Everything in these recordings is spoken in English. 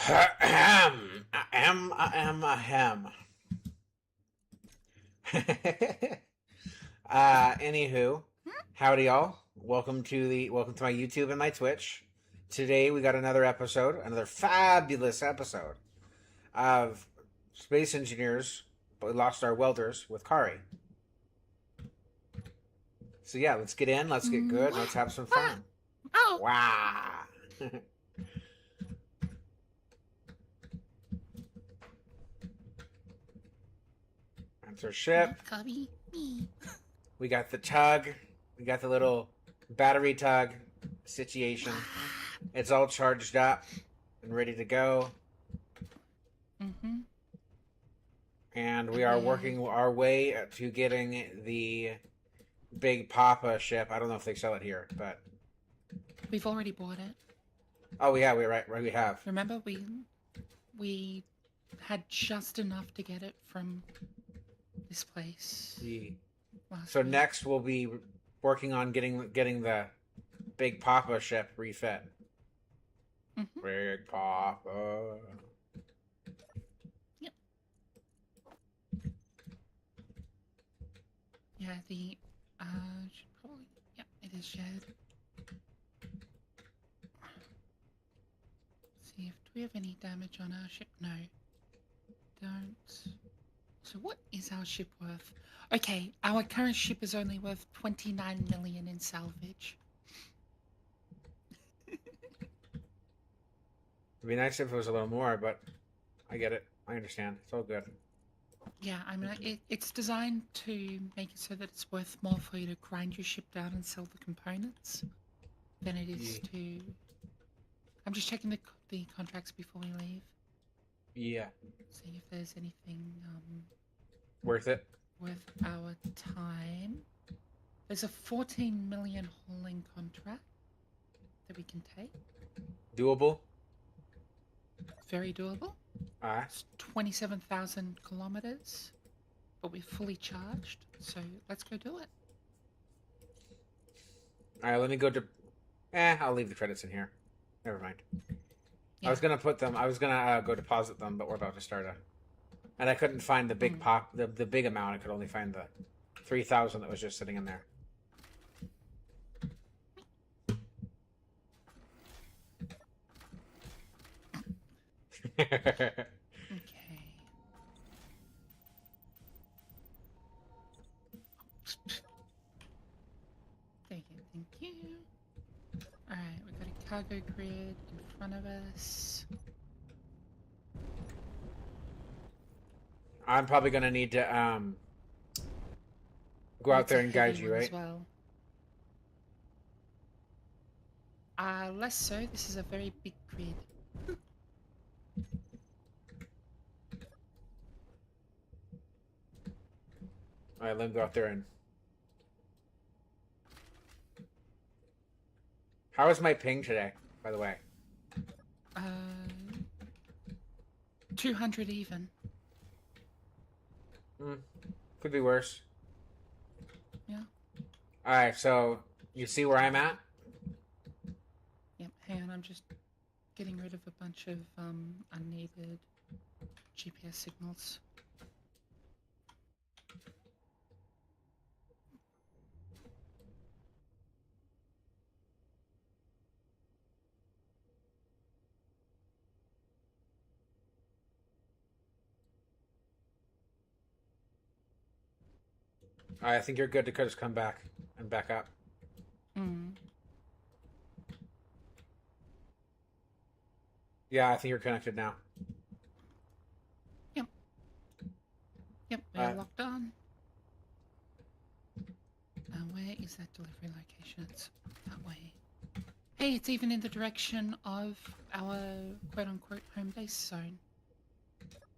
Ahem. Ahem. Anywho, howdy y'all. Welcome to my YouTube and my Twitch. Today we got another fabulous episode of Space Engineers, but we lost our welders with Kari. So yeah, let's get in, let's get good, let's have some fun. Oh. Wow. That's our ship. Cubby, me. We got the tug. We got the little battery tug situation. It's all charged up and ready to go. Mm-hmm. And we are working our way to getting the Big Papa ship. I don't know if they sell it here, but We've already bought it. oh yeah, we have. Remember, we had just enough to get it from this place. So next we'll be working on getting the Big Papa ship refit. Mm-hmm. Big Papa. Yep. Yeah, the should probably, yeah, it is shared. See if do we have any damage on our ship? No, don't. So what is our ship worth? Okay, our current ship is only worth 29 million in salvage. It'd be nice if it was a little more, but I get it. I understand. It's all good. Yeah, I mean, it's designed to make it so that it's worth more for you to grind your ship down and sell the components than it is to... I'm just checking the contracts before we leave. Yeah. See if there's anything Worth it? worth our time. There's a 14 million hauling contract that we can take. Doable? Very doable. Alright. It's 27,000 kilometers, but we're fully charged, so let's go do it. Alright, let me go to... I'll leave the credits in here. Never mind. Yeah. I was gonna put them... I was gonna go deposit them, but we're about to start a... And I couldn't find the big the big amount. I could only find the 3,000 that was just sitting in there. Okay. Thank you. Alright, we've got a cargo grid in front of us. I'm probably gonna need to go out there and guide you, right? As well. Less so. This is a very big grid. Alright, let me go out there and... How is my ping today, by the way? 200 even. Could be worse. Yeah. Alright, so you see where I'm at? Yep, hang on, I'm just getting rid of a bunch of unneeded GPS signals. I think you're good to just come back and back up. Yeah, I think you're connected now. Yep. Yep, we're locked on. Where is that delivery location? It's that way. Hey, it's even in the direction of our quote-unquote home base zone.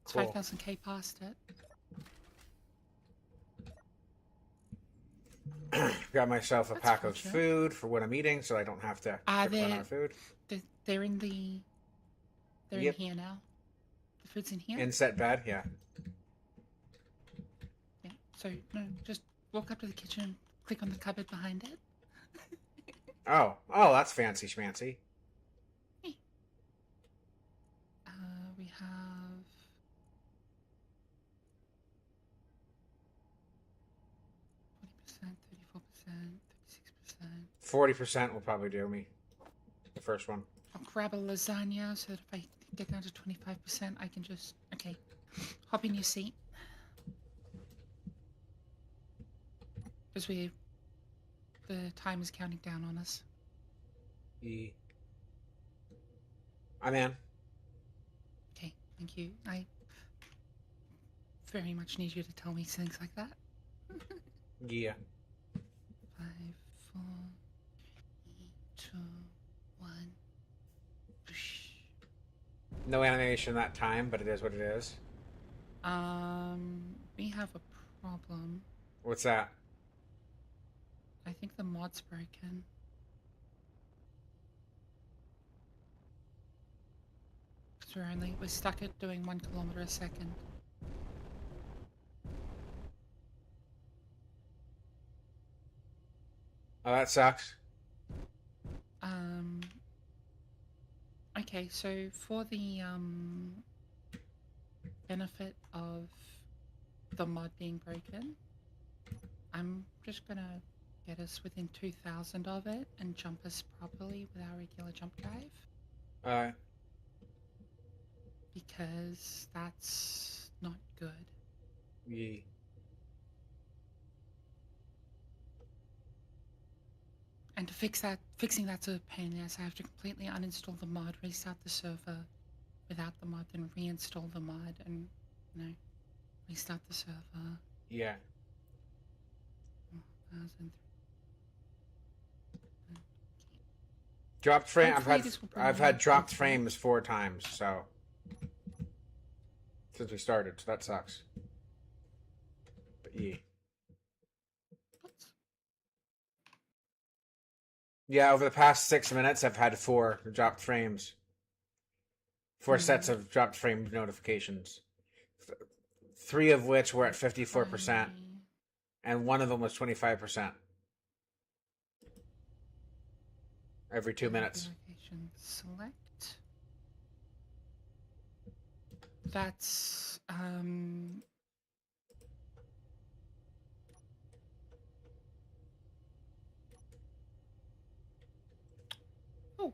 It's Cool. 5,000 K past it. Got myself a pack of food for when I'm eating, so I don't have to run out of food. They're in the... They're in here now. The food's in here? In set bed, yeah. Yeah, so, no, just walk up to the kitchen, click on the cupboard behind it. Oh, that's fancy schmancy. Hey. have 40%, 34%, 36%. 40% will probably do me. The first one. I'll grab a lasagna so that if I get down to 25%, I can just... Okay. Hop in your seat. Because the time is counting down on us. I'm in. Okay, thank you. I very much need you to tell me things like that. Yeah. 5, 4, 3, 2, 1. Whoosh. No animation that time, but it is what it is. We have a problem. What's that? I think the mod's broken. Because we're stuck at doing 1 kilometer a second. Oh, that sucks. Okay, so for the benefit of the mod being broken, I'm just gonna get us within 2,000 of it and jump us properly with our regular jump drive. Alright. Because that's not good. Yeah. And to fixing that's a pain in the ass. I have to completely uninstall the mod, restart the server without the mod, then reinstall the mod and, restart the server. Yeah. 1,000. Dropped frame. Hopefully I've had dropped frames 4 times, so since we started, so that sucks. But yeah. Yeah, over the past 6 minutes, I've had 4 dropped frames. 4 sets of dropped frame notifications. 3 of which were at 54%, and 1 of them was 25%. Every 2 minutes. Select. That's Oh.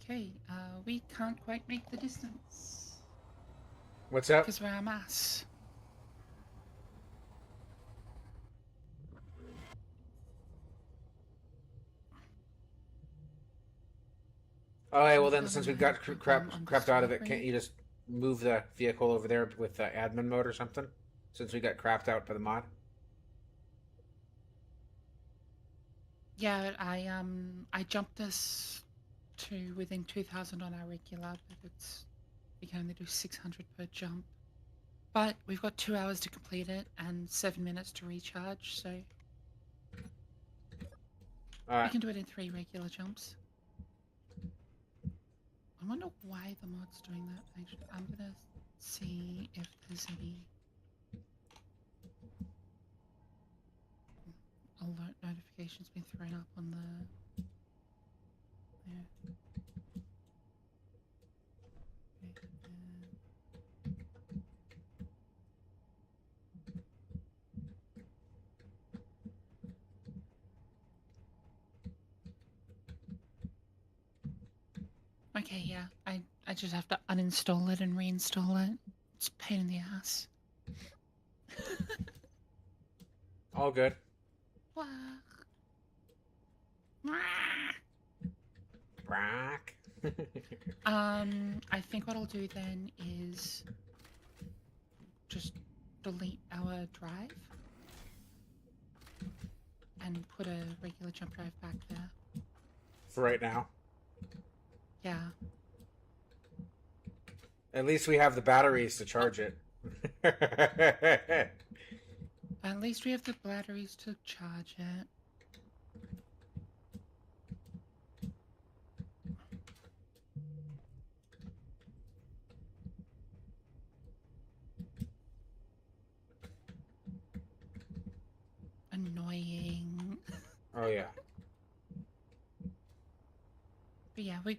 Okay, we can't quite make the distance. What's up? Because we're a mass. Okay, well then, since we got crapped out of it, can't you just move the vehicle over there with the admin mode or something? Since we got crapped out by the mod? Yeah, I jumped us to within 2,000 on our regular, but we can only do 600 per jump. But we've got 2 hours to complete it and 7 minutes to recharge, so we can do it in 3 regular jumps. I wonder why the mod's doing that. Actually, I'm gonna see if there's any alert notifications been thrown up on the... There. Okay, yeah. I just have to uninstall it and reinstall it. It's a pain in the ass. All good. I think what I'll do then is just delete our drive and put a regular jump drive back there. For right now. Yeah. At least we have the batteries to charge it. At least we have the batteries to charge it. Annoying. Oh, yeah. But yeah, we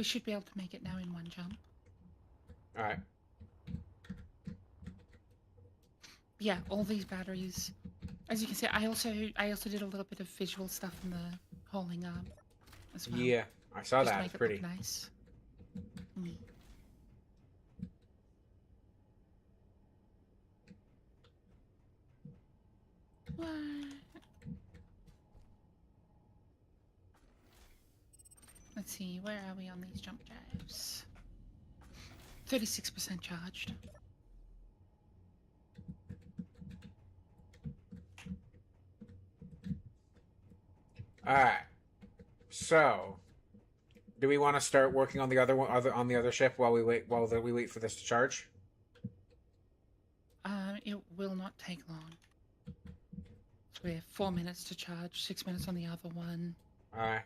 should be able to make it now in one jump. All right. Yeah, all these batteries. As you can see, I also did a little bit of visual stuff in the hauling arm as well. Yeah, I saw just that. to make It's it pretty. look nice. Mm. What? Let's see, where are we on these jump drives? 36% charged. All right. So, do we want to start working on the other one, on the other ship while we wait for this to charge? It will not take long. So we have 4 minutes to charge, 6 minutes on the other one. All right.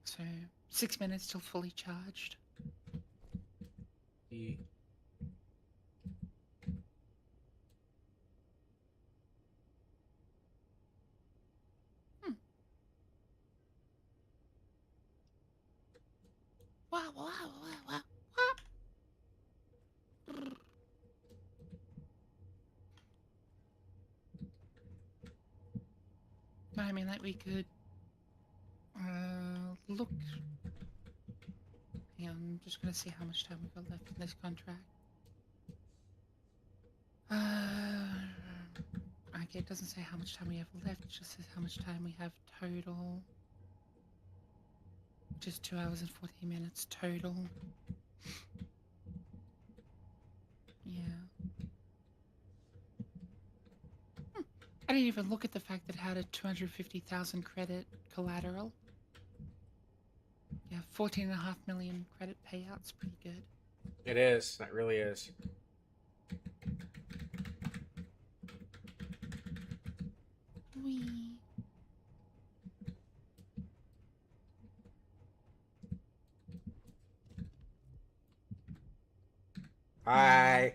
So 6 minutes till fully charged. Yeah. Wow, wow, wow, wow. I mean, like, we could look. Hang on, I'm just gonna see how much time we've got left in this contract. Okay, it doesn't say how much time we have left, it just says how much time we have total. Just 2 hours and 14 minutes total. Yeah. I didn't even look at the fact that it had a 250,000 credit collateral. Yeah, 14.5 million credit payouts, pretty good. It is. That really is. Wee. Hi.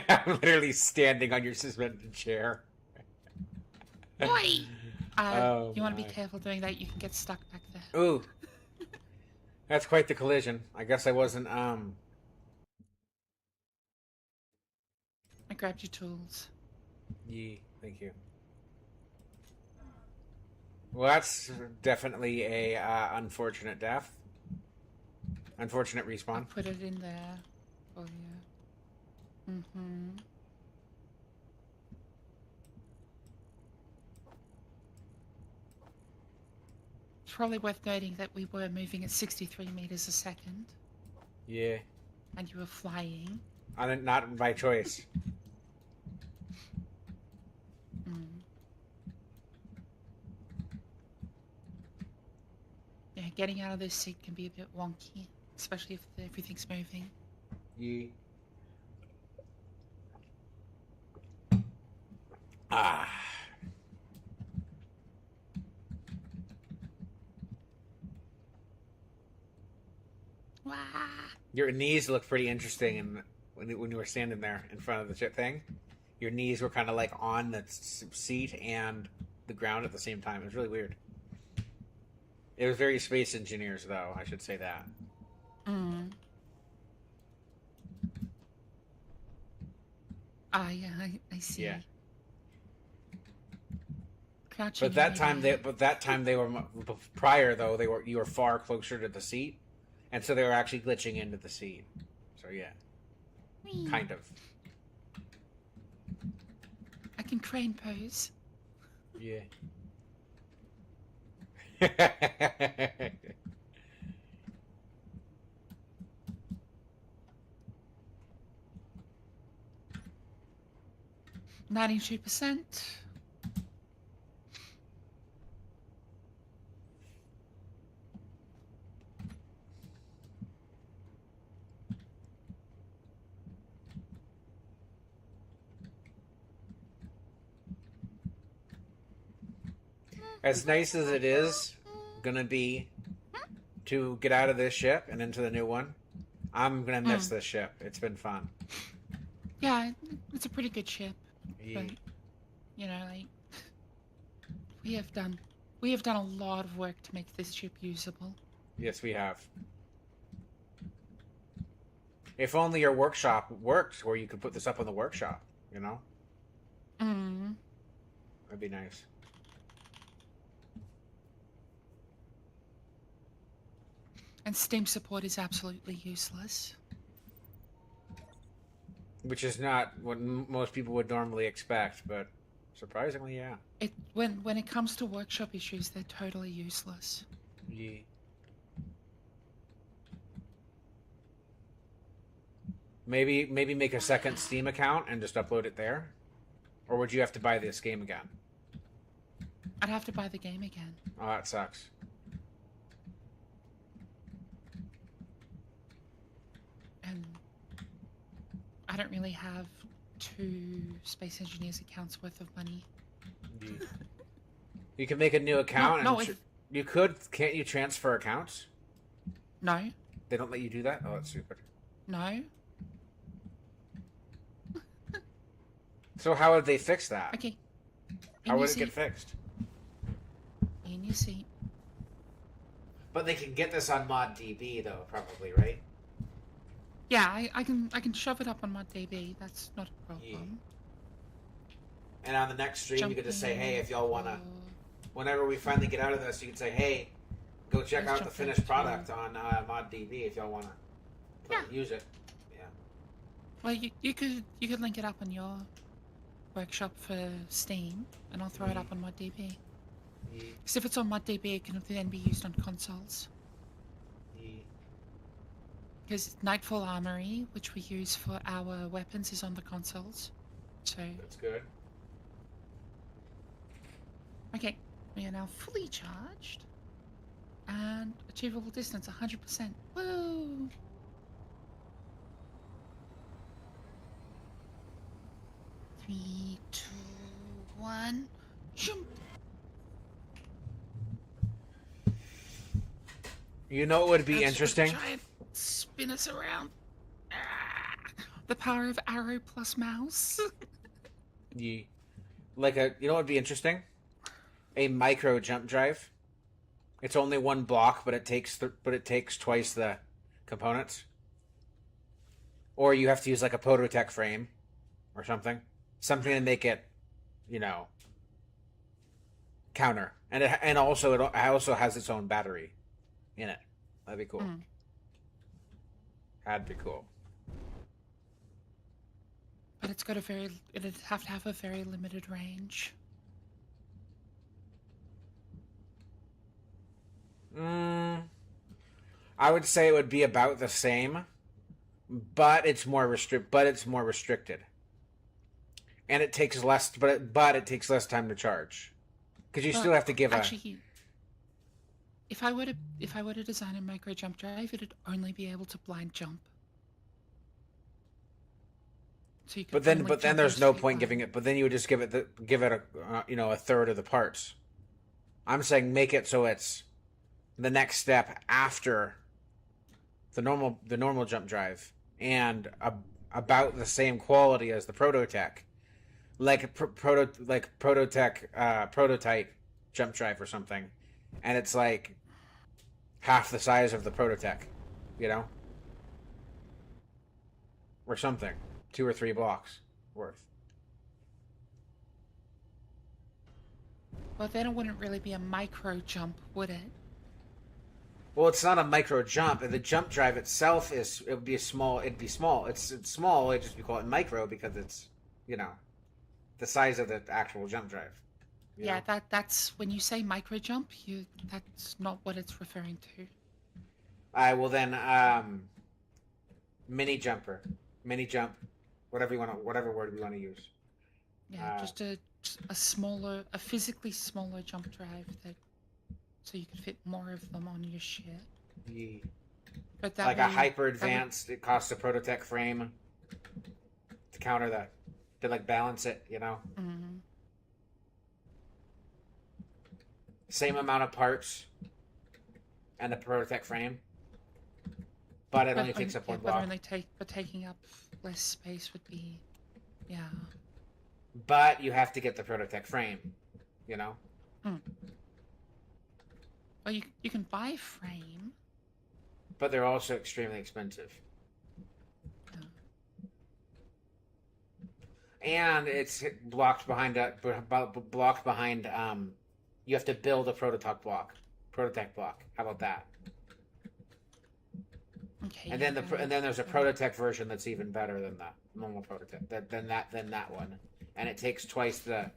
I'm literally standing on your suspended chair. Boy! Oh, you want to be my. careful doing that, you can get stuck back there. Ooh. That's quite the collision. I guess I wasn't, I grabbed your tools. Yeah, thank you. Well, that's definitely a unfortunate death. Unfortunate I'll respawn. put it in there for you. Mm-hmm. It's probably worth noting that we were moving at 63 meters a second. Yeah. And you were flying. Not by choice. Mm. Yeah, getting out of this seat can be a bit wonky, especially if everything's moving. Yeah. Ah. Wah! Your knees look pretty interesting, and when you were standing there in front of the ship thing, your knees were kind of like on the seat and the ground at the same time. It was really weird. It was very Space Engineers, though. I should say that. Mm. Ah, yeah, I see. Yeah. Crouching. But that time they were prior though. You were far closer to the seat, and so they were actually glitching into the seat. So yeah, Whee! kind of. I can crane pose. Yeah. 92%. As nice as it is gonna be to get out of this ship and into the new one, I'm gonna miss this ship. It's been fun. Yeah, it's a pretty good ship. Yeah. But, you know, like, We have done a lot of work to make this ship usable. Yes, we have. If only your workshop worked, where you could put this up on the workshop, you know? Mm. That'd be nice. And Steam support is absolutely useless. Which is not what most people would normally expect, but surprisingly, yeah. When it comes to workshop issues, they're totally useless. Yeah. Maybe make a second Steam account and just upload it there? Or would you have to buy this game again? I'd have to buy the game again. Oh, that sucks. And I don't really have 2 Space Engineers accounts worth of money. Yeah. You can make a new account No, and you could. Can't you transfer accounts? No. They don't let you do that? Oh, that's stupid. No. So how would they fix that? Okay. How would it get fixed? In your seat. But they can get this on ModDB though, probably, right? Yeah, I can shove it up on my DB. That's not a problem. Yeah. And on the next stream, you could just say, "Hey, if y'all wanna." Whenever we finally get out of this, you can say, "Hey, go check out the finished product on ModDB if y'all wanna use it." Yeah. Well, you could link it up on your workshop for Steam, and I'll throw it up on my DB. Because if it's on my DB, it can then be used on consoles. Because Nightfall Armory, which we use for our weapons, is on the consoles. So That's good. Okay, we are now fully charged. And achievable distance 100%. Woo! Three, two, one, jump! You know what would be That's interesting? gonna try and spin us around. Ah, the power of arrow plus mouse. You know what would be interesting? A micro jump drive. It's only one block, but it takes twice the components. Or you have to use like a Prototech frame or something to make it, counter. And it also has its own battery in it. That'd be cool. That'd be cool. But it'd have to have a very limited range. I would say it would be about the same, but it's more restricted, and it takes less. But it takes less time to charge, because you still have to give If I were to design a micro jump drive, it'd only be able to blind jump. So you could But then there's no point giving it. But then you would just give it a third of the parts. I'm saying make it so it's the next step after the normal jump drive, and about the same quality as the Prototech, like Prototech prototype jump drive or something, and it's like half the size of the Prototech, or something, 2 or 3 blocks worth. Well, then it wouldn't really be a micro jump, would it? Well, it's not a micro jump. The jump drive itself it'd be small. It's small. It'd just be called micro because it's, the size of the actual jump drive. Yeah, that's when you say micro jump, that's not what it's referring to. Well then, mini jump, whatever word you want to use. Yeah, just a physically smaller jump drive so you could fit more of them on your ship. Yeah. But like a hyper advanced, it costs a Prototech frame to counter that, to balance it, Mm-hmm. Same amount of parts and a Prototech frame, but it only takes up one block. But taking up less space would be, yeah. But you have to get the Prototech frame, Mm. Well, you can buy a frame. But they're also extremely expensive. And it's blocked behind you have to build a prototype block. How about that? Okay. And yeah, then there's a prototype version that's even better than that normal prototype than that one, and it takes twice the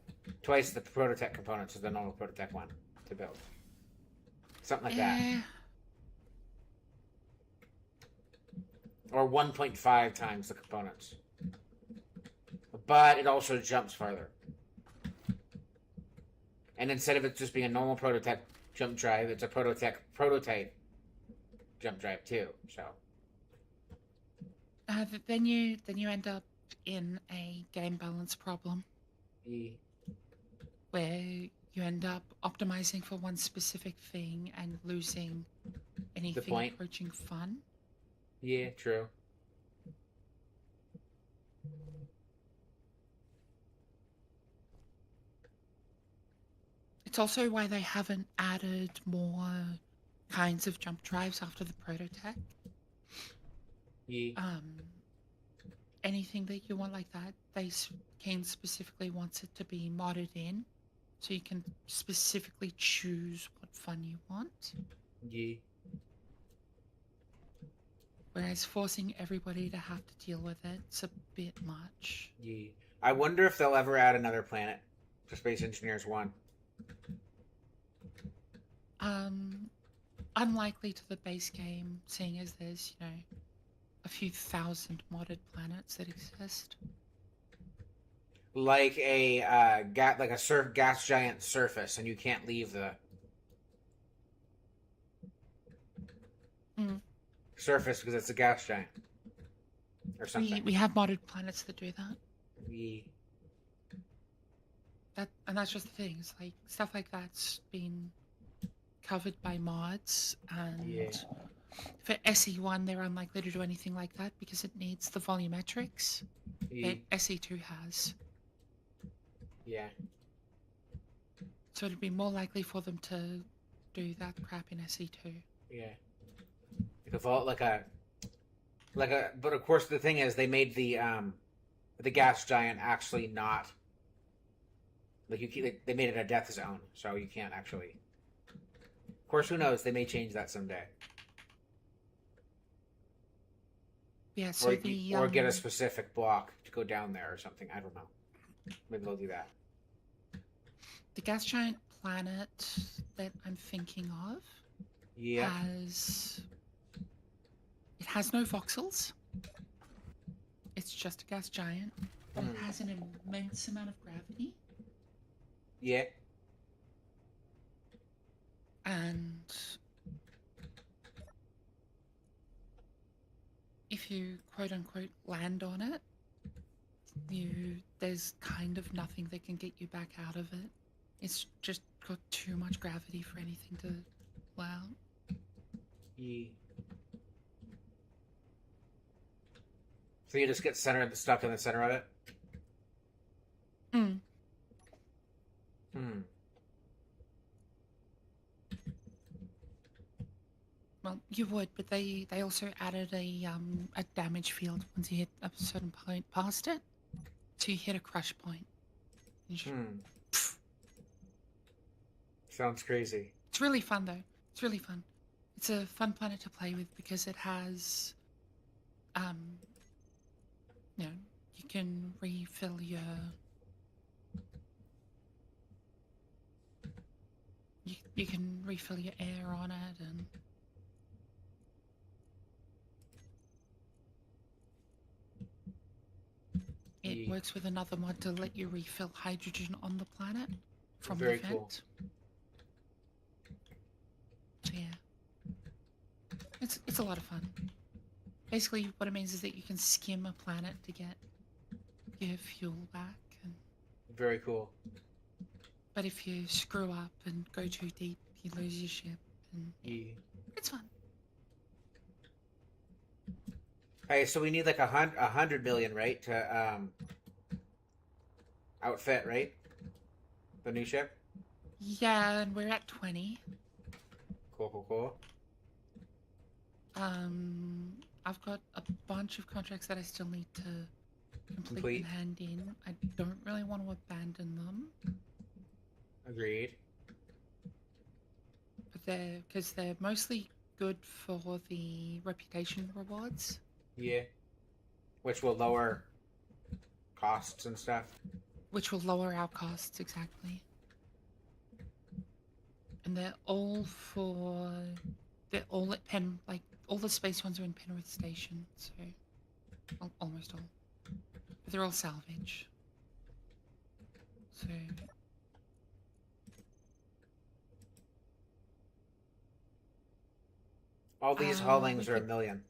prototype components of the normal prototype one to build. Something like that, or 1.5 times the components. But it also jumps farther. And instead of it just being a normal prototype jump drive, it's a prototype jump drive too. So then you end up in a game balance problem where you end up optimizing for one specific thing and losing anything approaching fun. Yeah, true. It's also why they haven't added more kinds of jump drives after the prototype. Yeah. Anything that you want like that, Kane specifically wants it to be modded in, so you can specifically choose what fun you want. Yeah. Whereas forcing everybody to have to deal with it's a bit much. Yeah. I wonder if they'll ever add another planet for Space Engineers 1. Unlikely to the base game, seeing as there's, a few thousand modded planets that exist. Like a gas giant surface, and you can't leave the surface because it's a gas giant or something. We have modded planets that do that. Yeah. That's just the thing. It's like stuff like that's been covered by mods, and for SE1 they're unlikely to do anything like that because it needs the volumetrics that SE2 has. Yeah. So it'd be more likely for them to do that crap in SE2. Yeah. But of course the thing is they made the gas giant actually not they made it a death zone, so you can't actually. Of course, who knows? They may change that someday. Yeah, so or get a specific block to go down there or something. I don't know. Maybe they'll do that. The gas giant planet that I'm thinking of has no voxels. It's just a gas giant. But it has an immense amount of gravity. Yeah. And if you quote unquote land on it, there's kind of nothing that can get you back out of it. It's just got too much gravity for anything to allow. Yeah. So you just get stuck in the center of it? Well, you would, but they also added a damage field once you hit a certain point past it. So you hit a crush point. Sounds crazy. It's really fun though. It's really fun. It's a fun planet to play with because it has, you can refill your. You can refill your air on it and. It works with another mod to let you refill hydrogen on the planet from the vent. Cool. So yeah, it's a lot of fun. Basically, what it means is that you can skim a planet to get your fuel back. And very cool. But if you screw up and go too deep, you lose your ship. And it's fun. Hey, so we need like 100 million, right, to outfit, right, the new ship. Yeah, and we're at 20. Cool, cool, cool. I've got a bunch of contracts that I still need to complete and Complete. hand in. I don't really want to abandon them, Agreed. but they're mostly good for the reputation rewards, Yeah. Which will lower costs and stuff. which will lower our costs exactly. And they're all at Pen, like all the space ones are in Penrith Station, so almost all. But they're all salvage. So All these we haulings are a could million.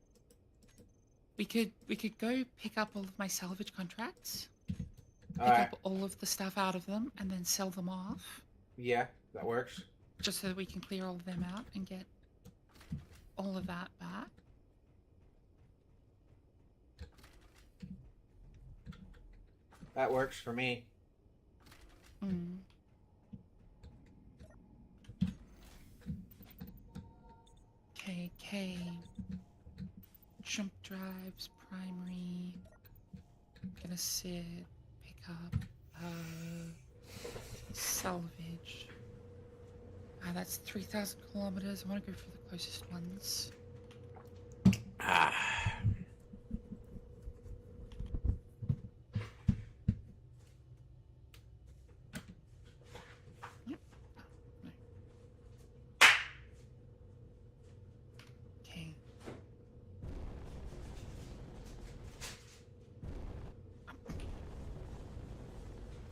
we could go pick up all of my salvage contracts, pick Alright. up all of the stuff out of them, and then sell them off, Yeah, that works. just so that we can clear all of them out and get all of that back. That works for me. Mm. KK, jump drives, primary. I'm gonna sit, pick up, salvage. That's 3,000 kilometers. I want to go for the closest ones. Ah. Yep. No. Okay.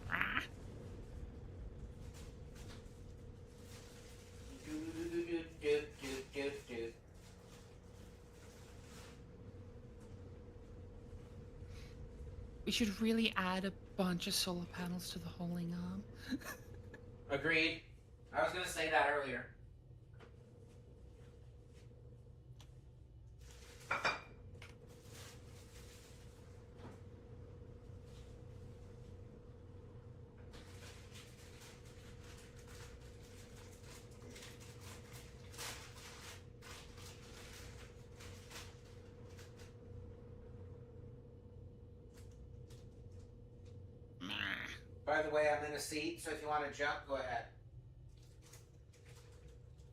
Ah. We should really add a bunch of solar panels to the hauling arm. Agreed. I was gonna say that earlier. By the way, I'm in a seat, so if you want to jump, go ahead.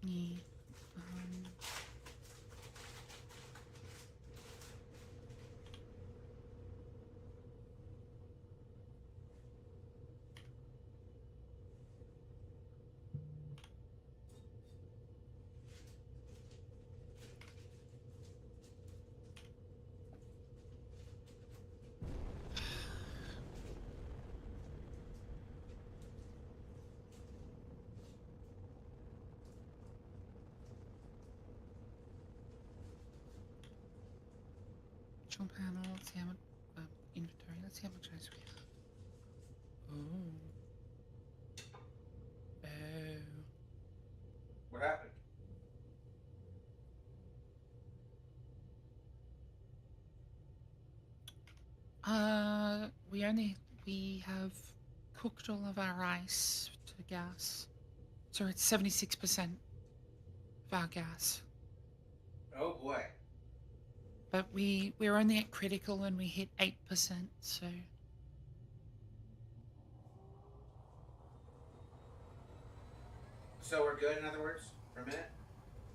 Yeah. Control panel. Let's see how much inventory. Let's see how much ice we have. Oh. Oh. What happened? We have cooked all of our ice to gas, so it's 76% of our gas. Oh boy. But we're only at critical and we hit 8%. So So we're good, in other words, for a minute?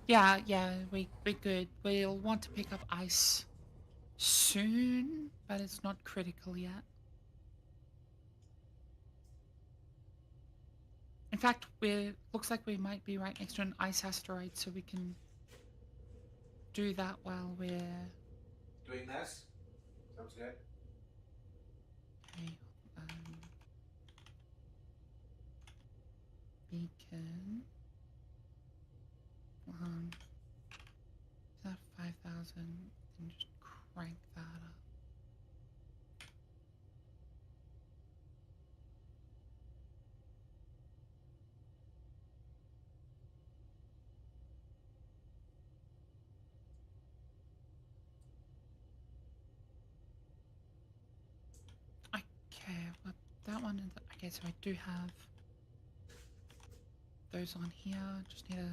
yeah, we're good. We'll want to pick up ice soon, but it's not critical yet. In fact, looks like we might be right next to an ice asteroid, so we can do that while we're Doing this? Sounds good. okay. Beacon. Is that 5,000? Then just crank that up. Okay, well, that one. Okay, so I do have those on here. Just need to...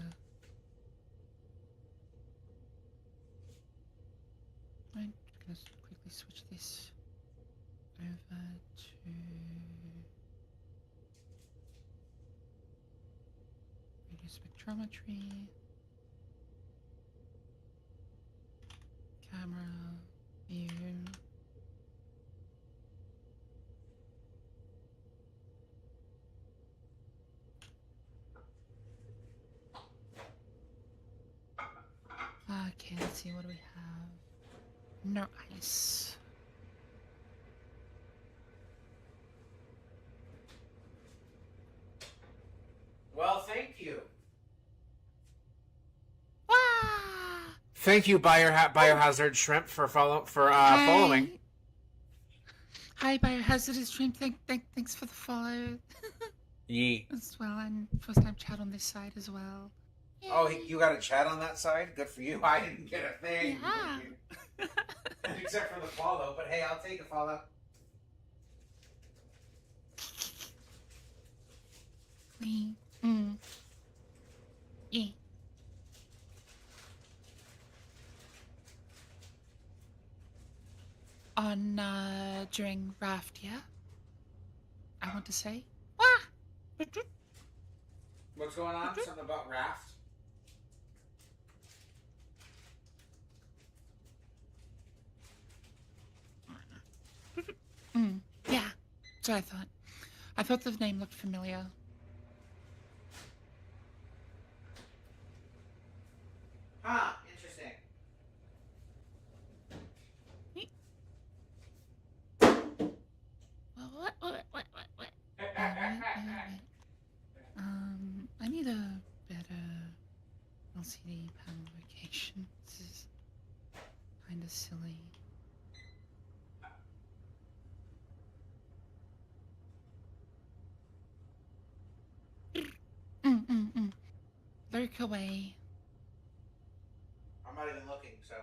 I'm just gonna quickly switch this over to radio spectrometry, camera, view. Okay, let's see, what do we have? No ice. Well, thank you. Ah! Thank you, Biohazard Shrimp, for following. Hi, Biohazardous Shrimp. Thanks for the follow. Yee. As well, and first time chat on this side as well. Oh, you got a chat on that side? Good for you. I didn't get a thing. Yeah. Except for the follow, but hey, I'll take a follow. Yeah. On, during raft, yeah? I want to say. Ah! What's going on? Something about raft? Yeah, that's what I thought. I thought the name looked familiar. Huh, interesting. What? Wait. I need a better LCD panel location. This is kind of silly. Lurk away. I'm not even looking, so.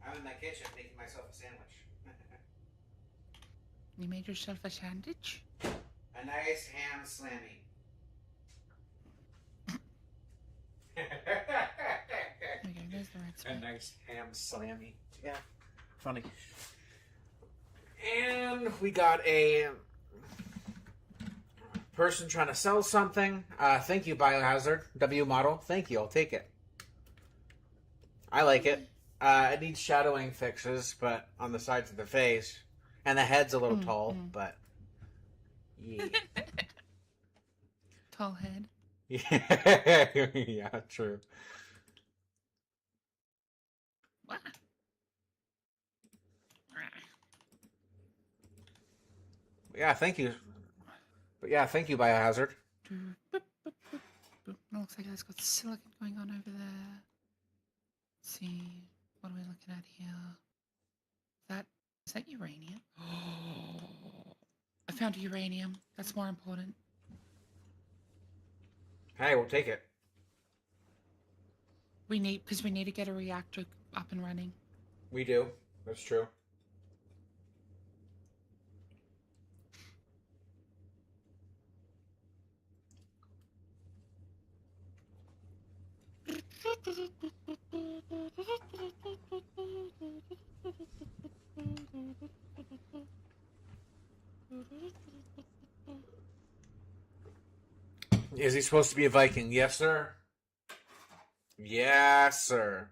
I'm in my kitchen making myself a sandwich. You made yourself a sandwich? A nice ham slammy. There we go, there's the right spot. A nice ham slammy. Yeah, funny. And we got a person trying to sell something. Thank you, Biohazard. W model. Thank you. I'll take it. I like it. It needs shadowing fixes, but on the sides of the face. And the head's a little tall, but... Yeah. Tall head. Yeah, yeah, true. What? Yeah, thank you. But yeah, thank you, Biohazard. Looks like it's got silicon going on over there. Let's see, what are we looking at here? Is that uranium? I found uranium. That's more important. Hey, we'll take it. Because we need to get a reactor up and running. We do. That's true. Is he supposed to be a Viking? Yes, sir. Yes, sir.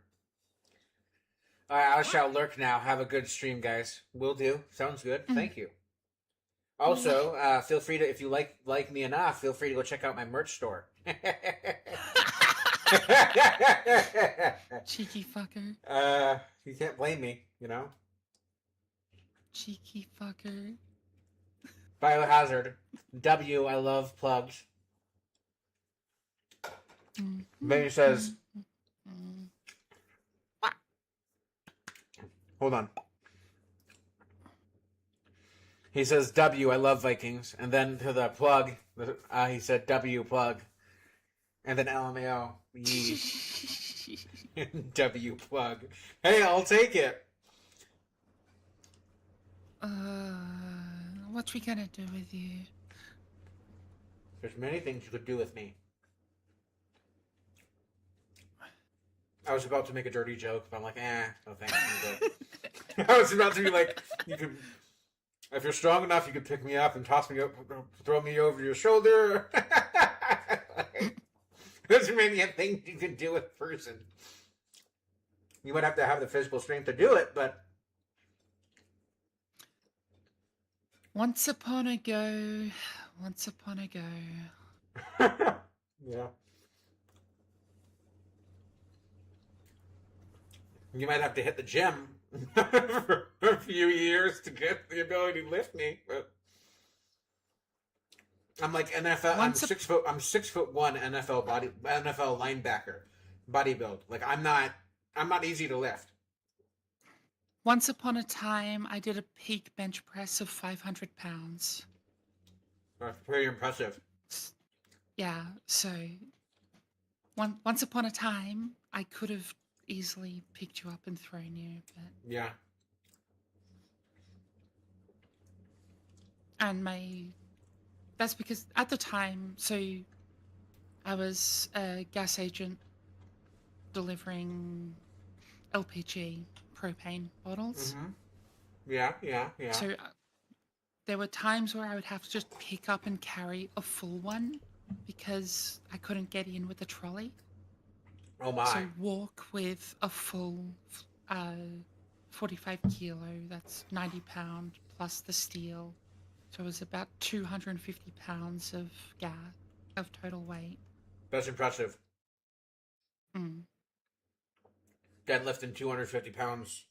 I shall lurk now. Have a good stream, guys. Will do. Sounds good. Thank you. Also, feel free to, if you like me enough, feel free to go check out my merch store. Cheeky fucker. You can't blame me, you know? Cheeky fucker. Biohazard. W, I love plugs. Then he says... Hold on. He says, W, I love Vikings. And then to the plug, he said, W plug. And then LMAO. Yee. W plug. Hey, I'll take it. What we gonna do with you? There's many things you could do with me. I was about to make a dirty joke, but I'm like, no thanks, I'm good. I was about to be like, you could, if you're strong enough, you could pick me up and toss me up, throw me over your shoulder. There's many things you could do with a person. You might have to have the physical strength to do it, but Once upon a go. yeah. You might have to hit the gym for a few years to get the ability to lift me. But I'm like NFL. I'm 6 foot. I'm 6'1" NFL linebacker, body build. Like I'm not easy to lift. Once upon a time, I did a peak bench press of 500 pounds. That's pretty impressive. Yeah, so once upon a time, I could have easily picked you up and thrown you, but Yeah. and that's because at the time, so I was a gas agent delivering LPG propane bottles. Mm-hmm. Yeah. So there were times where I would have to just pick up and carry a full one because I couldn't get in with the trolley. Oh my. So walk with a full 45 kilo, that's 90 pound plus the steel. So it was about 250 pounds of gas, of total weight. That's impressive. Mm. Deadlifting 250 pounds.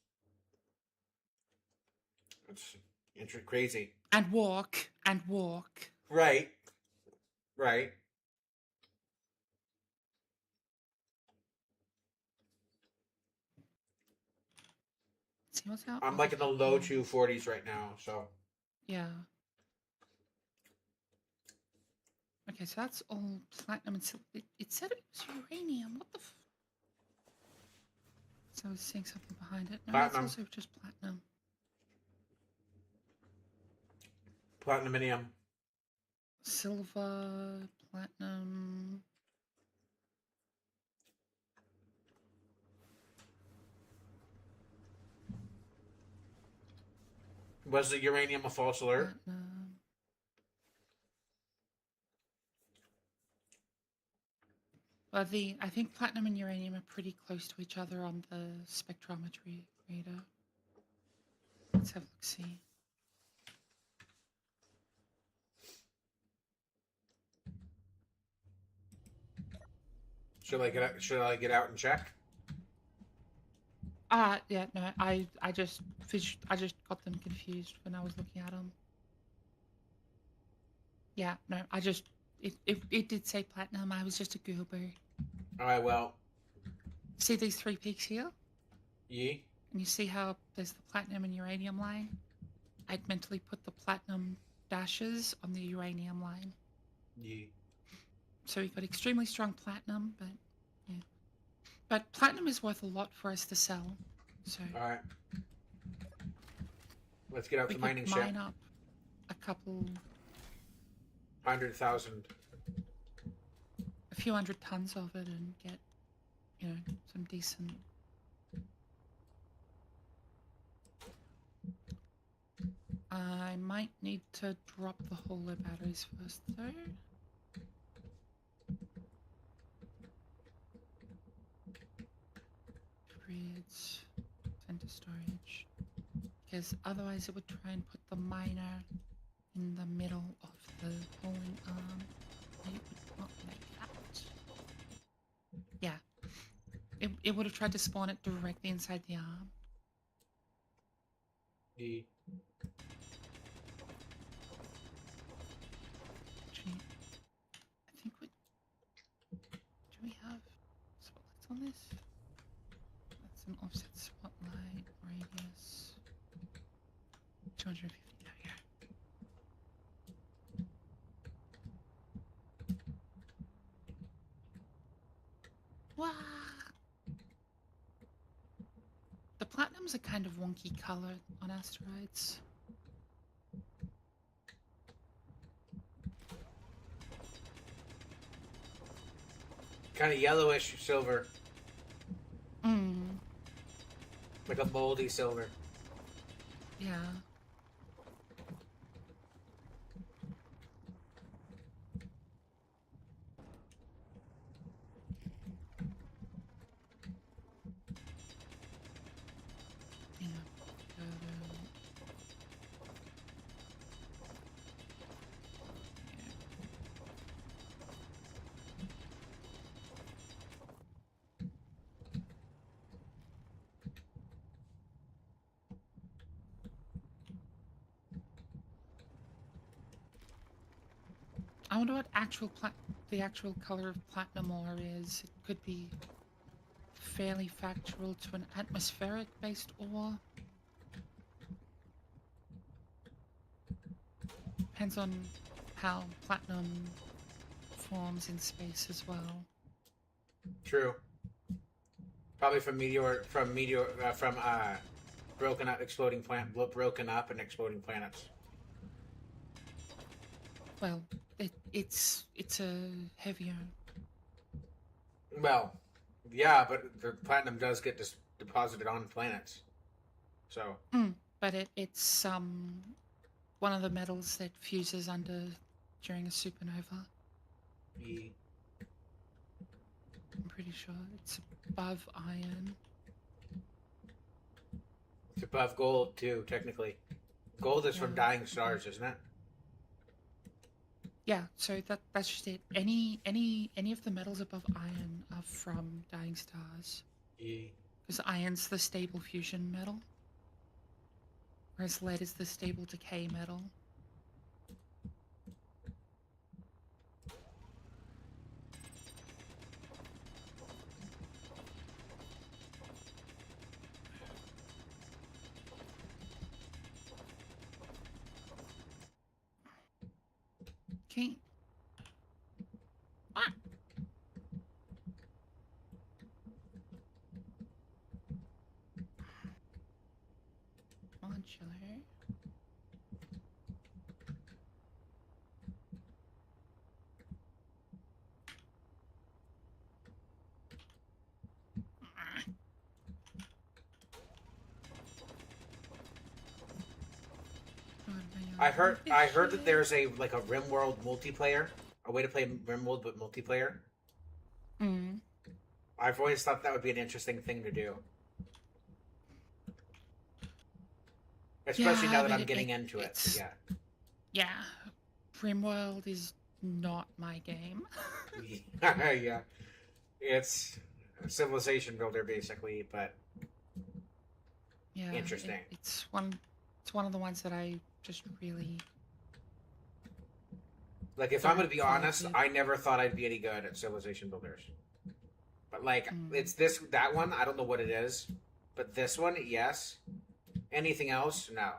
That's crazy. And walk. Right. See what's out? I'm like in the low 240s right now, so. Yeah. Okay, so that's all platinum and silver. It said it was uranium. What the So I was seeing something behind it. No, Platinum. it's also just platinum. Platinuminium. Silver, platinum. Was the uranium a false alert? Platinum. Well, I think platinum and uranium are pretty close to each other on the spectrometry reader. Let's have a look, see. Should I get out and check? Yeah, no, I just got them confused when I was looking at them. Yeah, no, it did say platinum. I was just a goober. All right, well. See these 3 peaks here? Ye? And you see how there's the platinum and uranium line? I'd mentally put the platinum dashes on the uranium line. Ye. So we got extremely strong platinum, but yeah. But platinum is worth a lot for us to sell. So all right. Let's get out the mining ship. We could mine up a couple... 100,000. A few hundred tons of it and get, some decent... I might need to drop the holo batteries first, though. Grids, center storage. Because otherwise it would try and put the miner in the middle of the hauling arm. It would not make that. Yeah. It would have tried to spawn it directly inside the arm. Ye. I think do we have spotlights on this? That's an offset spotlight, radius 250. There we go. Wow. The platinum's a kind of wonky color on asteroids. Kind of yellowish silver, Mm. like a moldy silver. Yeah. Yeah. I wonder what the actual color of platinum ore is. It could be fairly factual to an atmospheric based ore. Depends on how platinum forms in space as well. True. Probably from broken up, broken up and exploding planets. Well, it's a heavier. Well, yeah, but the platinum does get deposited on planets, so. But it's one of the metals that fuses under during a supernova. E. I'm pretty sure it's above iron. It's above gold too, technically. Gold is from Yeah. dying stars, isn't it? Yeah, so that's just it. Any of the metals above iron are from dying stars. E. Because iron's the stable fusion metal, whereas lead is the stable decay metal. Okay. Ah! Modular. I heard that there's a RimWorld multiplayer, a way to play RimWorld but multiplayer. I've always thought that would be an interesting thing to do. Especially now that I'm getting into it. Yeah. Yeah. RimWorld is not my game. Yeah. It's a civilization builder basically, but Yeah. interesting. It's one of the ones that I just really like. If I'm going to be honest, I never thought I'd be any good at civilization builders. But it's that one. I don't know what it is, but this one, yes. Anything else, no.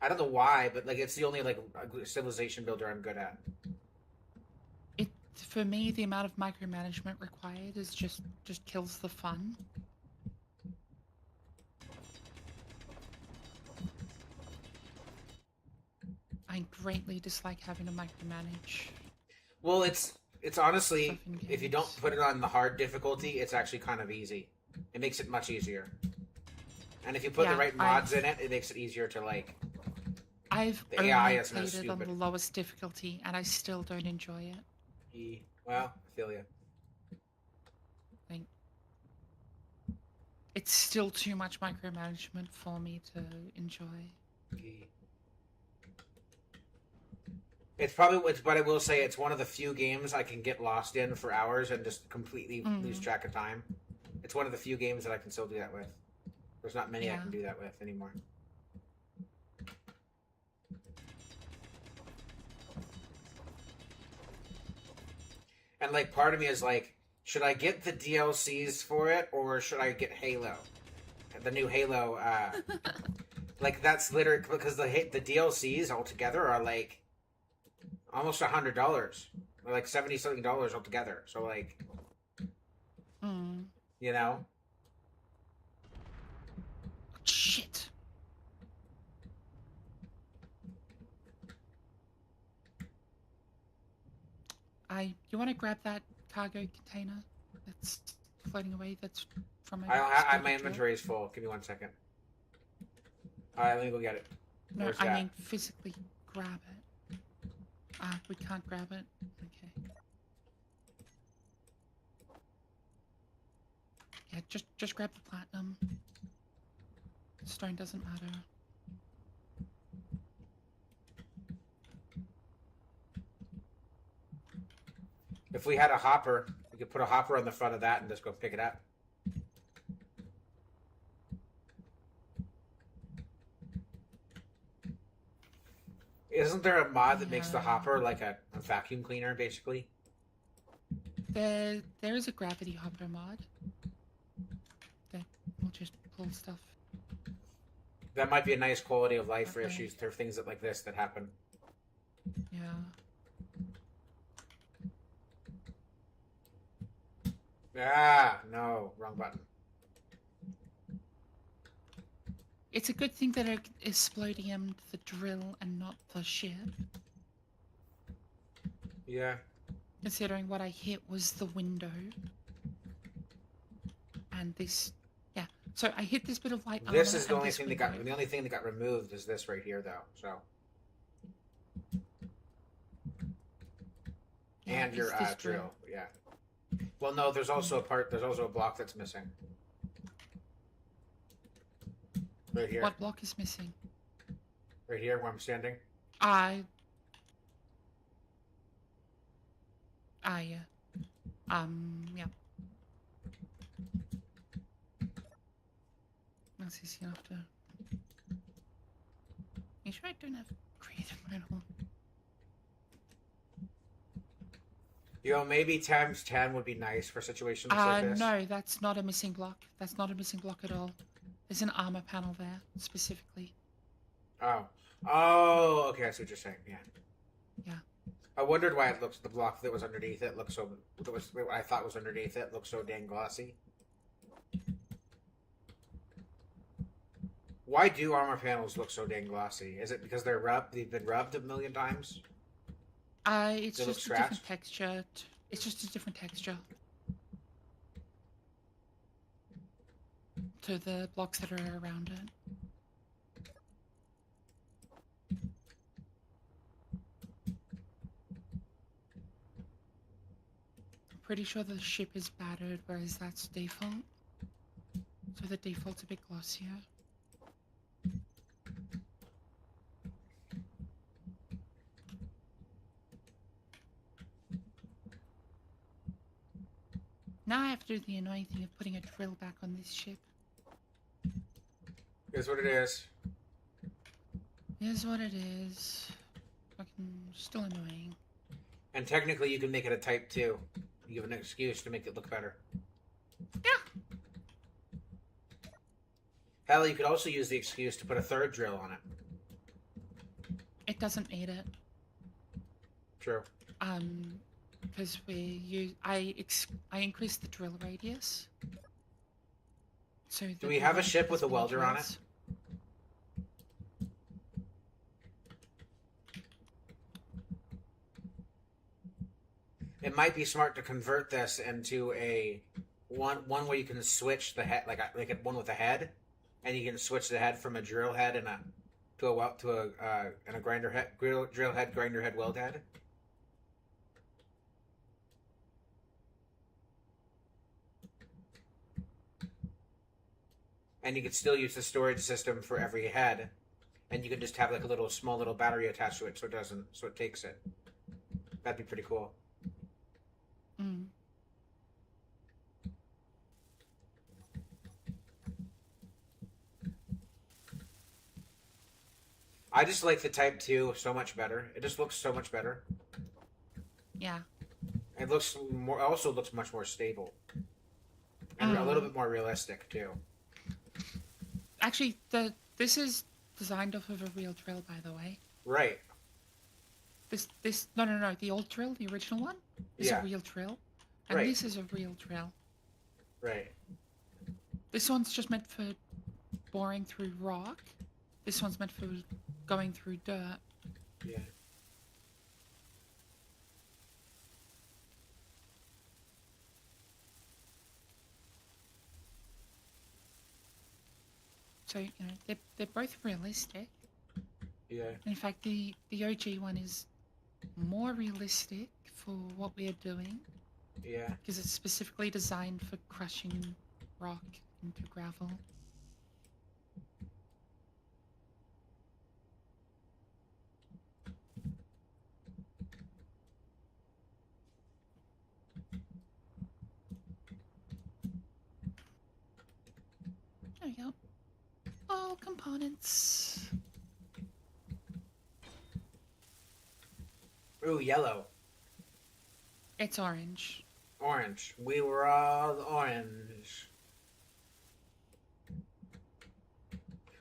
I don't know why, but it's the only civilization builder I'm good at. For me, the amount of micromanagement required is just kills the fun. I greatly dislike having to micromanage. Well, it's honestly, if you don't put it on the hard difficulty, it's actually kind of easy. It makes it much easier. And if you put the right mods in it, it makes it easier to I've the AI only is no played it on stupid. the lowest difficulty, and I still don't enjoy it. Well, I feel you. It's still too much micromanagement for me to enjoy. But I will say it's one of the few games I can get lost in for hours and just completely lose track of time. It's one of the few games that I can still do that with. There's not many I can do that with anymore. And part of me is should I get the DLCs for it or should I get Halo? The new Halo, that's literally because the DLCs altogether are almost $100, or $70 something altogether. So you know. Shit. You want to grab that cargo container that's floating away. That's from a. My inventory is full. Give me 1 second. Alright, let me go get it. No, Where's I that? mean physically grab it. We can't grab it. Okay. Yeah, just grab the platinum. Stone doesn't matter. If we had a hopper, we could put a hopper on the front of that and just go pick it up. Isn't there a mod that makes the hopper like a vacuum cleaner, basically? There is a gravity hopper mod that will just pull stuff. That might be a nice quality of life for issues, for things that like this that happen. Yeah. Ah, no, wrong button. It's a good thing that it exploded the drill and not the ship. Yeah. Considering what I hit was the window. And this, yeah. So I hit this bit of light. This is the only thing the only thing that got removed is this right here, though. So. Yeah, and your drill, yeah. Well, no, there's also a block that's missing. Right here. What block is missing? Right here, where I'm standing. Yeah. Yeah. That's easy enough to... You sure I don't have creative mode on? You know, maybe times 10 would be nice for situations like this. No, that's not a missing block. That's not a missing block at all. There's an armor panel there, specifically. Oh. Oh, okay, I see what you're saying, yeah. Yeah. I wondered why it looks, the block that was underneath it looked so, what I thought was underneath it looked so dang glossy. Why do armor panels look so dang glossy? Is it because they've been rubbed a million times? It's just a different texture. It's just a different texture to the blocks that are around it. I'm pretty sure the ship is battered, whereas that's default. So the default's a bit glossier. Now I have to do the annoying thing of putting a drill back on this ship. Here's what it is. Here's what it is. Fucking still annoying. And technically you can make it a type 2. You give an excuse to make it look better. Yeah. Hell, you could also use the excuse to put a third drill on it. It doesn't need it. True. Because I increased the drill radius. So do we have a ship with a welder on it? It might be smart to convert this into a one where you can switch the head, like one with a head, and you can switch the head from a drill head and a grinder head, drill head, grinder head, weld head. And you could still use the storage system for every head, and you could just have like a small little battery attached to it, so it takes it. That'd be pretty cool. Mm. I just like the Type 2 so much better. It just looks so much better. Yeah. It also looks much more stable. And a little bit more realistic, too. Actually, this is designed off of a real drill, by the way. Right. No. The old drill, the original one, is a real drill. And this is a real drill. Right. This one's just meant for boring through rock. This one's meant for going through dirt. Yeah. So they're both realistic. Yeah. In fact, the OG one is more realistic for what we are doing Yeah. because it's specifically designed for crushing rock into gravel. There we go. All components. Ooh, yellow. It's orange. Orange. We were all orange.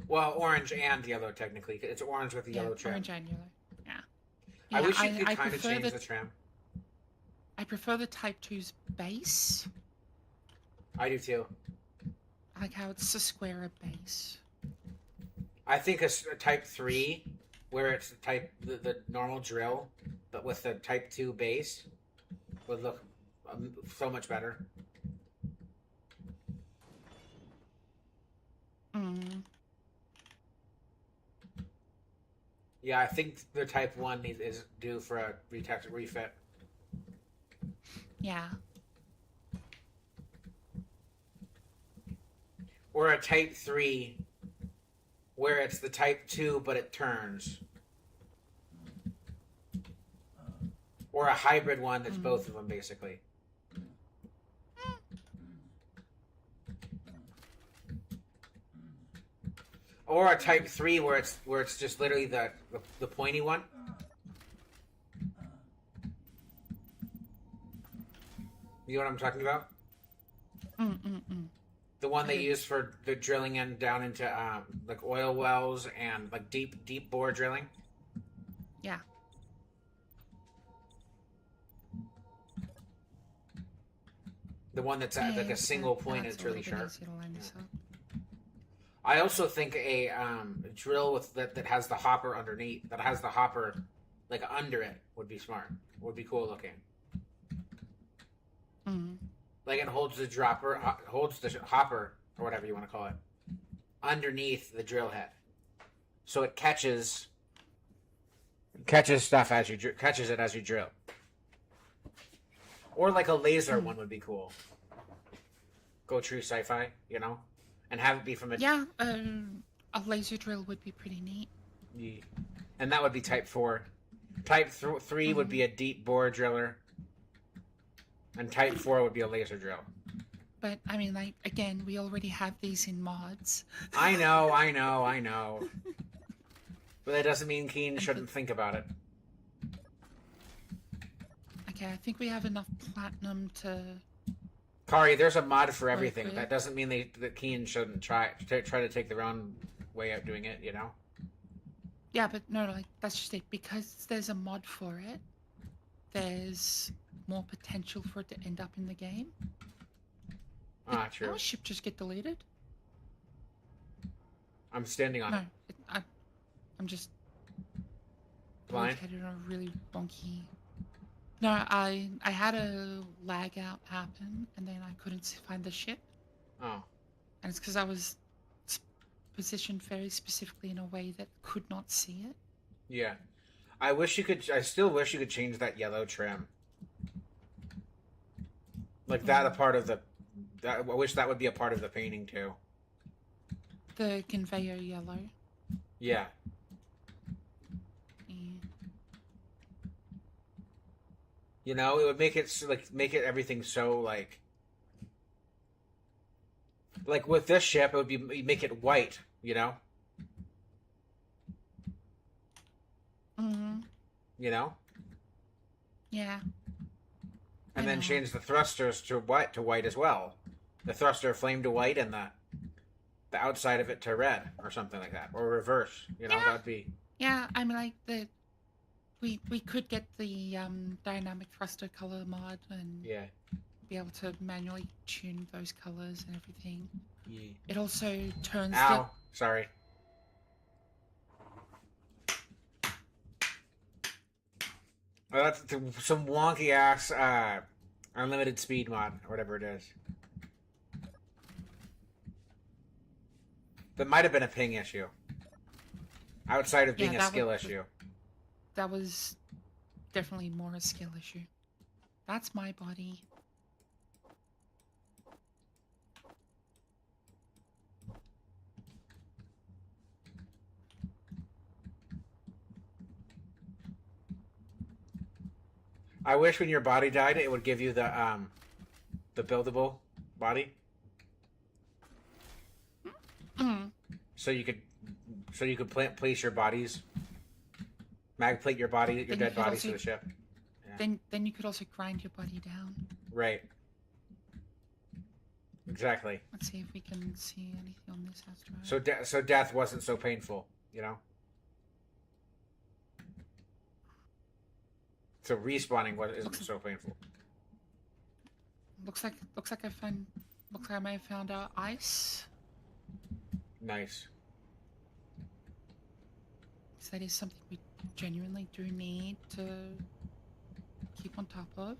Well, orange and yellow, technically. It's orange with the yellow trim. Orange and yellow. Yeah. I wish you could kind of change the trim. I prefer the Type 2's base. I do too. I like how it's a squarer base. I think a Type 3, where it's the normal drill, but with the Type 2 base, would look so much better. Mm. Yeah, I think the Type 1 is due for a refit. Yeah. Or a Type 3, where it's the Type 2, but it turns. Or a hybrid one that's both of them, basically. Or a Type 3 where it's just literally the pointy one. You know what I'm talking about? The one they use for the drilling in down into like oil wells and like deep bore drilling. Yeah. The one that's at like a single point and it's really sharp. Yeah. I also think a drill with that has the hopper underneath, that has the hopper like under it, would be smart. Would be cool looking. Like it holds the holds the hopper or whatever you want to call it underneath the drill head, so it catches stuff as you catches it as you drill. Or like a laser one would be cool. Go true sci-fi, you know, and have it be from a a laser drill would be pretty neat. Yeah. And that would be Type 4. Type 3 would be a deep bore driller. And Type 4 would be a laser drill. But, I mean, like, again, we already have these in mods. I know. But that doesn't mean Keen shouldn't think about it. Okay, I think we have enough platinum to... Kari, there's a mod for everything. That doesn't mean that Keen shouldn't try to take their own way of doing it, you know? Yeah, but no, like, that's just it. Because there's a mod for it, there's more potential for it to end up in the game. True. Did our ship just get deleted? I'm standing on it. I'm just blind. Located on a really bonky. No, I had a lag out happen, and then I couldn't find the ship. Oh. And it's because I was positioned very specifically in a way that could not see it. Yeah. I still wish you could change that yellow trim. Like that a part of the... I wish that would be a part of the painting too. The conveyor yellow. Yeah. You know, it would make it everything so like with this ship, it would be make it white. You know. You know. Yeah. And then change the thrusters to white as well. The thruster flame to white and the outside of it to red or something like that, or reverse. You know, yeah. that'd be. Yeah, I mean, like we could get the dynamic thruster color mod and be able to manually tune those colors and everything. Yeah. It also turns. Ow! Sorry. Well, that's some wonky ass unlimited speed mod or whatever it is. That might have been a ping issue. Outside of being a skill issue. That was definitely more a skill issue. That's my body. I wish when your body died, it would give you the buildable body. So you could place your bodies, mag plate your body, your dead bodies to the ship. Yeah. Then you could also grind your body down. Right. Exactly. Let's see if we can see anything on this asteroid. So death wasn't so painful, you know. So respawning isn't so painful. Looks like I may have found our ice. Nice. So that is something we genuinely do need to keep on top of.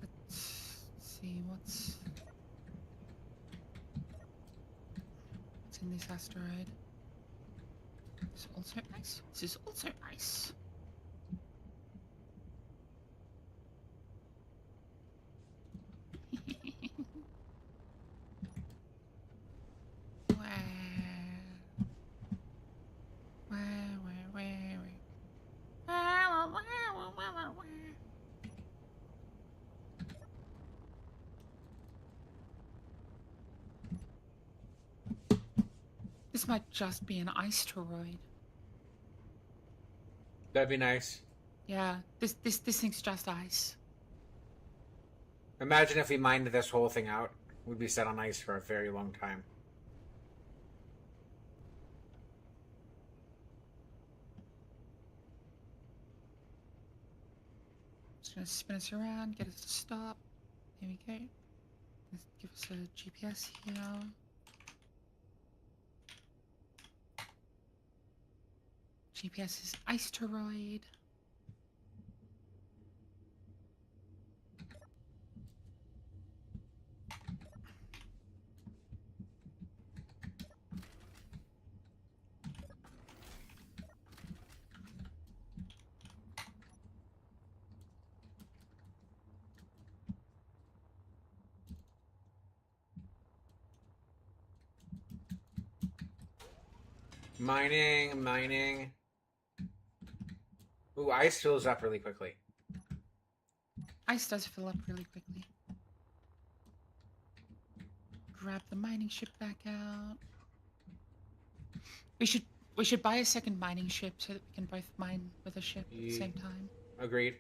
Let's see what's in this asteroid. This is also ice. This is also ice. This might just be an ice-teroid. That'd be nice. Yeah, this thing's just ice. Imagine if we mined this whole thing out. We'd be set on ice for a very long time. Just gonna spin us around, get us to stop. Here we go. Let's give us a GPS here. GPS is ice-teroid. Mining. Ooh, ice fills up really quickly. Ice does fill up really quickly. Grab the mining ship back out. We should buy a second mining ship so that we can both mine with a ship at the same time. Agreed.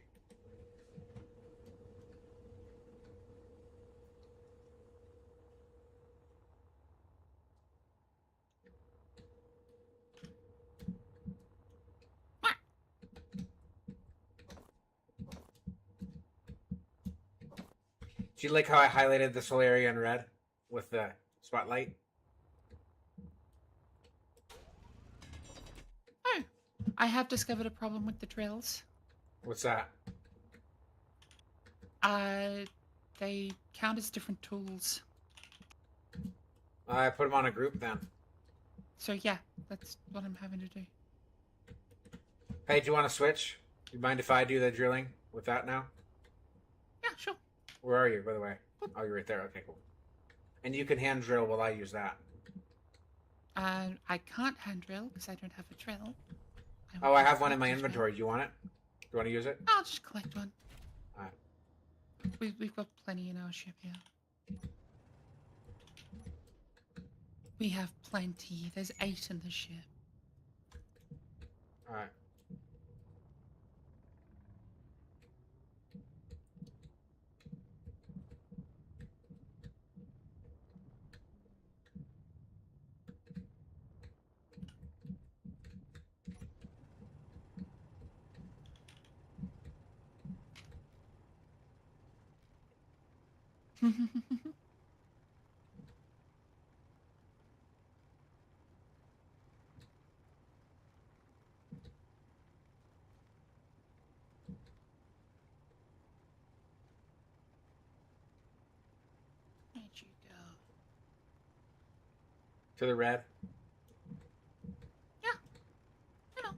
Do you like how I highlighted this whole area in red with the spotlight? Oh, I have discovered a problem with the drills. What's that? They count as different tools. I put them on a group then. So yeah, that's what I'm having to do. Hey, do you want to switch? Do you mind if I do the drilling with that now? Yeah, sure. Where are you, by the way? Oh, you're right there. Okay, cool. And you can hand drill while I use that. I can't hand drill because I don't have a drill. I have one in my inventory. Do you want it? Do you want to use it? I'll just collect one. Alright. We've got plenty in our ship here. We have plenty. There's 8 in the ship. Alright. Where'd you go? To the red. Yeah, you know,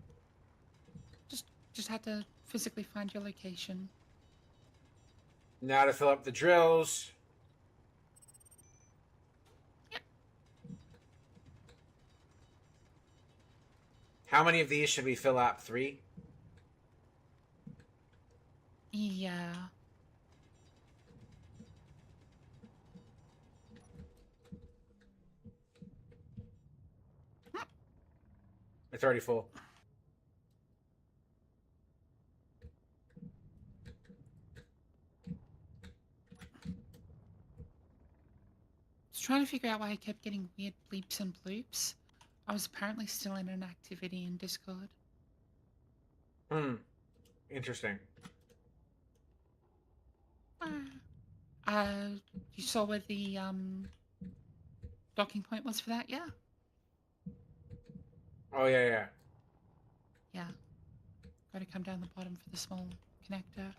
just had to physically find your location. Now to fill up the drills. Yep. How many of these should we fill up? 3? Yeah. It's already full. I was trying to figure out why I kept getting weird bleeps and bloops. I was apparently still in an activity in Discord. Interesting. You saw where the docking point was for that, yeah? Oh, yeah. Yeah. Got to come down the bottom for the small connector.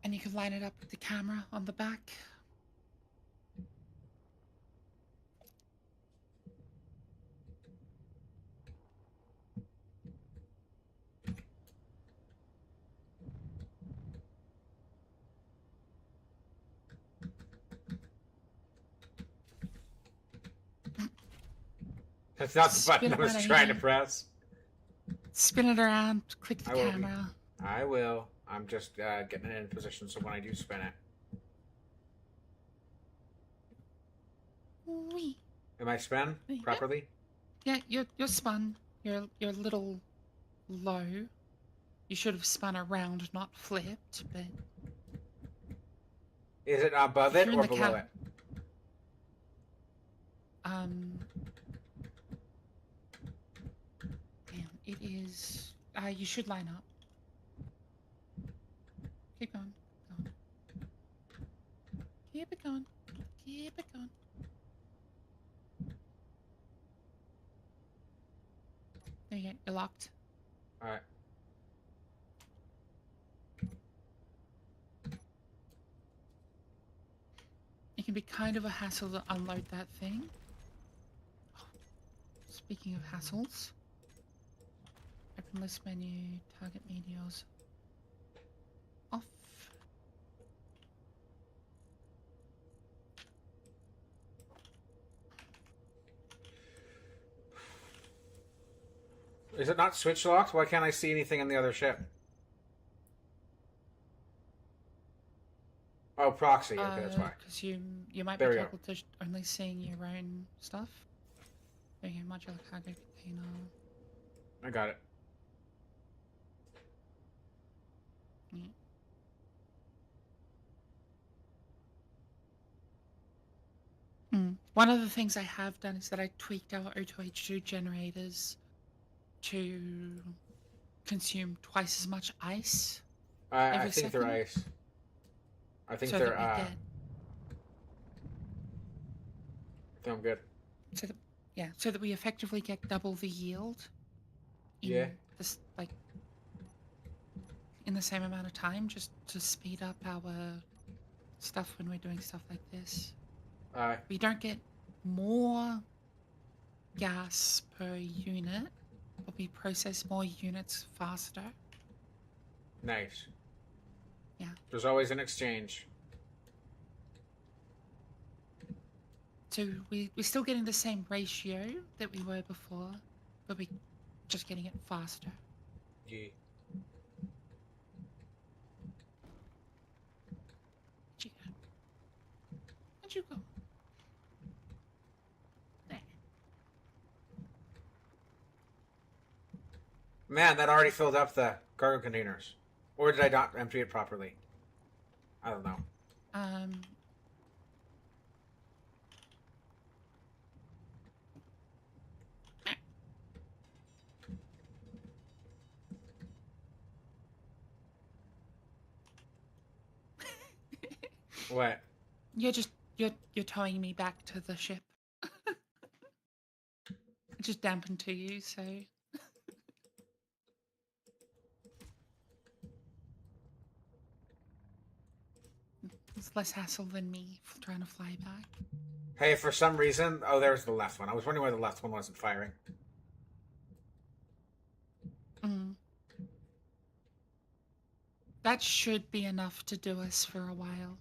And you can line it up with the camera on the back. That's not the button Spin I it was right trying to here. press. Spin it around, click the I will camera. I will. I'm just getting it in position so when I do spin it. Wee. Am I spun properly? Yeah, you're spun. You're a little low. You should have spun around, not flipped, but Is it above if it you're in or the below it? Man, it is. You should line up. Keep going. Keep it going. Keep it going. There you go. You're locked. Alright. It can be kind of a hassle to unload that thing. Speaking of hassles, open list menu, target meteors off. Is it not switch locked? Why can't I see anything on the other ship? Oh, proxy. Okay, that's why. Because you might There be we go. toggled to only seeing your own stuff. There you go, modular cargo container. I got it. Yeah. One of the things I have done is that I tweaked our O2H2 generators to consume twice as much ice. I Every think they're second? ice. I think so they're. that we I get, think I'm good. so that we effectively get double the yield. Yeah. This in the same amount of time, just to speed up our stuff when we're doing stuff like this. We don't get more gas per unit, but we process more units faster. Nice. Yeah. There's always an exchange. So we're still getting the same ratio that we were before, but we're just getting it faster. Yeah. Where'd you go? There. Man, that already filled up the cargo containers. Or did I not empty it properly? I don't know. What? You're towing me back to the ship. It just dampened to you, so it's less hassle than me trying to fly back. Hey, for some reason... Oh, there's the left one. I was wondering why the left one wasn't firing. Mm. That should be enough to do us for a while.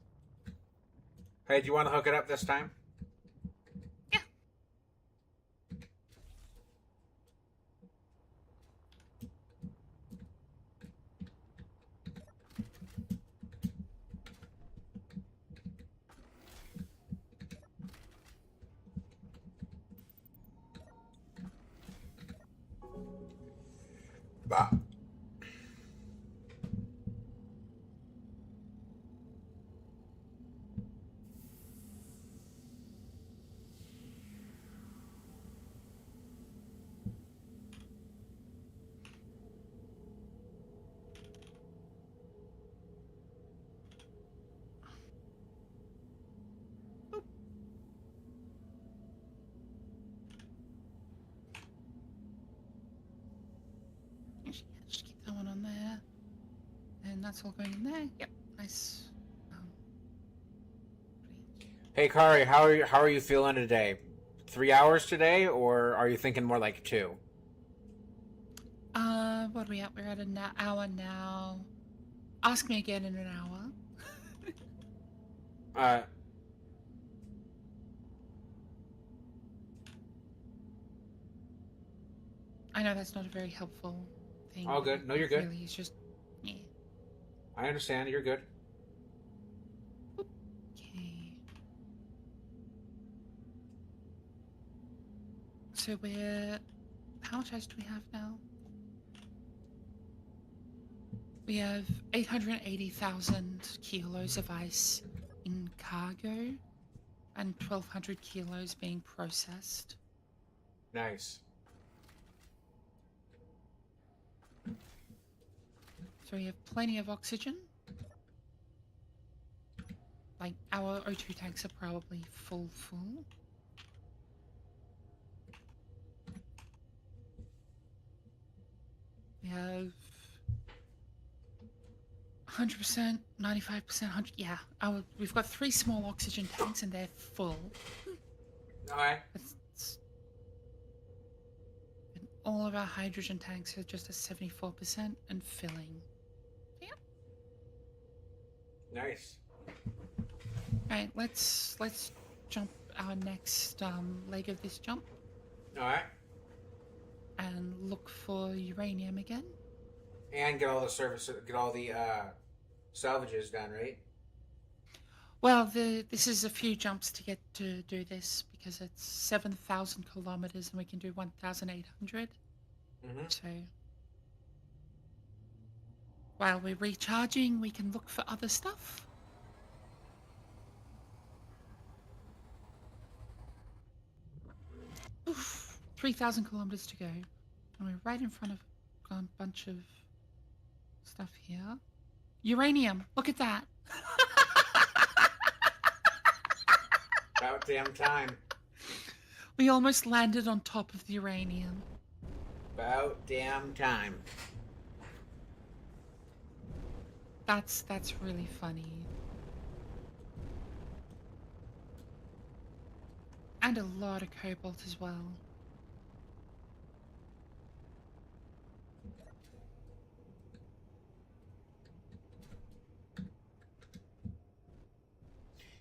Hey, do you want to hook it up this time? Yeah. Bah. Just keep that one on there. And that's all going in there. Yep, nice. Hey, Kari, how are you feeling today? 3 hours today, or are you thinking more like 2? What are we at? We're at an hour now. Ask me again in an hour. Uh, I know that's not a very helpful thing. all good. No, you're good. Really, it's just, yeah. I understand. You're good. Okay. So how much ice do we have now? We have 880,000 kilos of ice in cargo and 1,200 kilos being processed. Nice. So we have plenty of oxygen. Like, our O2 tanks are probably full. We have 100%, 95%, 100. Yeah, we've got 3 small oxygen tanks and they're full. Alright. And all of our hydrogen tanks are just at 74% and filling. Yeah. Nice. Right, let's jump our next leg of this jump Alright. and look for uranium again. And get all the salvages done, right? Well, this is a few jumps to get to do this because it's 7,000 kilometers and we can do 1,800. Mm-hmm. So while we're recharging, we can look for other stuff. Oof, 3,000 kilometers to go. And we're right in front of a bunch of stuff here. Uranium, look at that. About damn time. We almost landed on top of the uranium. About damn time. That's really funny. And a lot of cobalt as well.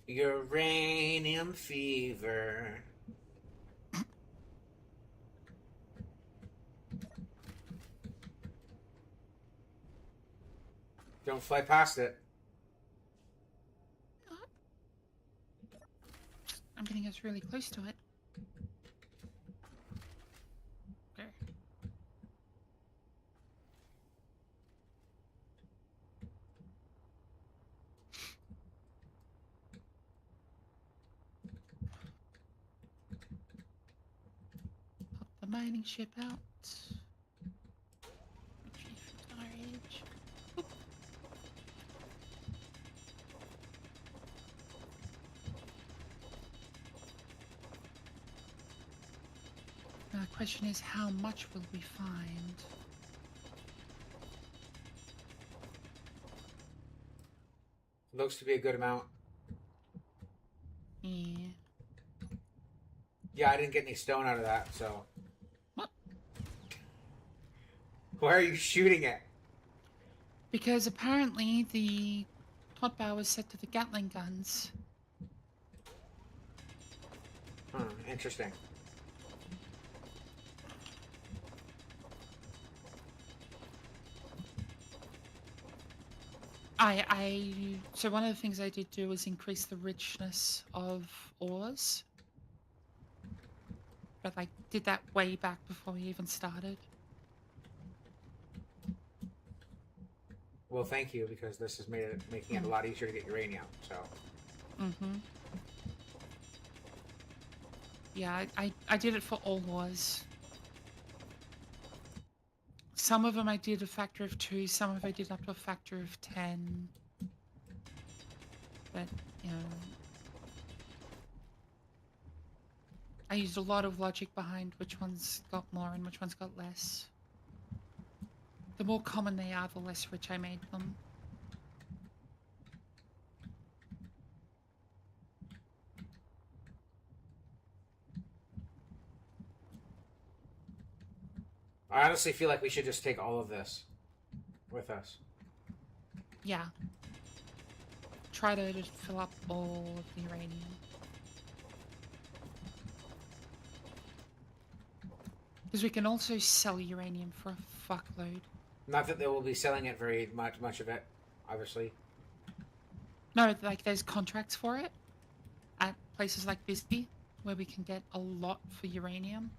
Uranium fever. Don't fly past it. I'm getting us really close to it. Okay. Pop the mining ship out. Retrieve storage. Oop. question is, how much will we find? Looks to be a good amount. Yeah. Yeah, I didn't get any stone out of that, so. What? Why are you shooting it? Because apparently the hotbar was set to the Gatling guns. Interesting. So one of the things I did do was increase the richness of ores. But I did that way back before we even started. Well, thank you, because this has making it a lot easier to get uranium, so. Mm-hmm. Yeah, I did it for all ores. Some of them I did a factor of 2, some of I did up to a factor of 10. But, you know, I used a lot of logic behind which ones got more and which ones got less. The more common they are, the less rich I made them. I honestly feel like we should just take all of this with us. Yeah. Try to just fill up all of the uranium. Because we can also sell uranium for a fuckload. Not that they will be selling it very much of it, obviously. No, like there's contracts for it at places like Bisbee, where we can get a lot for uranium.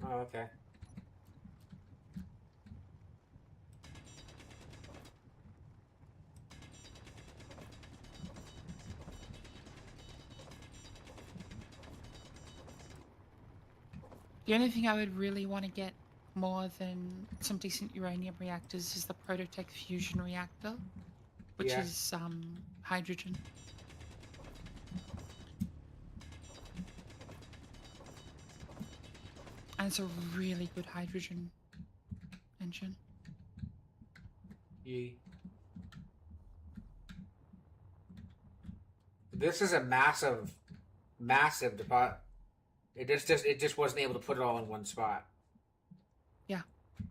Oh, okay. The only thing I would really want to get more than some decent uranium reactors is the Prototech fusion reactor, which Yeah. is hydrogen. And it's a really good hydrogen engine. Yee. This is a massive, massive deposit. It just wasn't able to put it all in one spot. Yeah.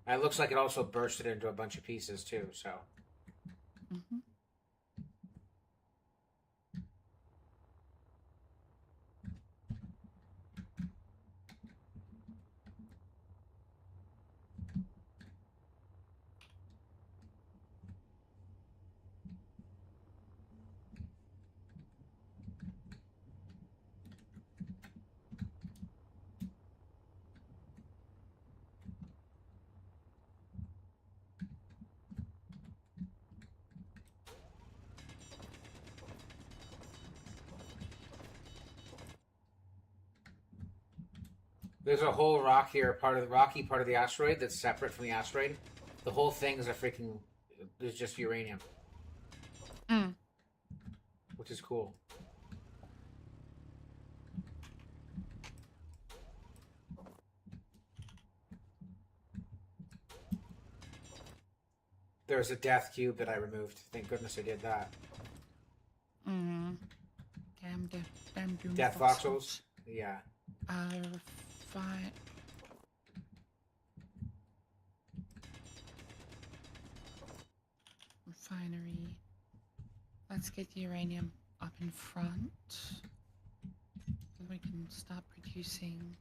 And it looks like it also bursted into a bunch of pieces too. So. Mm-hmm. There's a whole rock here, part of the rocky part of the asteroid that's separate from the asteroid. The whole thing is a freaking. There's just uranium. Which is cool. There's a death cube that I removed. Thank goodness I did that. Damn doom Death voxels? Yeah. Refinery. Let's get the uranium up in front. So we can start producing.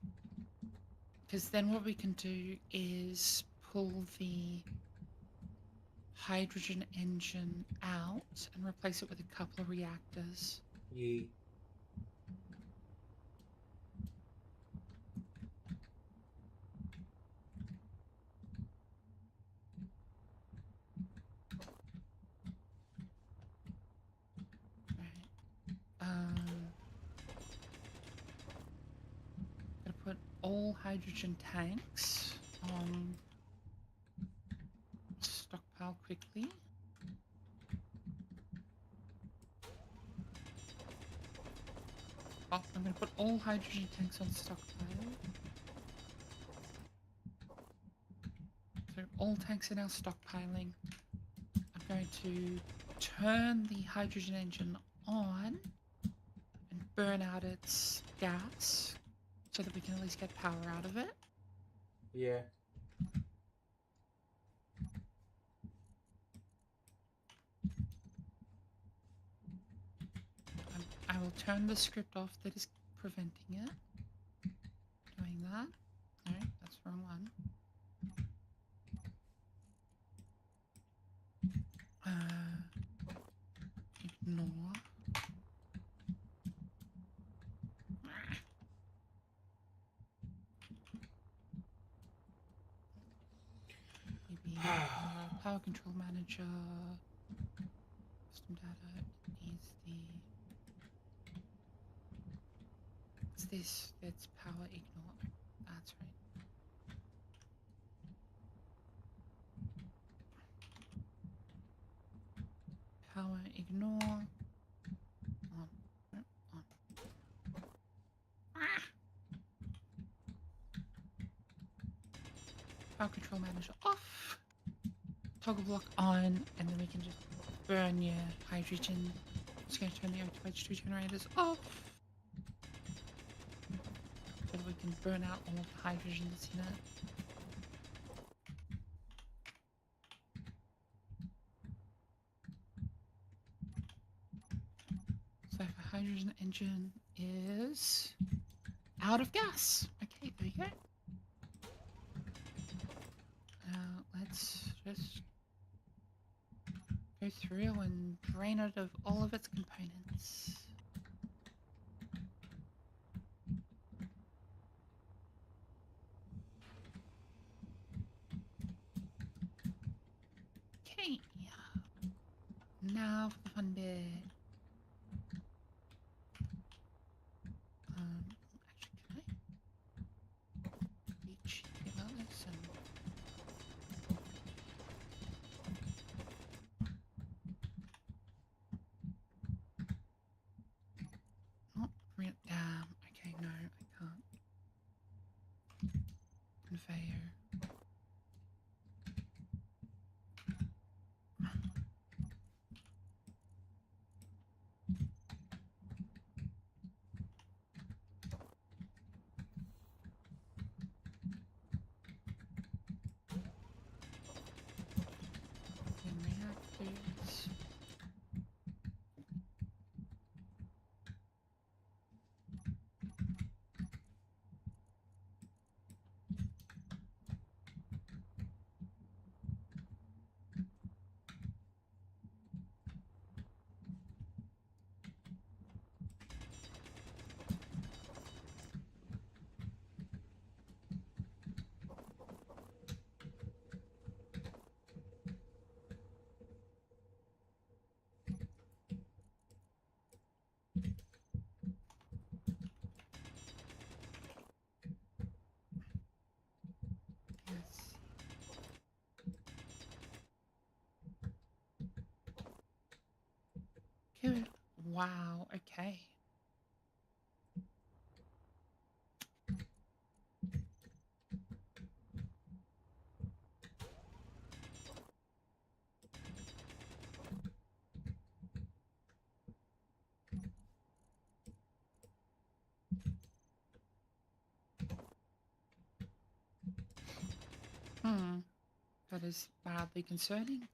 Because then what we can do is pull the hydrogen engine out and replace it with a couple of reactors. Yeet. Gonna put all hydrogen tanks on stockpile quickly. Oh, I'm going to put all hydrogen tanks on stockpile. So all tanks are now stockpiling. I'm going to turn the hydrogen engine on and burn out its gas so that we can at least get power out of it. Yeah. I will turn the script off that is preventing it. Doing that. Alright, that's the wrong one. Ignore. Maybe power control manager. System data needs the. What's this? It's power ignore. That's right. Power ignore. On. On. Power control manager off. Toggle block on, and then we can just burn your hydrogen. Just going to turn the O2H2 generators off. So that we can burn out all of the hydrogen that's in it. So the hydrogen engine is out of gas. Okay, there you go. Now let's just go through and drain it of all of its components. Okay. Now for the fun bit. Actually, can I be cheeky about this and not bring it down? Okay, no, I can't. Conveyor. Then reactors. Yes. Good. Wow, okay. That is mildly concerning.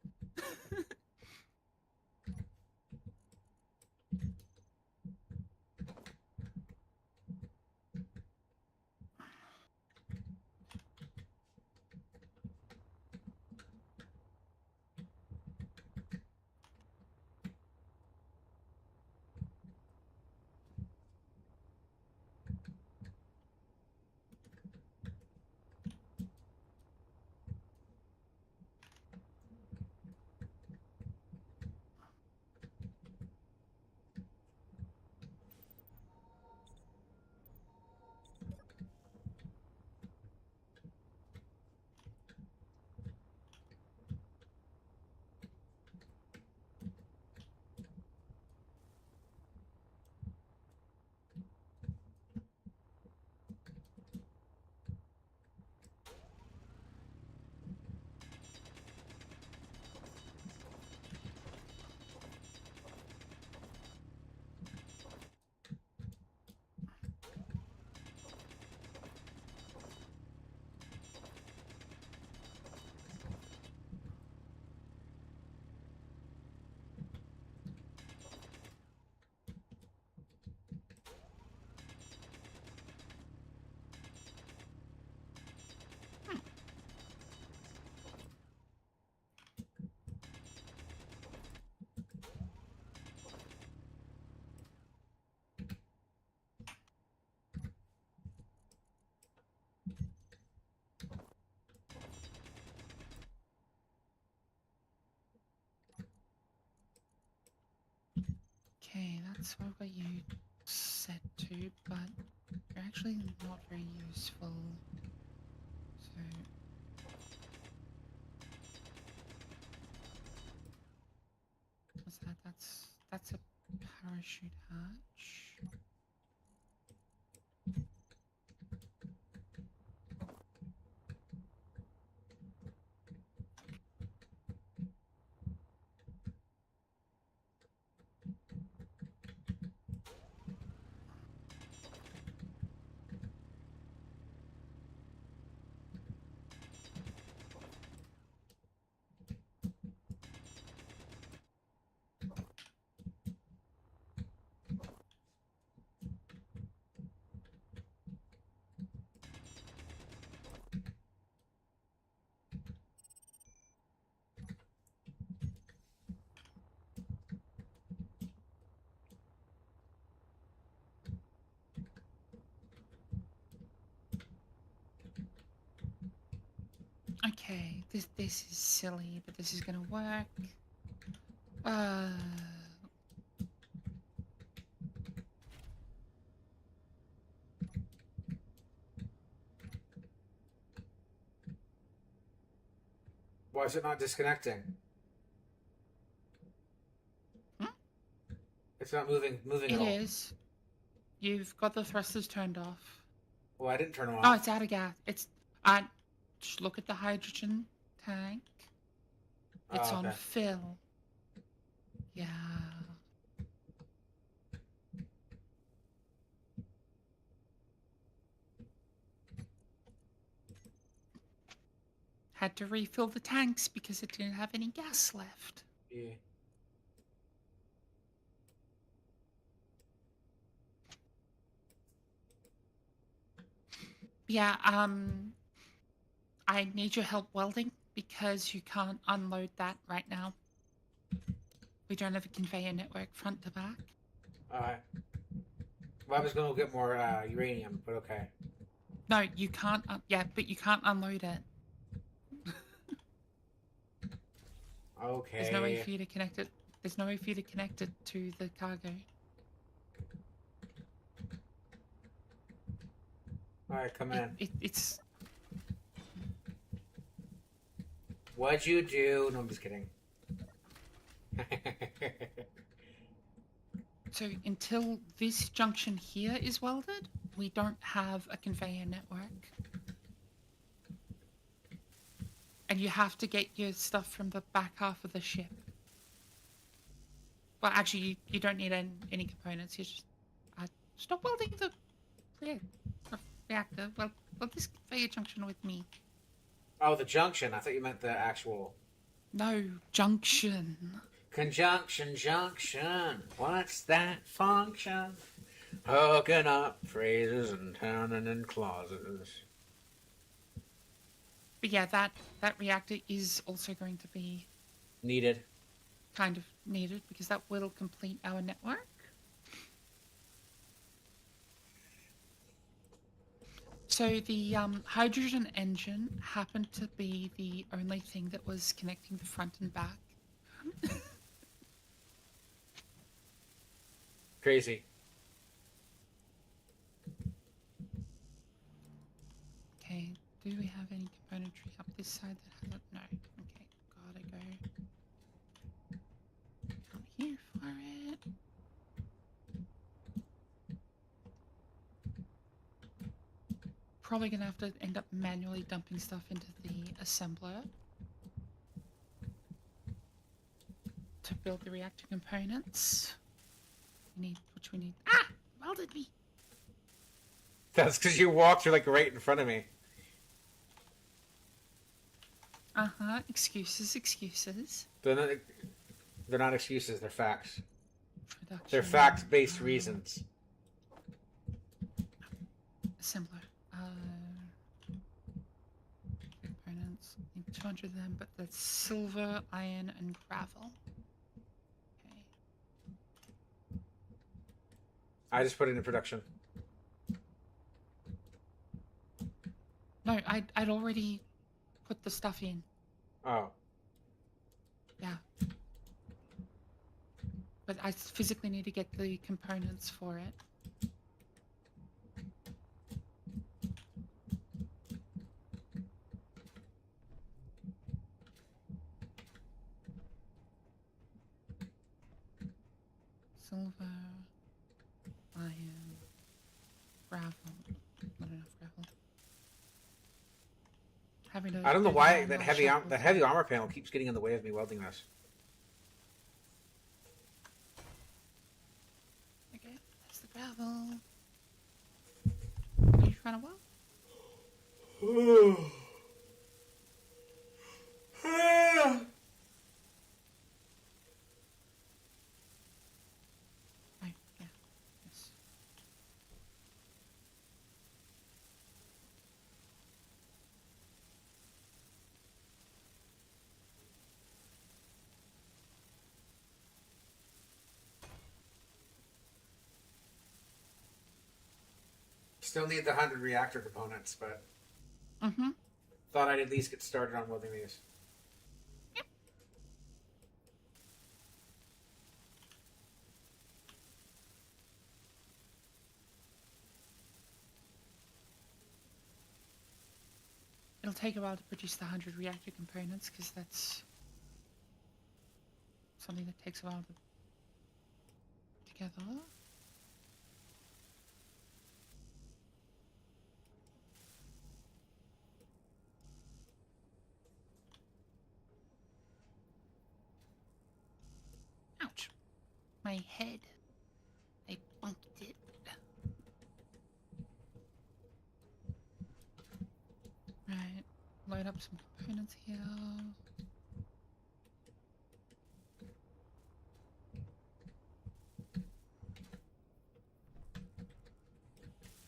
so I've got you set to, but you're actually not very useful. So what's that? That's a parachute hatch. Okay, this is silly, but this is gonna work. Uh, Why is it not disconnecting? Hmm? It's not moving at it all. is. You've got the thrusters turned off. Well, I didn't turn them Oh, off. it's out of gas. Just look at the hydrogen tank. It's Oh, on okay. fill. Yeah. Had to refill the tanks because it didn't have any gas left. Yeah. Yeah, I need your help welding because you can't unload that right now. We don't have a conveyor network front to back. Alright. Well, I was gonna get more uranium, but okay. No, you can't. Yeah, but you can't unload it. Okay. There's no way for you to connect it. There's no way for you to connect it to the cargo. Alright, come in. It's What'd you do? No, I'm just kidding. so until this junction here is welded, we don't have a conveyor network. And you have to get your stuff from the back half of the ship. Well, actually, you don't need any components. You just stop welding the reactor. Well, this conveyor junction with me. Oh, the junction. I thought you meant the actual... No, junction. Conjunction, junction. What's that function? Hooking up phrases and turning in clauses. But yeah, that reactor is also going to be Needed. kind of needed because that will complete our network. So the hydrogen engine happened to be the only thing that was connecting the front and back. Crazy. Okay, do we have any componentry up this side that has it? No. Okay, gotta go down here for it. Probably gonna have to end up manually dumping stuff into the assembler to build the reactor components. Which we need. Ah! Welded me! That's because you walked through like right in front of me. Uh-huh, excuses. They're not excuses, they're facts. Production. They're fact-based reasons. Assembler. Components. Need 200 of them, but that's silver, iron, and gravel. Okay. I just put it in production. No, I'd already put the stuff in. Oh. Yeah. but I physically need to get the components for it. Silver, iron, gravel. Not enough gravel. Having to I don't know do why manual that shuffle. heavy armor panel keeps getting in the way of me welding this. Okay, that's the gravel. Are you trying to weld? Oh, yeah. Yes. Still need the 100 reactor components, but Mm-hmm. thought I'd at least get started on welding these. It'll take a while to produce the 100 reactor components because that's something that takes a while to put together. Ouch. My head. I bumped it. Right. Load up some components here.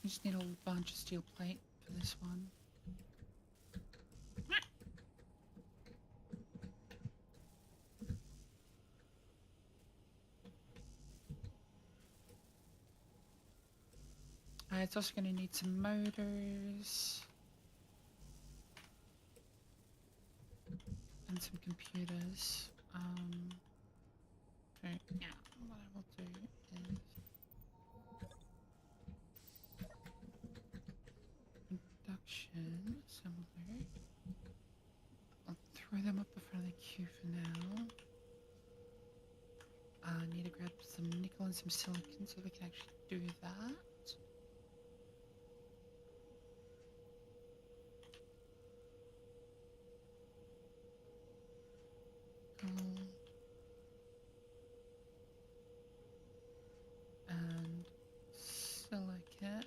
I just need a bunch of steel plate for this one. It's also going to need some motors and some computers. So yeah, what I will do is induction assembler. I'll throw them up in front of the queue for now. I need to grab some nickel and some silicon so we can actually do that. And silicon.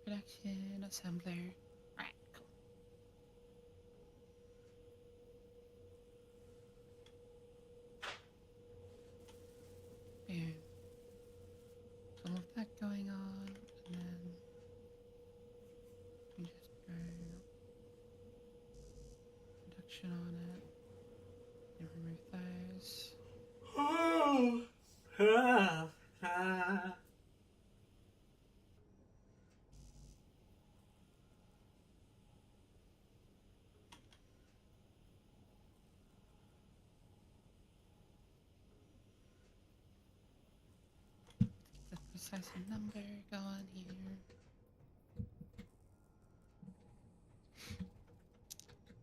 Production assembler. Right, cool. Boom. So all of that going on, and then we just go production on it, and remove those. The precise number going here.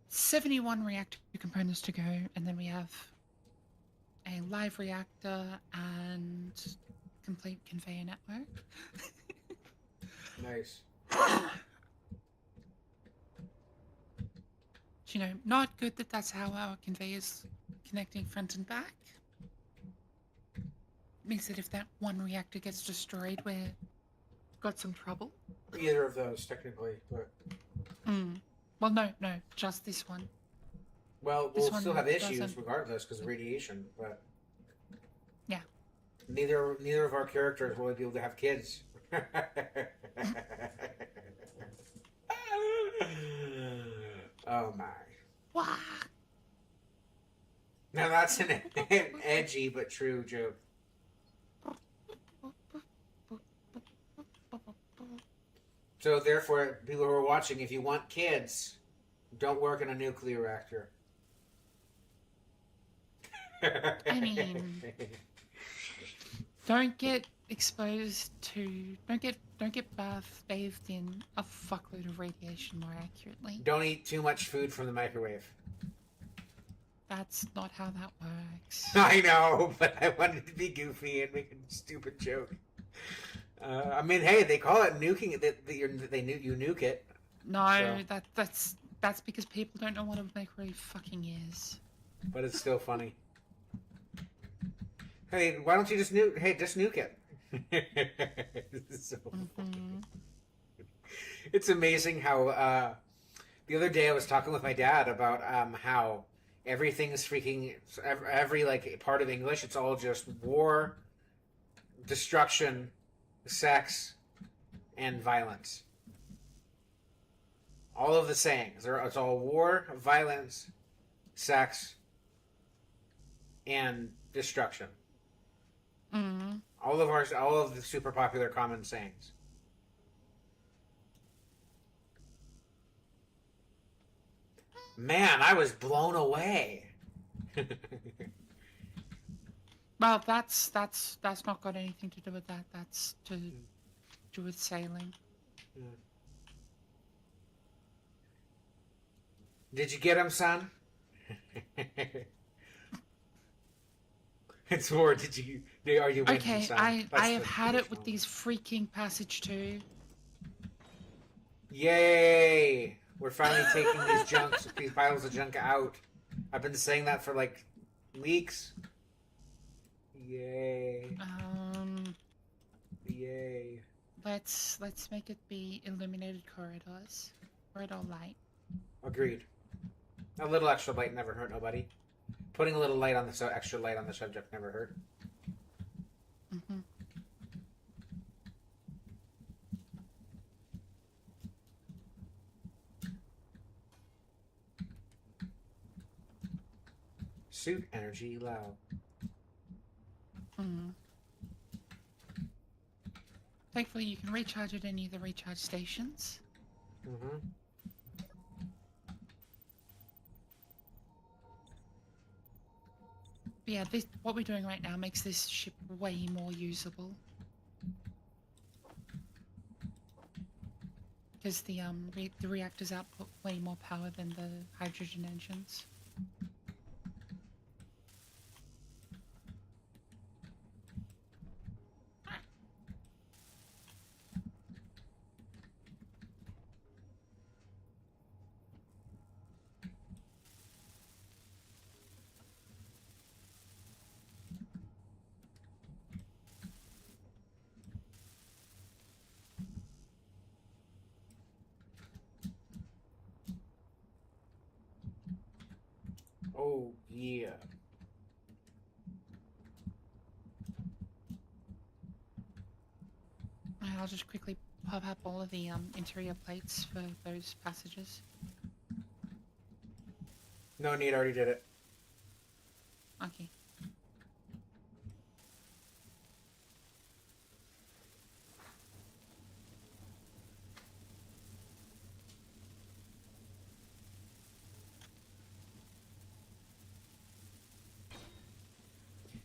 71 reactor components to go, and then we have a live reactor and complete conveyor network. Nice. You know, not good that that's how our conveyor's connecting front and back. Means that if that one reactor gets destroyed, we're got some trouble. Either of those, technically, but Well, no, just this one. well, This we'll one still have issues doesn't. regardless because of radiation. But Yeah. neither of our characters will be able to have kids. Oh my! Wah! Now that's an edgy but true joke. So therefore, people who are watching, if you want kids, don't work in a nuclear reactor. I mean, don't get exposed to, don't get bathed in a fuckload of radiation. More accurately, Don't eat too much food from the microwave. that's not how that works. I know, but I wanted to be goofy and make a stupid joke. I mean, hey, they call it nuking it. You nuke it. No, So. that's because people don't know what a microwave fucking is. But it's still funny. Hey, why don't you just nuke? Hey, just nuke it. It's so funny. It's amazing how the other day I was talking with my dad about how everything's freaking every like part of English. It's all just war, destruction, sex, and violence. All of the sayings. It's all war, violence, sex, and destruction. Mm-hmm. All of the super popular common sayings. Man, I was blown away. Well, that's not got anything to do with that. That's to do with sailing. Did you get him, son? It's more. Did you? Are you winning, Okay, son? I have had it with these freaking passage too. Yay! We're finally taking these piles of junk out. I've been saying that for like weeks. Yay! Yay! Let's make it be illuminated corridors. Corridor light. Agreed. A little extra light never hurt nobody. Putting a little light on the extra light on the subject never hurt. Mm-hmm. Suit energy low. Mm. Thankfully, you can recharge at any of the recharge stations. Mm-hmm. But yeah, what we're doing right now makes this ship way more usable. Because the reactors output way more power than the hydrogen engines. Oh yeah. I'll just quickly pop up all of the interior plates for those passages. No need. Already did it. Okay.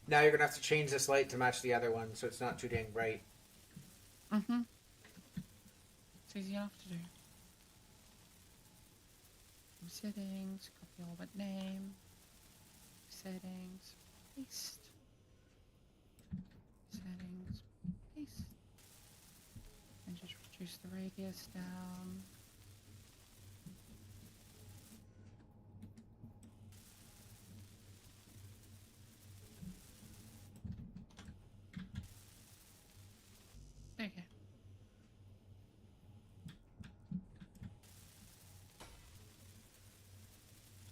Now you're gonna have to change this light to match the other one, so it's not too dang bright. Mm-hmm. It's easy enough to do. Settings, copy orbit name. Settings, paste. Settings, paste. And just reduce the radius down. Okay.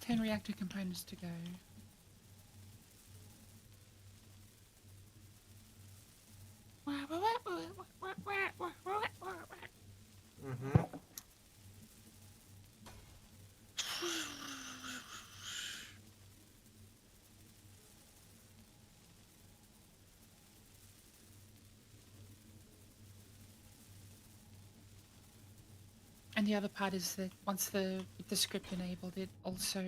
Ten reactor components to go. Mm-hmm. And the other part is that once with the script enabled, it also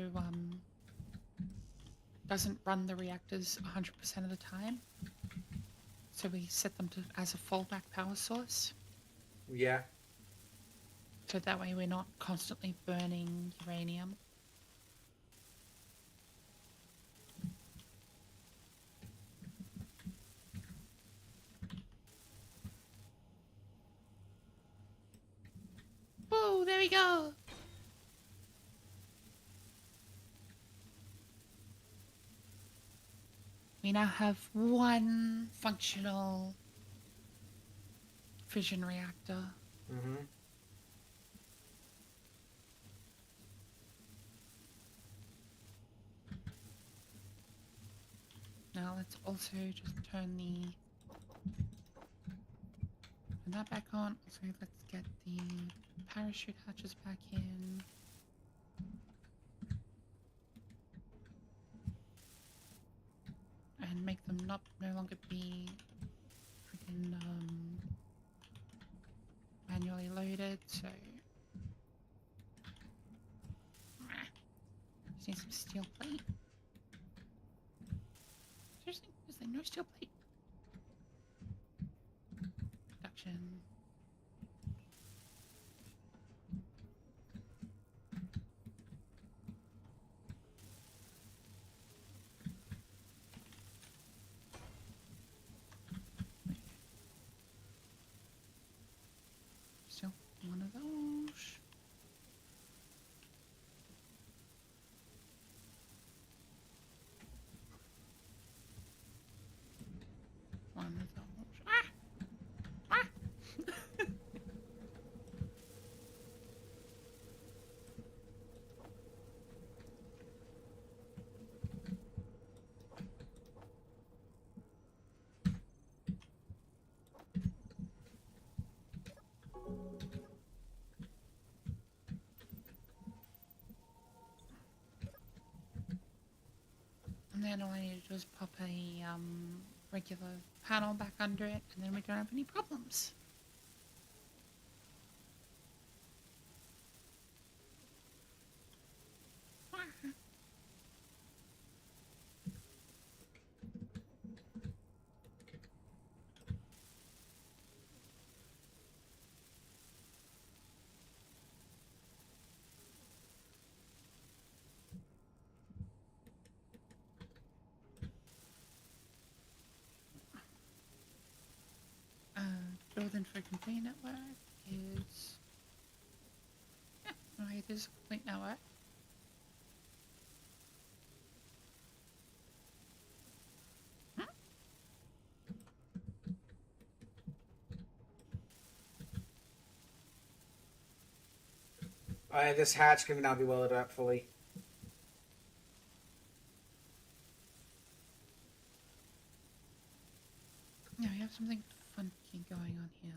doesn't run the reactors 100% of the time. So we set them as a fallback power source. Yeah. So that way we're not constantly burning uranium. Whoa, there we go. We now have one functional fission reactor. Mm-hmm. Now let's also just turn that back on. Also, let's get the parachute hatches back in. And make them no longer be freaking manually loaded. So just need some steel plate. Seriously, is there no steel plate? Production. Still one of those. One of those. Ah! Ah! And then all I need to do is pop a regular panel back under it, and then we don't have any problems. Build info complete network is... Yeah, no, it is a complete network. This hatch can now be welded up fully. Yeah, we have something funky going on here.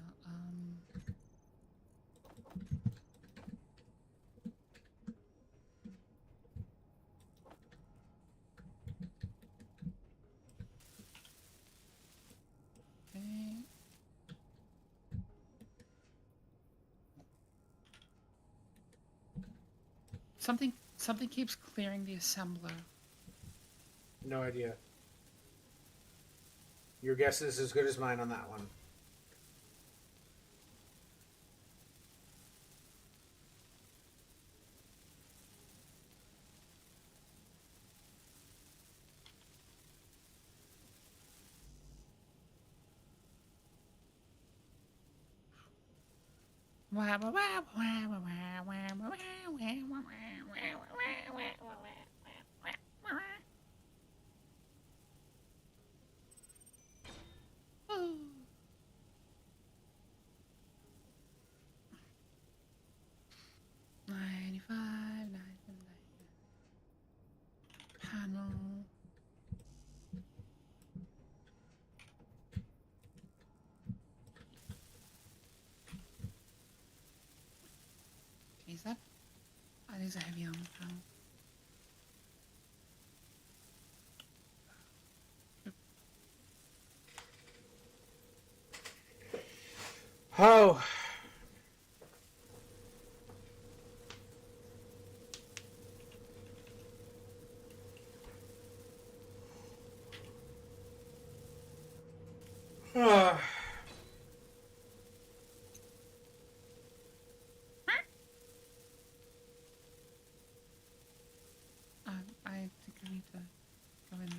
Okay. Something keeps clearing the assembler. No idea. Your guess is as good as mine on that one. Oh. 95, 99. Panel. Is that? That is a heavy armor panel. Oh. go and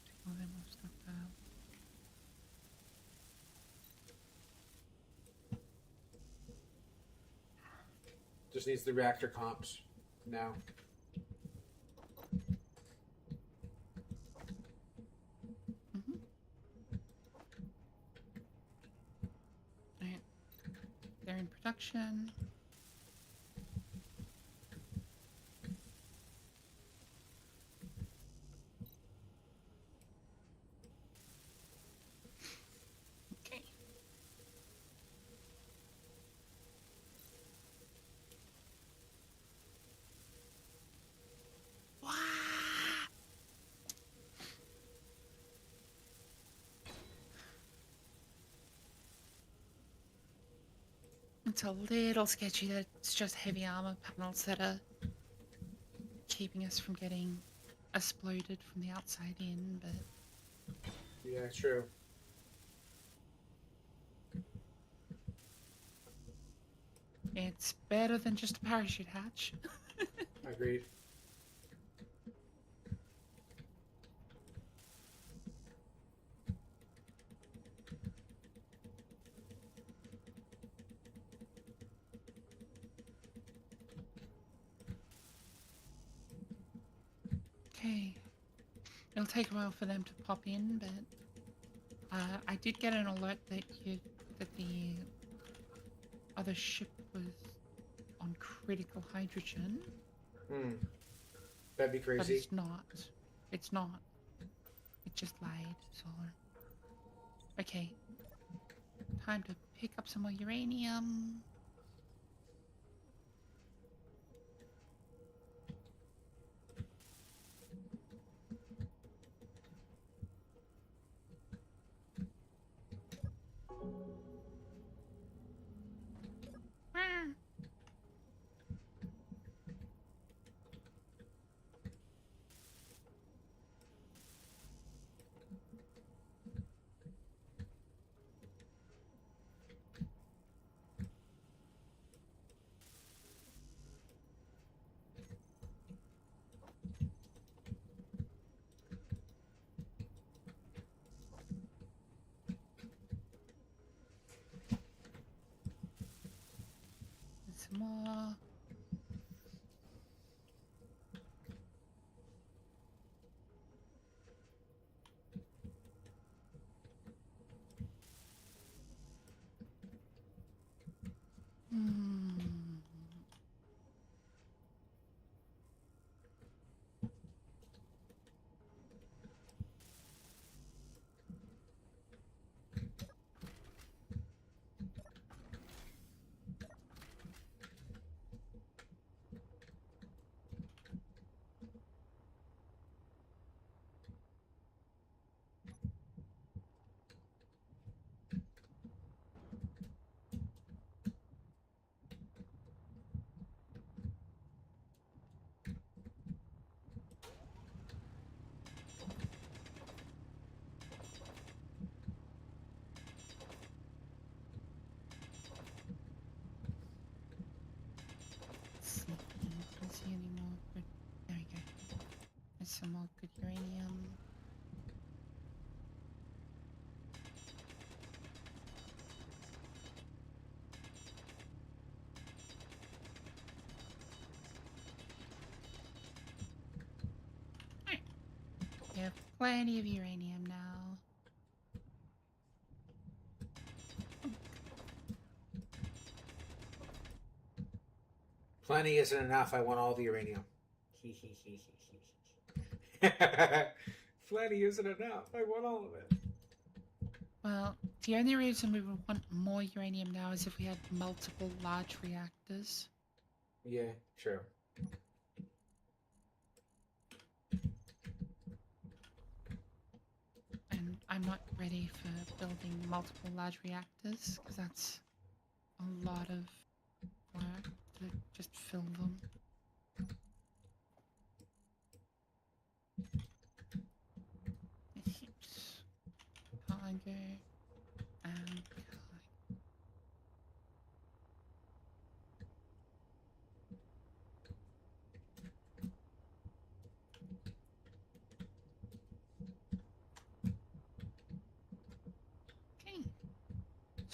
take all their more stockpile. Just needs the reactor comps now. Right. They're in production. Okay. Wow. It's a little sketchy that it's just heavy armor panels that are keeping us from getting exploded from the outside in, but Yeah, true. it's better than just a parachute hatch. Agreed. Okay. It'll take a while for them to pop in, but I did get an alert that the other ship was on critical hydrogen. That'd be But crazy. it's not. It's not. It just lied. So. Okay. Time to pick up some more uranium. Ah. Some more. Hmm. Let's see. Can't see any more good. There we go. There's some more good uranium. Alright. We have plenty of uranium now. Plenty isn't enough. I want all the uranium. Plenty isn't enough. I want all of it. Well, the only reason we would want more uranium now is if we had multiple large reactors. Yeah, true. And I'm not ready for building multiple large reactors because that's a lot of work to just fill them. Ships. Cargo. And cargo.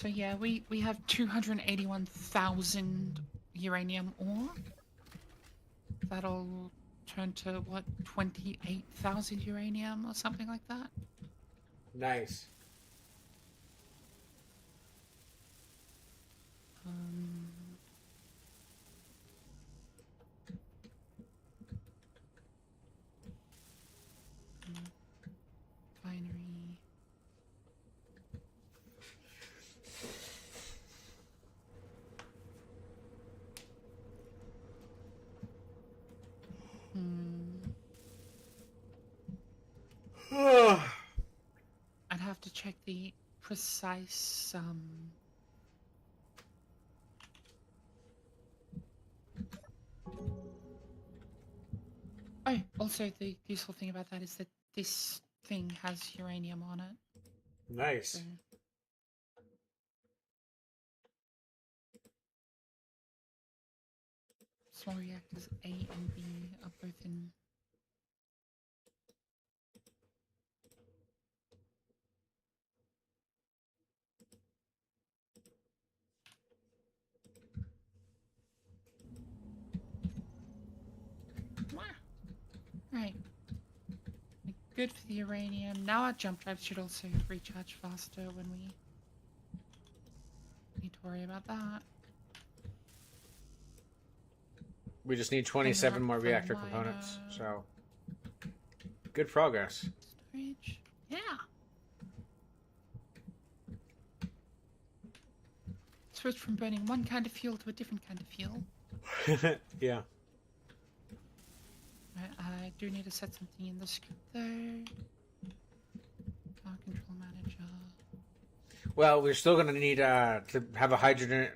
So yeah, we have 281,000 uranium ore. That'll turn to what, 28,000 uranium or something like that. Nice. Um, Binary. I'd have to check the precise Oh, also the useful thing about that is that this thing has uranium on it. Nice. So small reactors A and B are both in. Right. Good for the uranium. Now our jump drive should also recharge faster when we need to worry about that. We just need 27 more reactor components, so good progress. Storage. Yeah. Switch from burning one kind of fuel to a different kind of fuel. Yeah. I do need to set something in the script though. Power control manager. Well, we're still going to need to have a hydrogen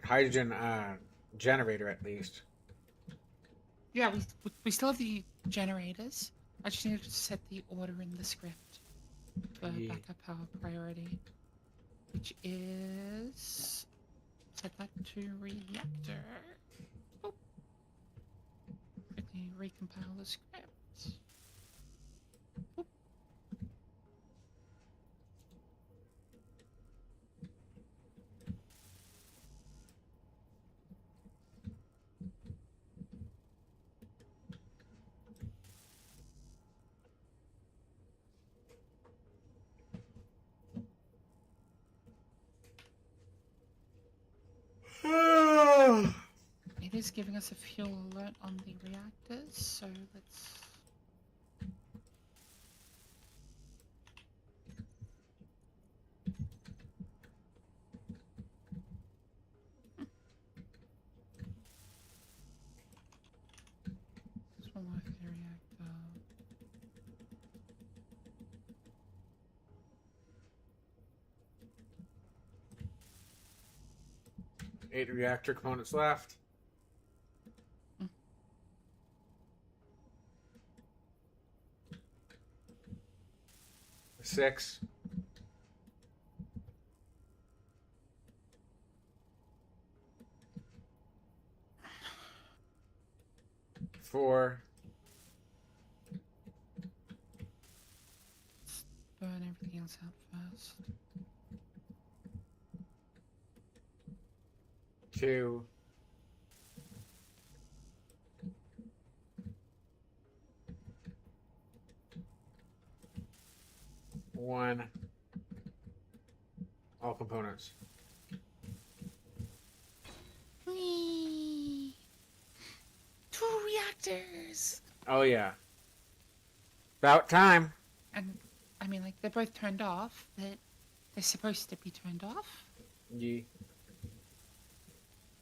generator at least. Yeah, we still have the generators. I just needed to set the order in the script for backup power priority, which is set that to reactor. Boop. Quickly recompile the script. Boop. It is giving us a fuel alert on the reactors, so let's... This one more for the reactor. Eight reactor components left. 6. 4. Burn everything else out first. 2. 1. All components. Whee! 2 reactors! Oh yeah. About time. And, I mean, like, they're both turned off, but they're supposed to be turned off. Yeah.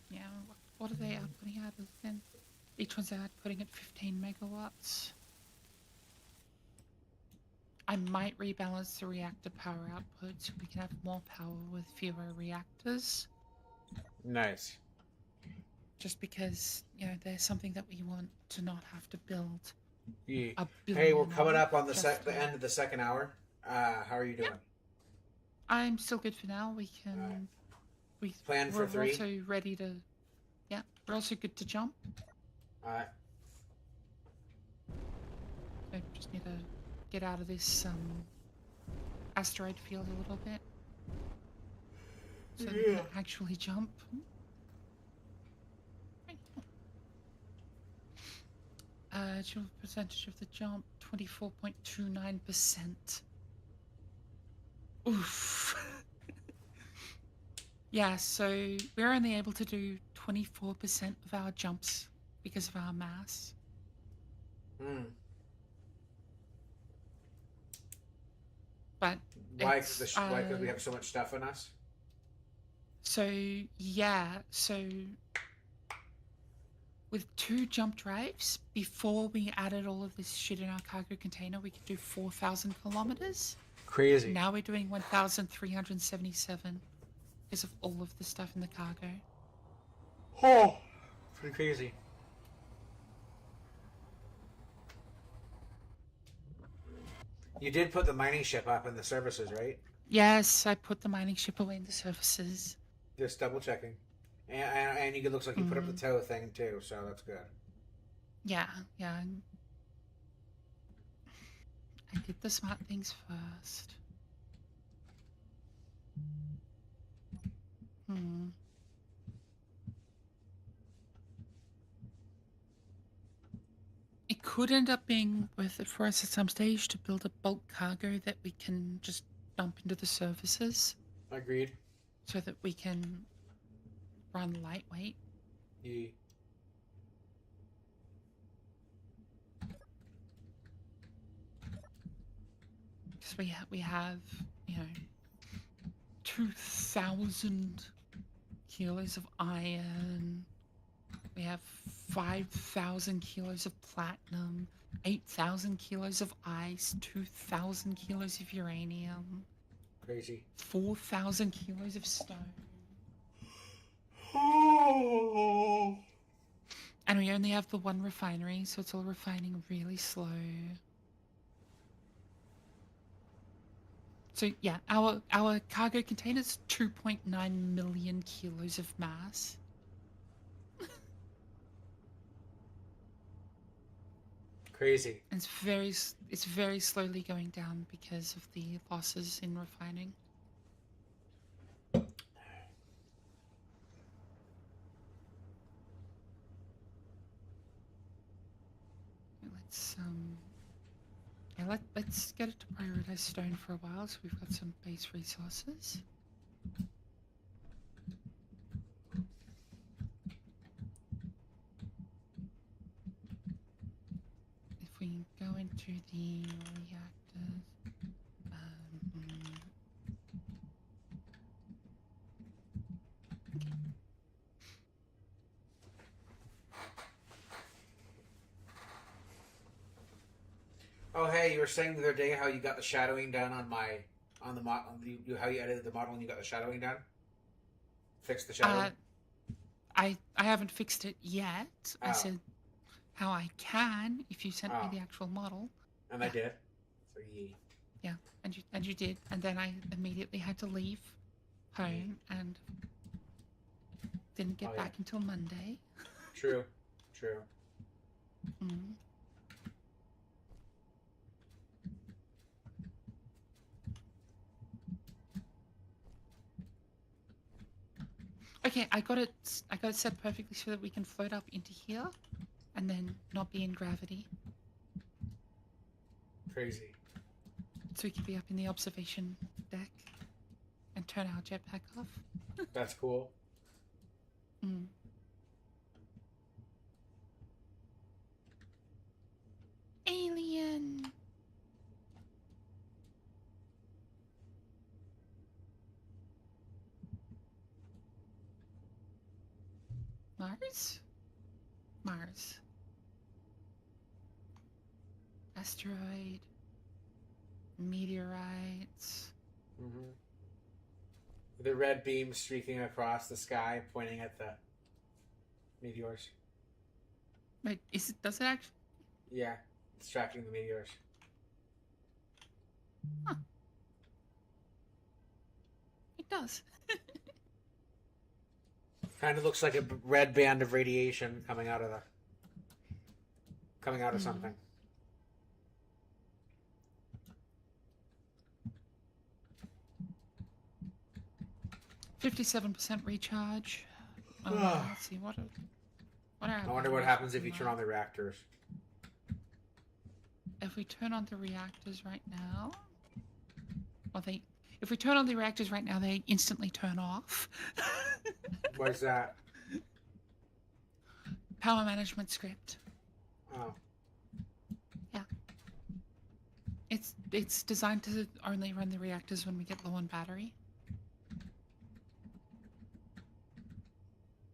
Yeah, what are they outputting out of then? Each one's outputting at 15 megawatts. I might rebalance the reactor power output so we can have more power with fewer reactors. Nice. Just because, you know, there's something that we want to not have to build. Yeah. A Hey, we're billion coming up on the just end of the second hour. How are you doing? I'm still good for now. We can... Plan for 3? We're also ready to... Yeah, we're also good to jump. Alright. I just need to get out of this asteroid field a little bit. so that we can actually jump. Achievable percentage of the jump, 24.29%. Oof. Yeah, so we're only able to do 24% of our jumps because of our mass. Hmm. But Why? it's, Why? Because we have so much stuff in us. so yeah, so with 2 jump drives, before we added all of this shit in our cargo container, we could do 4,000 kilometers. Crazy. Now we're doing 1,377 because of all of the stuff in the cargo. Oh, pretty crazy. You did put the mining ship up in the services, right? Yes, I put the mining ship away in the services. Just double checking. And it looks like you put up the tow thing too, so that's good. Yeah, yeah. I did the smart things first. It could end up being worth it for us at some stage to build a bulk cargo that we can just dump into the services Agreed. so that we can run lightweight. Yeah. Because we have, 2,000 kilos of iron. We have 5,000 kilos of platinum, 8,000 kilos of ice, 2,000 kilos of uranium, Crazy. 4,000 kilos of stone. Oh. And we only have the one refinery, so it's all refining really slow. So yeah, our cargo containers 2.9 million kilos of mass. Crazy. And it's very slowly going down because of the losses in refining. Let's get it to prioritize stone for a while, so we've got some base resources. If we go into the reactors, Oh, hey, you were saying the other day how you got the shadowing done on the model. How you edited the model and you got the shadowing done. Fixed the shadowing. I haven't fixed it yet. Oh. I said how I can if you sent me the actual model. And I did. So yeah, and you did, and then I immediately had to leave home and didn't get back until Monday. True. Okay, I got it set perfectly so that we can float up into here and then not be in gravity. Crazy. So we can be up in the observation deck and turn our jetpack off. That's cool. Alien! Mars? Mars. Asteroid. Meteorites. The red beam streaking across the sky, pointing at the meteors. Wait, does it actually? Yeah, it's tracking the meteors. Huh. It does. Kind of looks like a red band of radiation coming out of something. 57% recharge. Let's see what are I wonder what batteries happens if you looking turn like? on the reactors. If we turn on the reactors right now, if we turn on the reactors right now, they instantly turn off. Why is that? Power management script. Oh. Yeah. It's designed to only run the reactors when we get low on battery.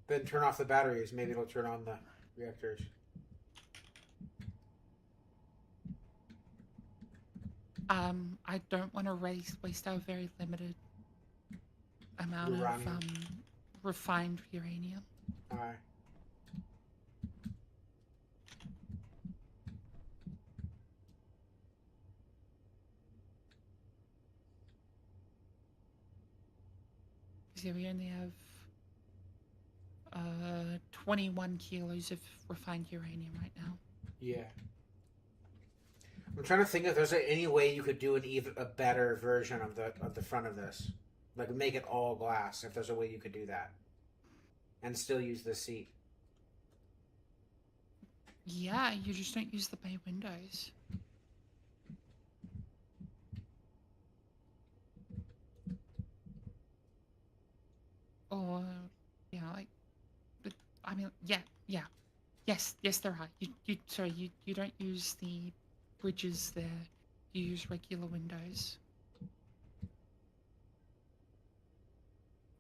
Then turn off the batteries. Maybe it'll turn on the reactors. I don't want to waste our very limited amount Uranium. of refined uranium. Alright. Because we only have 21 kilos of refined uranium right now. Yeah. I'm trying to think if there's any way you could do a better version of the front of this, like make it all glass. If there's a way you could do that, and still use the seat. Yeah, you just don't use the bay windows. Or, like, but I mean, yeah, yes, there are. You don't use the bridges there. You use regular windows.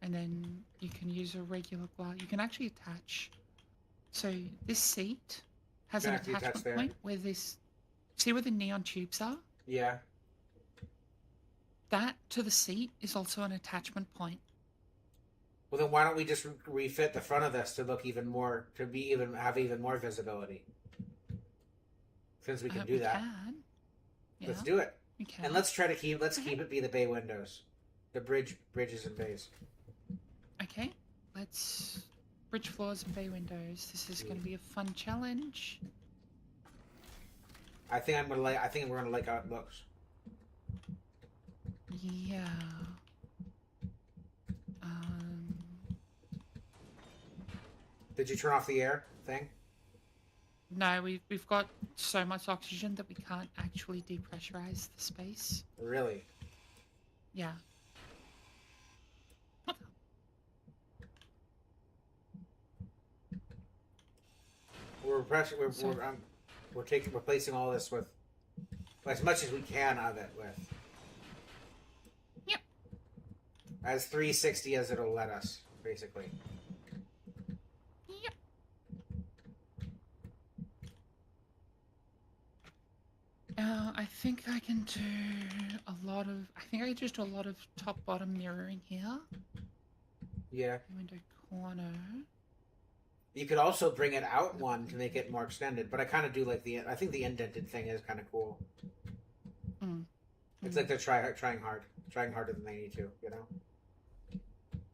And then you can use a regular glass. You can actually attach. So this seat has an attachment point where this. See where the neon tubes are? Yeah. That to the seat is also an attachment point. Well, then why don't we just refit the front of this to look have even more visibility? Since we can do that. Yeah. Let's do it. We can. And let's keep it be the bay windows. The bridges and bays. Okay. Let's bridge floors and bay windows. This is going to be a fun challenge. I think we're gonna like how it looks. Yeah. Did you turn off the air thing? No, we've got so much oxygen that we can't actually depressurize the space. Really? Yeah. We're replacing all this with as much as we can of it with. Yep. As 360 as it'll let us, basically. Yep. I think I can do I think I can just do a lot of top-bottom mirroring here. Yeah. Window corner. You could also bring it out one to make it more extended, but I kind of do like I think the indented thing is kind of cool. It's like they're trying harder than they need to, you know?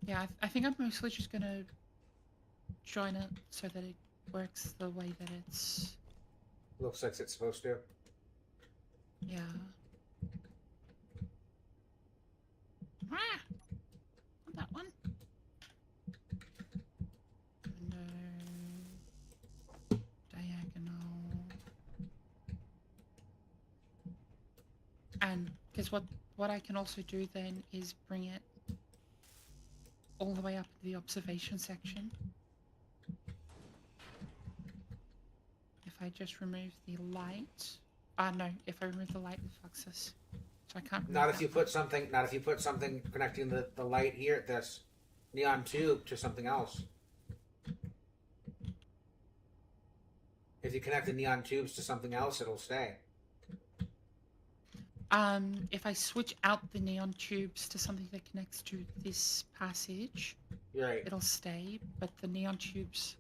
Yeah, I think I'm mostly just gonna join it so that it works the way that it's... Looks like it's supposed to. Yeah. Ah! Not that one. Window. Diagonal. And, because what I can also do then is bring it all the way up to the observation section. If I just remove the light... no, if I remove the light, it fucks us. So I can't... Not if you put something connecting the light here, this neon tube, to something else. If you connect the neon tubes to something else, it'll stay. If I switch out the neon tubes to something that connects to this passage, right, it'll stay, but the neon tubes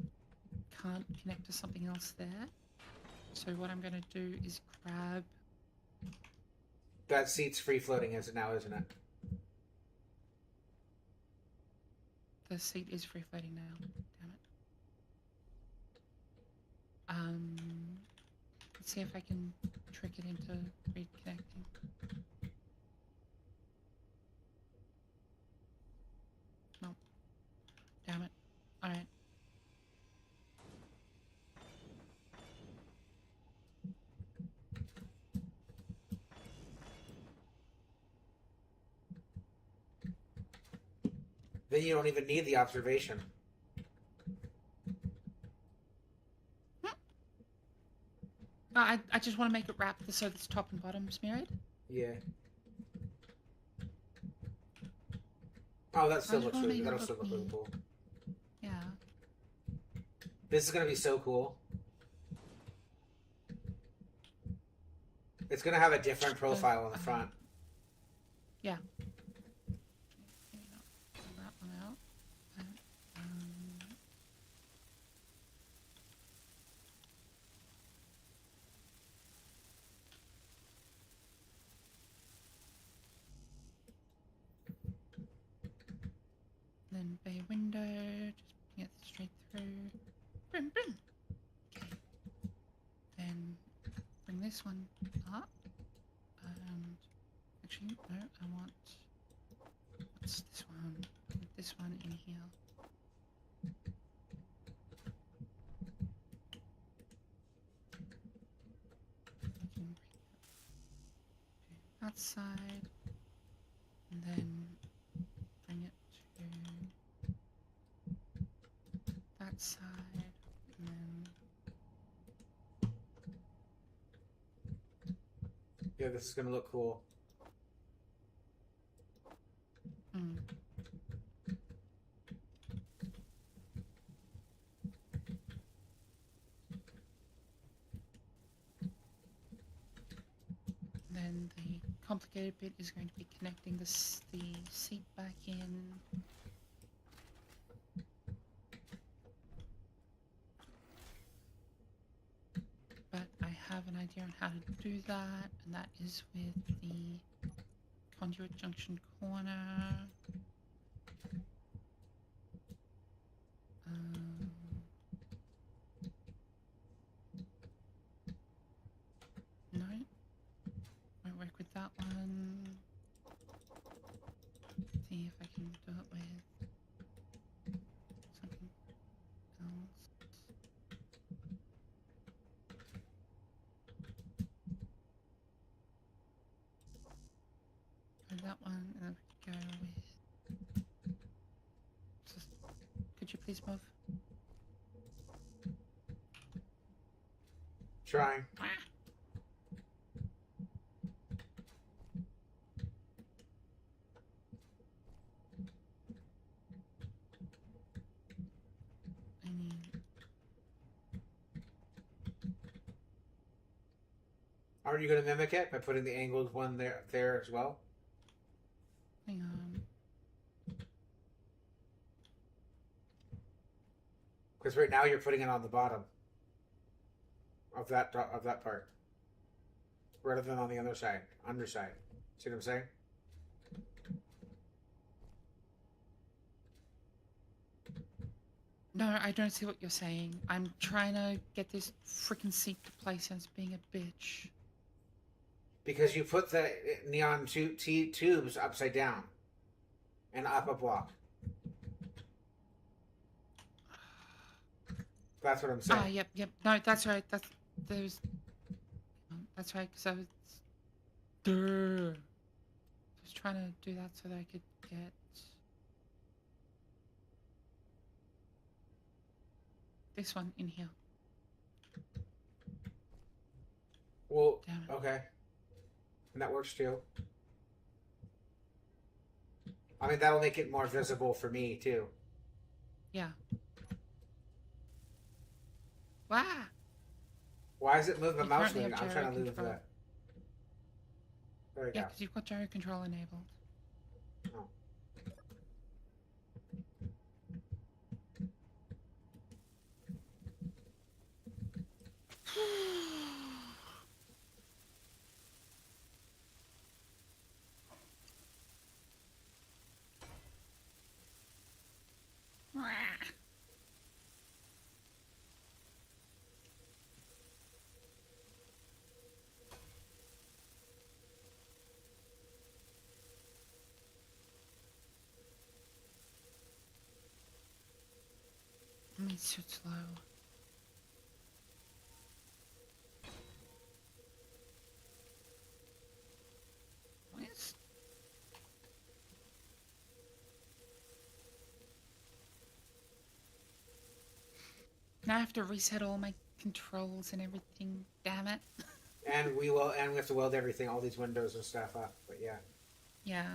can't connect to something else there. So what I'm going to do is grab... That seat's free floating as it now, isn't it? The seat is free floating now. Damn it. Let's see if I can trick it into reconnecting. No. Then you don't even need the observation. I just want to make it wrap so that top and bottom's mirrored. Yeah. Oh, that still looks really. That'll still look really cool. Yeah. This is gonna be so cool. It's gonna have a different profile on the front. Yeah. Pull that one out. Then bay window, just putting it straight through. Boom, boom. Okay. Then bring this one up. And actually, no, I want. What's this one? Put this one in here. That side, and then bring it to that side, and then Yeah, this is gonna look cool. Then the complicated bit is going to be connecting the seat back in. But I have an idea on how to do that, and that is with the conduit junction corner. No, won't work with that one. See if I can do it with something else. Go that one, and then we could go with. Just, could you please move? Trying. Aren't you going to mimic it by putting the angled one there as well? Hang on. Because right now you're putting it on the bottom of that part, rather than on the other side, underside. See what I'm saying? No, I don't see what you're saying. I'm trying to get this freaking seat to place and it's being a bitch. Because you put the neon tubes upside down and up a block. That's what I'm saying. Ah, yep. No, that's right. That's right. Because I was trying to do that so that I could get. This one in here. Well, okay. And that works too. I mean, that'll make it more visible for me too. Yeah. Wow. Why is it moving the mouse moving? I'm trying to move that. There we go. Yeah, because you've got gyro control enabled. Oh. Let me shoot slow. What is? Now I have to reset all my controls and everything. Damn it. And we have to weld everything, all these windows and stuff up. But yeah. Yeah.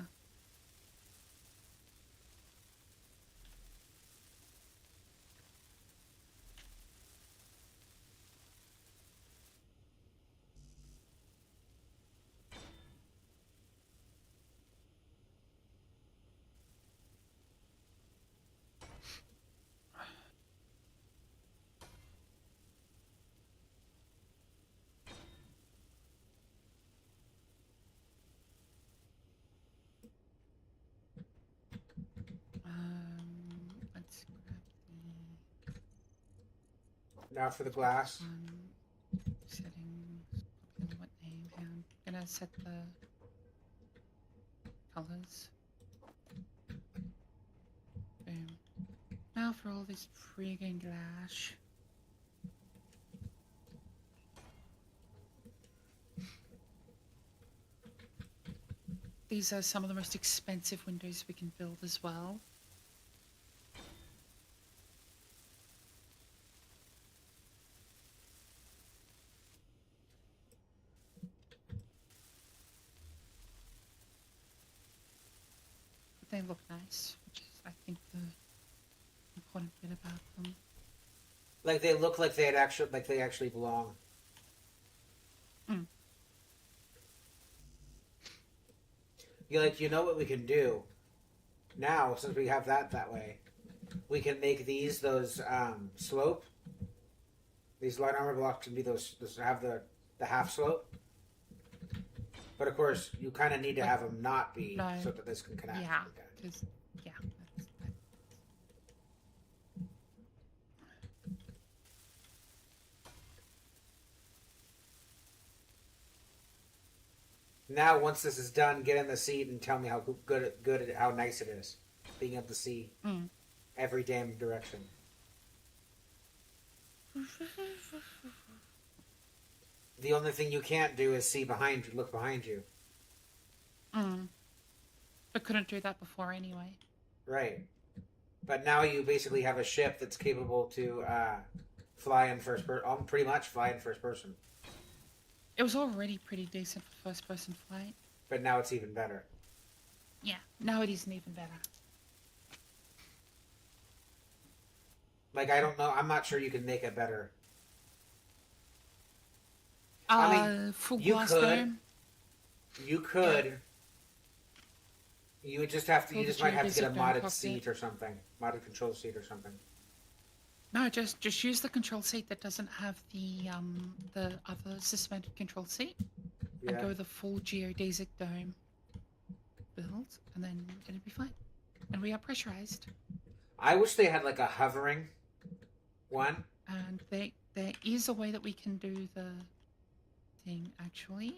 Let's grab Now for the glass. settings. What name? I'm gonna set the colors. Boom. Now for all this friggin' glass. These are some of the most expensive windows we can build as well. But they look nice, which is, I think, the important bit about them. Like they look like they actually belong. Mm. You know what we can do now, since we have that way, we can make those slope. These light armor blocks can be those have the half slope. But of course, you kind of need to have them not be so that this can connect. Yeah, because yeah. Now, once this is done, get in the seat and tell me how how nice it is, being able to see every damn direction. The only thing you can't do is look behind you. I couldn't do that before anyway. Right. But now you basically have a ship that's capable to fly in first person, pretty much fly in first person. It was already pretty decent for first-person flight. But now it's even better. Yeah, now it isn't even better. Like, I don't know, I'm not sure you can make it better. Full you glass could. dome. You could. Yeah. You would just have to. You just might have to get a modded cockpit. seat or something, modded control seat or something. No, just use the control seat that doesn't have the other suspended control seat, and go the full geodesic dome build, and then it'll be fine. And we are pressurized. I wish they had like a hovering one. And there is a way that we can do the thing actually.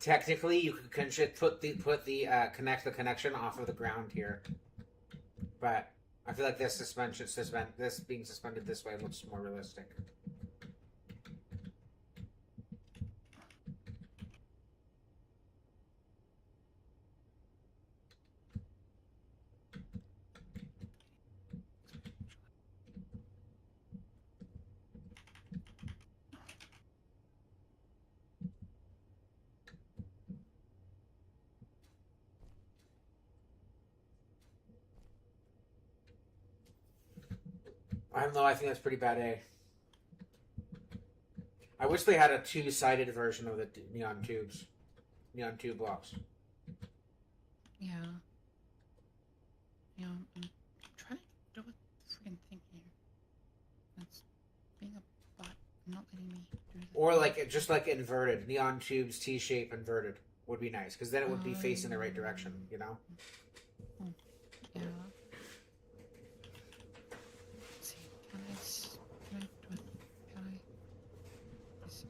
Technically, you could connect the connection off of the ground here, but I feel like this being suspended this way looks more realistic. I don't know. I think that's pretty bad, eh? I wish they had a two-sided version of the neon tube blocks. Yeah. Yeah, I'm trying to do a freaking thing here. That's being a butt, not letting me do this. Or like just like inverted neon tubes, T-shape inverted would be nice because then it would be facing the right direction, you know. Yeah.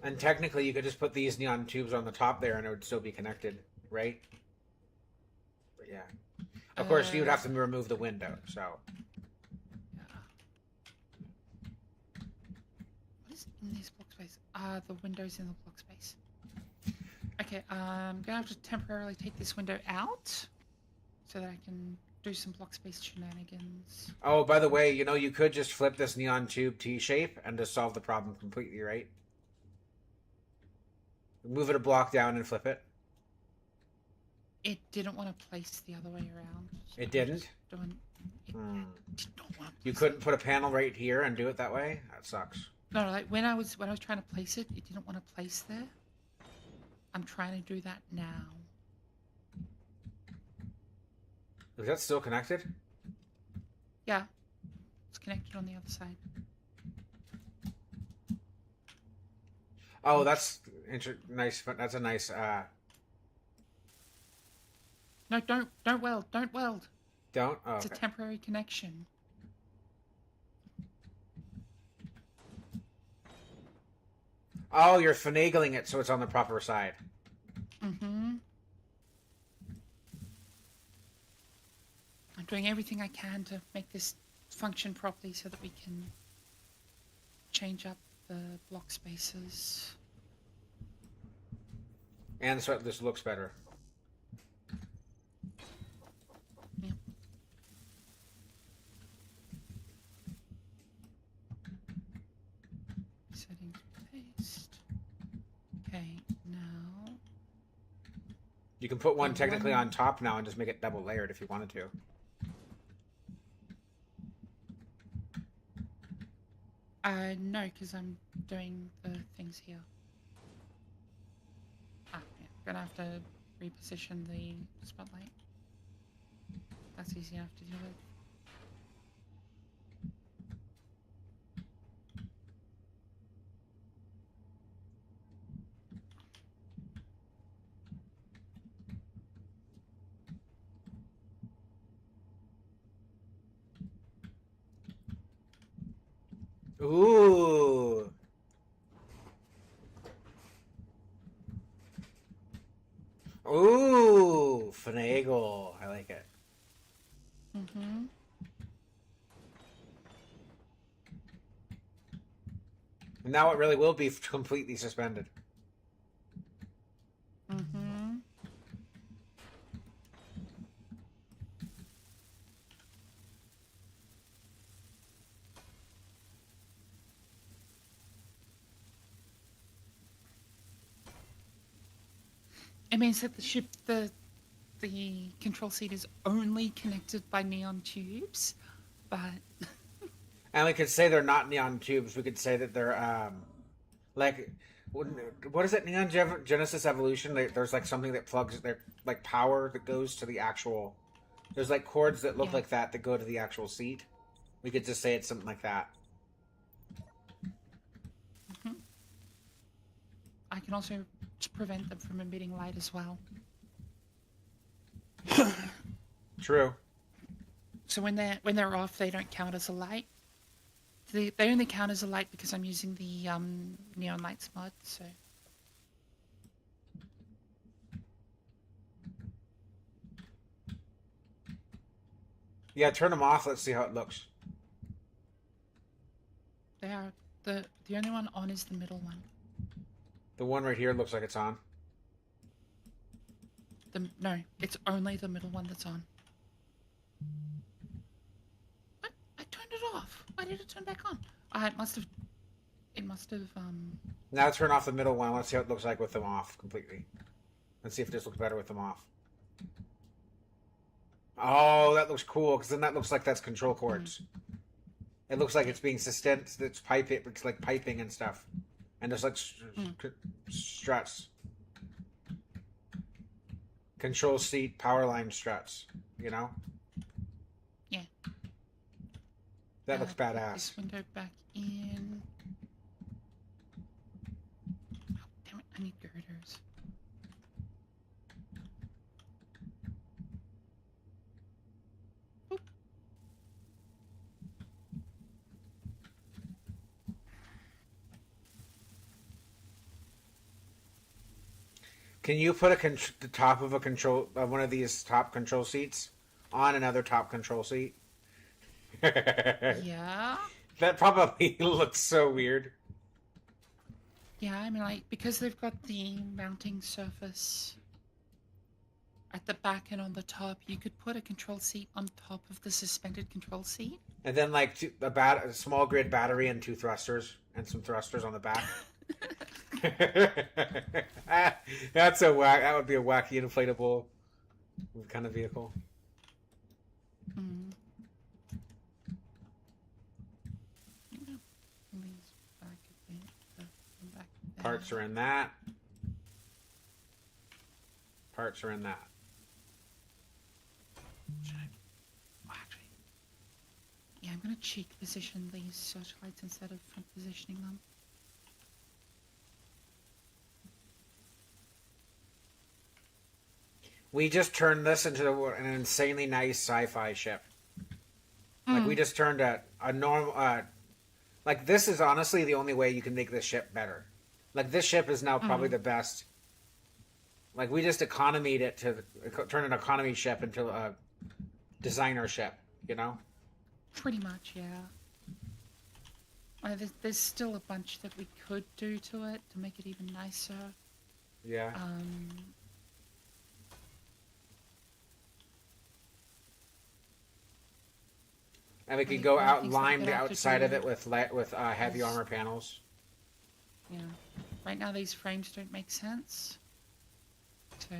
And technically, you could just put these neon tubes on the top there, and it would still be connected, right? But yeah, of course, you would have to remove the window. So. Yeah. What is in this block space? The windows in the block space. Okay, I'm gonna have to temporarily take this window out, so that I can do some block space shenanigans. Oh, by the way, you know, you could just flip this neon tube T-shape and just solve the problem completely, right? Move it a block down and flip it. It didn't want to place the other way around. So It didn't? It did not want to You place couldn't it. put a panel right here and do it that way? That sucks. No, like when I was trying to place it, it didn't want to place there. I'm trying to do that now. Is that still connected? Yeah, it's connected on the other side. Oh, that's nice. That's a nice. No, don't weld. Don't weld. Don't. Oh, It's okay. a temporary connection. Oh, you're finagling it so it's on the proper side. Mm-hmm. I'm doing everything I can to make this function properly so that we can change up the block spaces. And so this looks better. Yep. Settings paste. Okay, now. You can put one And technically one- on top now and just make it double layered if you wanted to. No, because I'm doing the things here. Ah, yeah. Gonna have to reposition the spotlight. That's easy enough to deal with. Ooh. Ooh. Finagle. I like it. Mm-hmm. Now it really will be completely suspended. Mm-hmm. It means that the control seat is only connected by neon tubes, but And we could say they're not neon tubes. We could say that they're like what is it? Neon Genesis Evolution. There's like something that plugs. They're like power that goes to the actual. There's like cords that look Yeah. like that go to the actual seat. We could just say it's something like that. I can also prevent them from emitting light as well. True. So when they're off, they don't count as a light. They only count as a light because I'm using the neon lights mod. So Yeah, turn them off. Let's see how it looks. they are the only one on is the middle one. The one right here looks like it's on. No, it's only the middle one that's on. What? I turned it off. Why did it turn back on? It must have. Now turn off the middle one. I want to see how it looks like with them off completely. Let's see if this looks better with them off. Oh, that looks cool because then that looks like that's control cords. It looks like it's being sustained. It's piping. It's like piping and stuff, and there's like struts. Control seat, power line struts. You know. Yeah. That looks Put badass. this window back in. Oh, damn it! I need girders. Oop. Can you put the top of a control one of these top control seats on another top control seat? Yeah. That probably looks so weird. Yeah, I mean, like, because they've got the mounting surface at the back and on the top, you could put a control seat on top of the suspended control seat. And then like a small grid battery and two thrusters and some thrusters on the back. That's a whack. That would be a wacky inflatable kind of vehicle. Mm. Parts are in that. Parts are in that. Actually, yeah, I'm gonna cheek position these searchlights instead of front positioning them. We just turned this into an insanely nice sci-fi ship. Like we just turned a normal. Like this is honestly the only way you can make this ship better. Like this ship is now probably the best. Like we just economied it to turn an economy ship into a designer ship. You know. Pretty much, yeah. There's still a bunch that we could do to it to make it even nicer. Yeah. And we could go outline the outside of it with heavy armor panels. Yeah. Right now these frames don't make sense. So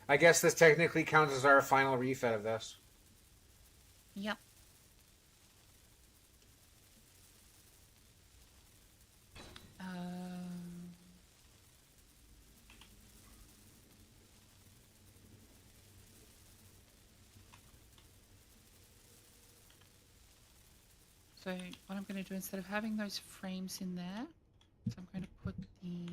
I guess this technically counts as our final refit of this. yep. So what I'm going to do, instead of having those frames in there, so I'm going to put the...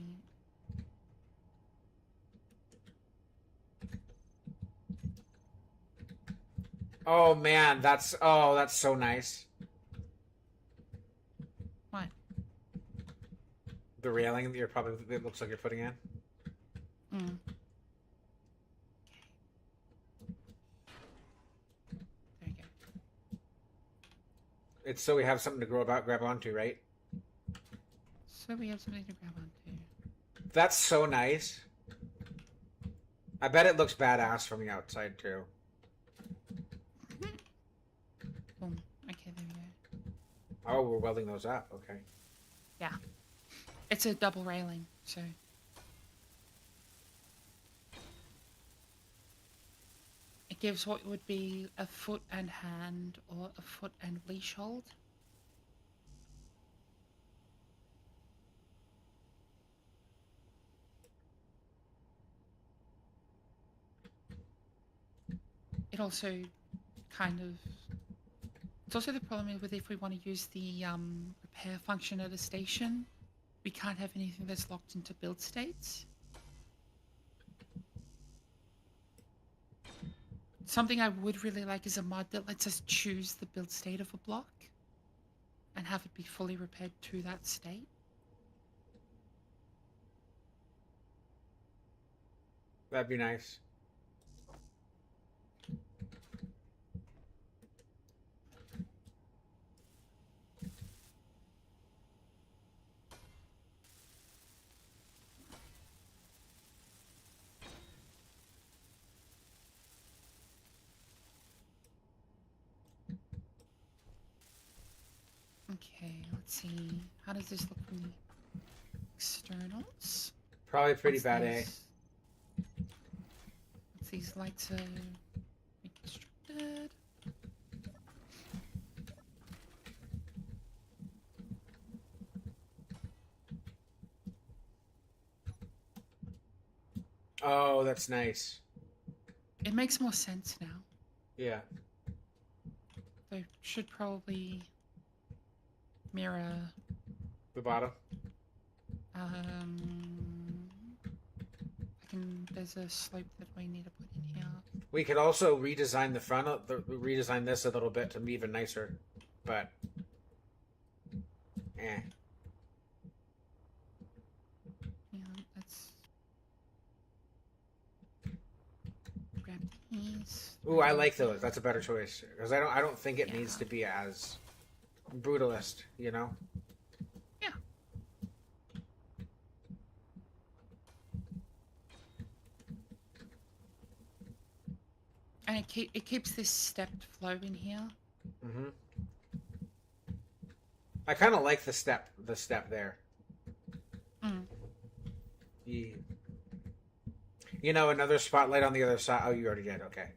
Oh man, that's so nice. What? The railing that it looks like you're putting in. Mm. There you go. It's so we have something to grab onto, right? So we have something to grab onto. That's so nice. I bet it looks badass from the outside too. Boom. Okay, there we go. Oh, we're welding those up. Okay. Yeah. It's a double railing, so... It gives what would be a foot and hand or a foot and leash hold. It also kind of... It's also the problem with if we want to use the repair function at a station, we can't have anything that's locked into build states. Something I would really like is a mod that lets us choose the build state of a block and have it be fully repaired to that state. That'd be nice. Okay, let's see. How does this look from the externals? Probably pretty Once bad, eh? Once these lights are reconstructed. Oh, that's nice. It makes more sense now. Yeah. They should probably mirror. The bottom. There's a slope that we need to put in here. We could also redesign the front, redesign this a little bit to be even nicer, but Yeah, let's grab these. Ooh, I like those. That's a better choice because I don't think it needs to be as brutalist, you know. Yeah. And it keeps this stepped flow in here. Mm-hmm. I kind of like the step there. Mm. You know, another spotlight on the other side. Oh, you already did. Okay.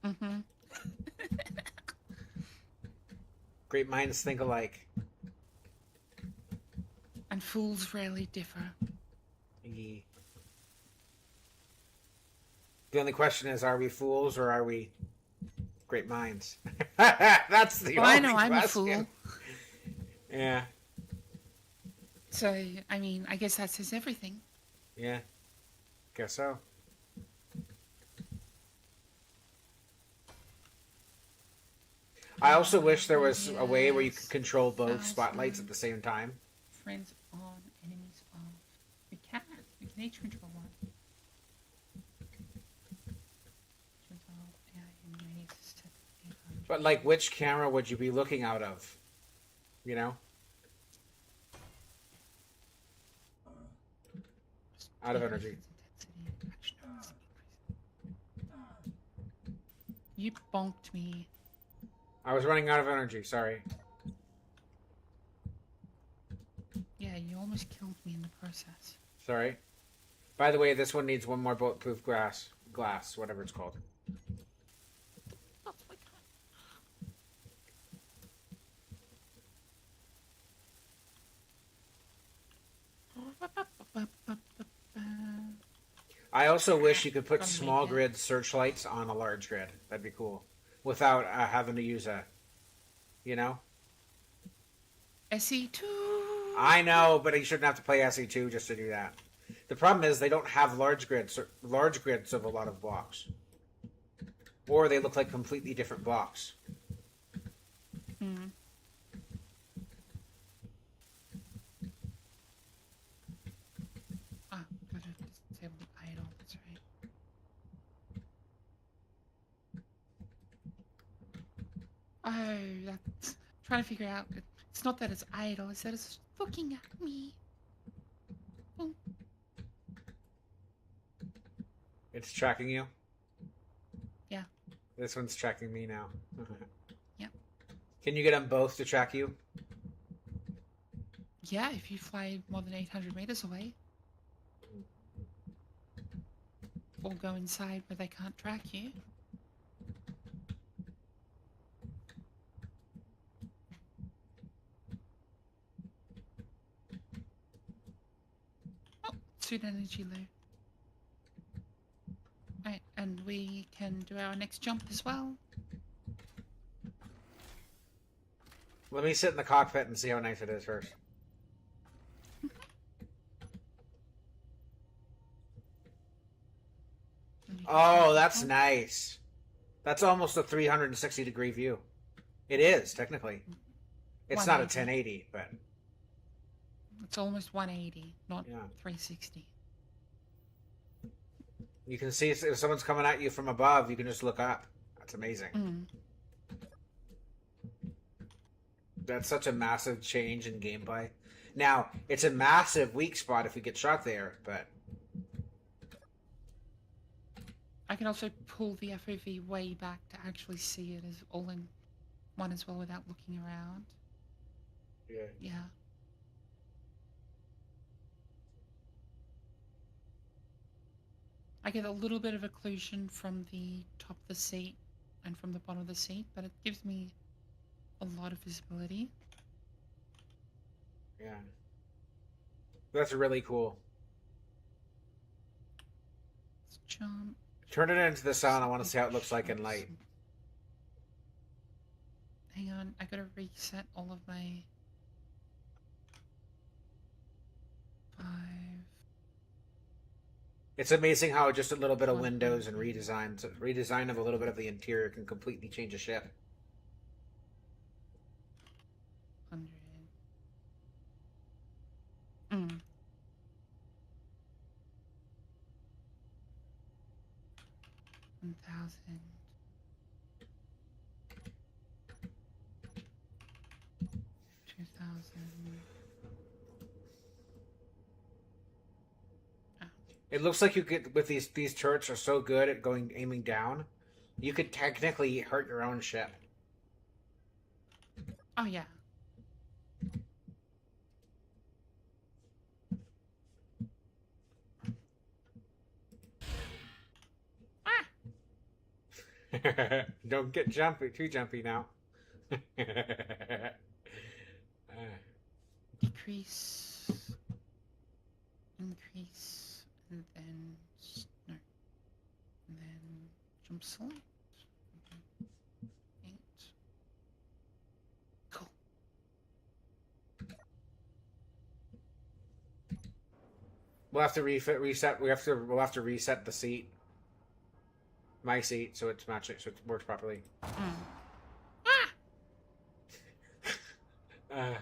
Mm-hmm. Great minds think alike. And fools rarely differ. The only question is, are we fools or are we great minds? That's the Well, only I know I'm a question. fool. Yeah. So, I mean, I guess that says everything. Yeah. Guess so. I also wish there was a way where you could Yes. control both spotlights at 1,000 the same time. friends on, enemies off. We can. We can each control one. Control AI and release set 800. But, like, which camera would you be looking out of? You know? Out of energy. Intensity. Action noise increase. You bonked me. I was running out of energy, sorry. Yeah, you almost killed me in the process. Sorry. By the way, this one needs one more bulletproof glass, whatever it's called. That's my God. I also wish you could put Gonna small make it. grid searchlights on a large grid. That'd be cool. Without having to use a, you know? SE2. I know, but you shouldn't have to play SE2 just to do that. The problem is they don't have large grids of a lot of blocks. Or they look like completely different blocks. Hmm. Ah, gotta disable the idle, that's right. Oh, that's trying to figure out. It's not that it's idle, it's that it's looking at me. Oh, It's tracking you? yeah. This one's tracking me now. Yep. Can you get them both to track you? Yeah, if you fly more than 800 meters away. Or go inside where they can't track you. Oh, suit energy low. Right, and we can do our next jump as well. Let me sit in the cockpit and see how nice it is first. And you can Oh, jump that's up. nice. That's almost a 360-degree view. It is, technically. It's not a 180. 1080, but It's almost 180, not yeah. 360. You can see if someone's coming at you from above, you can just look up. That's amazing. Mm. That's such a massive change in gameplay. Now, it's a massive weak spot if we get shot there, but I can also pull the FOV way back to actually see it as all in one as well without looking around. yeah. Yeah. I get a little bit of occlusion from the top of the seat and from the bottom of the seat, but it gives me a lot of visibility. Yeah. That's really cool. Let's jump. Turn it into the sun. I want to see how it looks like in light. Hang on, I gotta reset all of my 5. It's amazing how just a little bit of windows and redesign of a little bit of the interior can completely change a ship. 100. Mm. $1,000. 2,000. It looks like you get with these turrets are so good at aiming down You could technically hurt your own ship. Oh yeah. Ah! Don't get too jumpy now. Decrease, increase, and then no, and then jump select. Eight. Cool. We'll have to reset. We'll have to reset the seat, my seat, so it's matching, so it works properly. Ah! Uh,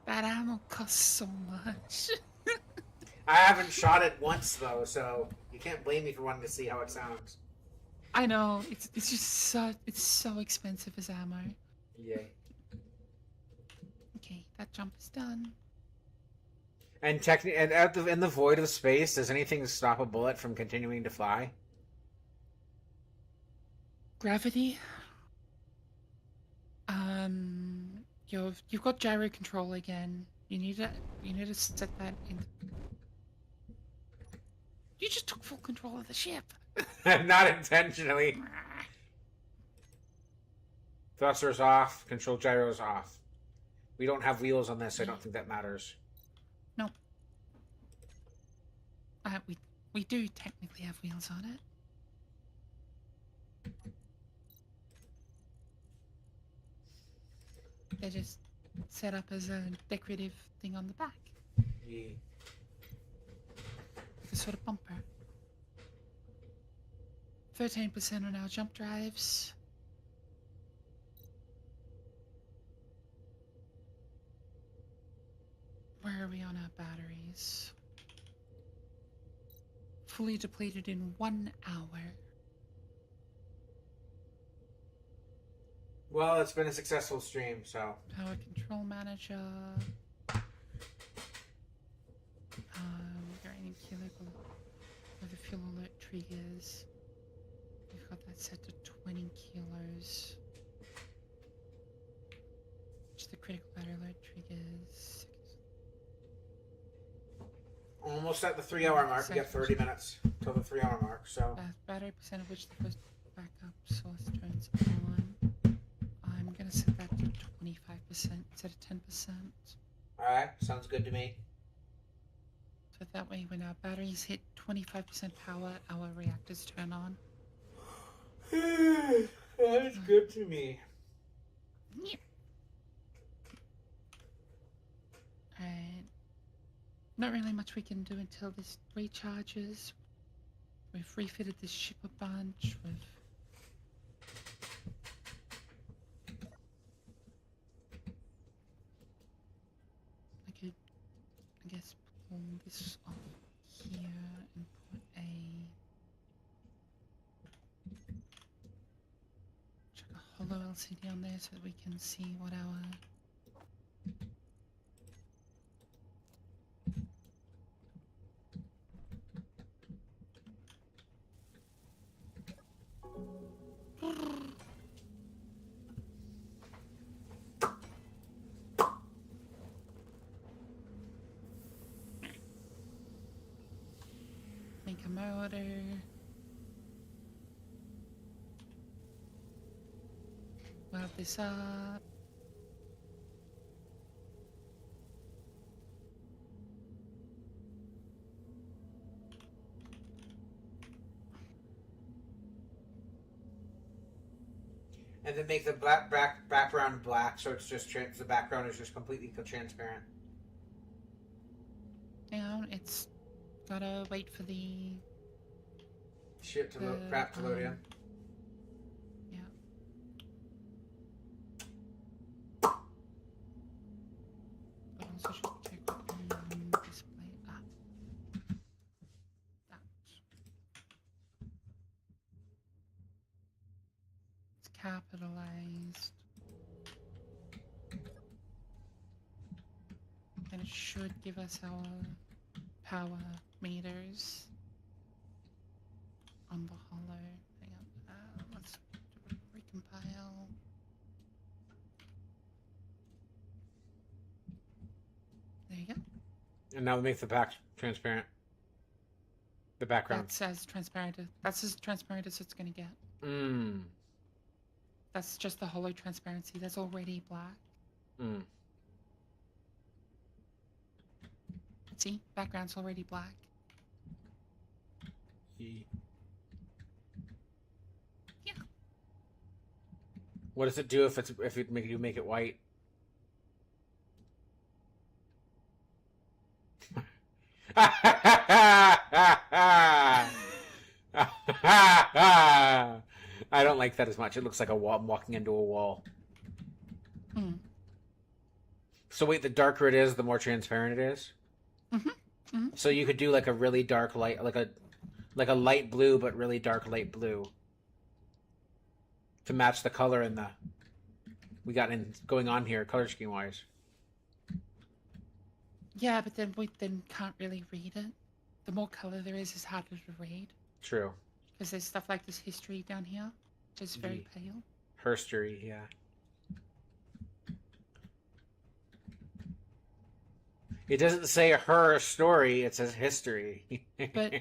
That ammo costs so much. I haven't shot it once though, so you can't blame me for wanting to see how it sounds. I know it's just so expensive as ammo. Yay. Okay, that jump is done. And in the void of space, does anything stop a bullet from continuing to fly? Gravity. You've got gyro control again. You need to set that in. You just took full control of the ship. Not intentionally. Thrusters off. Control gyros off. We don't have wheels on this, so I don't think that matters. No. We do technically have wheels on it. They're just set up as a decorative thing on the back. Yeah. Like a sort of bumper. 13% on our jump drives. Where are we on our batteries? Fully depleted in 1 hour. Well, it's been a successful stream, so. Power control manager. Regarding where the fuel alert triggers. We've got that set to 20 kilos. Which the critical battery alert triggers. Almost at the 3-hour mark. We got 30 minutes till the 3-hour mark, so. Battery percent of which the first backup source turns on. I'm gonna set that to 25% instead of 10%. Alright, sounds good to me. So that way when our batteries hit 25% power, our reactors turn on. That's good to me. Yeah. Alright. Not really much we can do until this recharges. We've refitted this ship a bunch. I could, I guess, pull this off here and put a hollow LCD on there so that we can see what our make a motor. Weld this up. And then make the background black, so it's just the background is just completely transparent. Hang on, it's gotta wait for the Shit to crap to load in. Yeah. But also should check display up. That. It's capitalized. And it should give us our power meters. And now we make the back transparent. The background. That's as transparent. That's as transparent as it's going to get. Mm. That's just the hollow transparency. That's already black. Mm. See, background's already black. Yeah. Yeah. What does it do if you make it white? I don't like that as much. It looks like a wall. I'm walking into a wall. Mm. So wait, the darker it is, the more transparent it is. Mm-hmm. Mm-hmm. So you could do like a really dark light, like a light blue, but really dark light blue, to match the color in the we got in going on here, color scheme wise. Yeah, but then we can't really read it. The more color there is harder to read. True. Because there's stuff like this history down here, which is very pale. Herstory, yeah. It doesn't say her story, it says history. But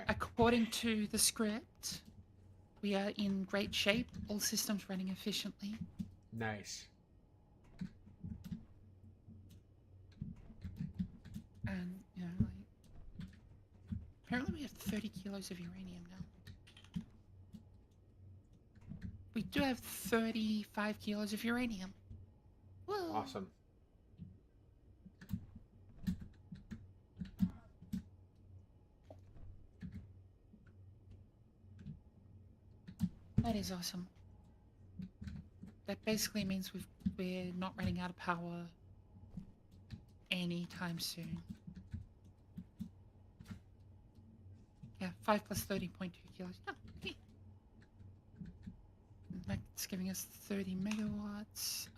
according to the script, we are in great shape, all systems running efficiently. Nice. And, you know, like, apparently we have 30 kilos of uranium now. We do have 35 kilos of uranium. Whoa. Awesome. That is awesome. That basically means we're not running out of power anytime soon. Yeah, 5 plus 30.2 kilos. Yeah, okay. That's giving us 30 megawatts.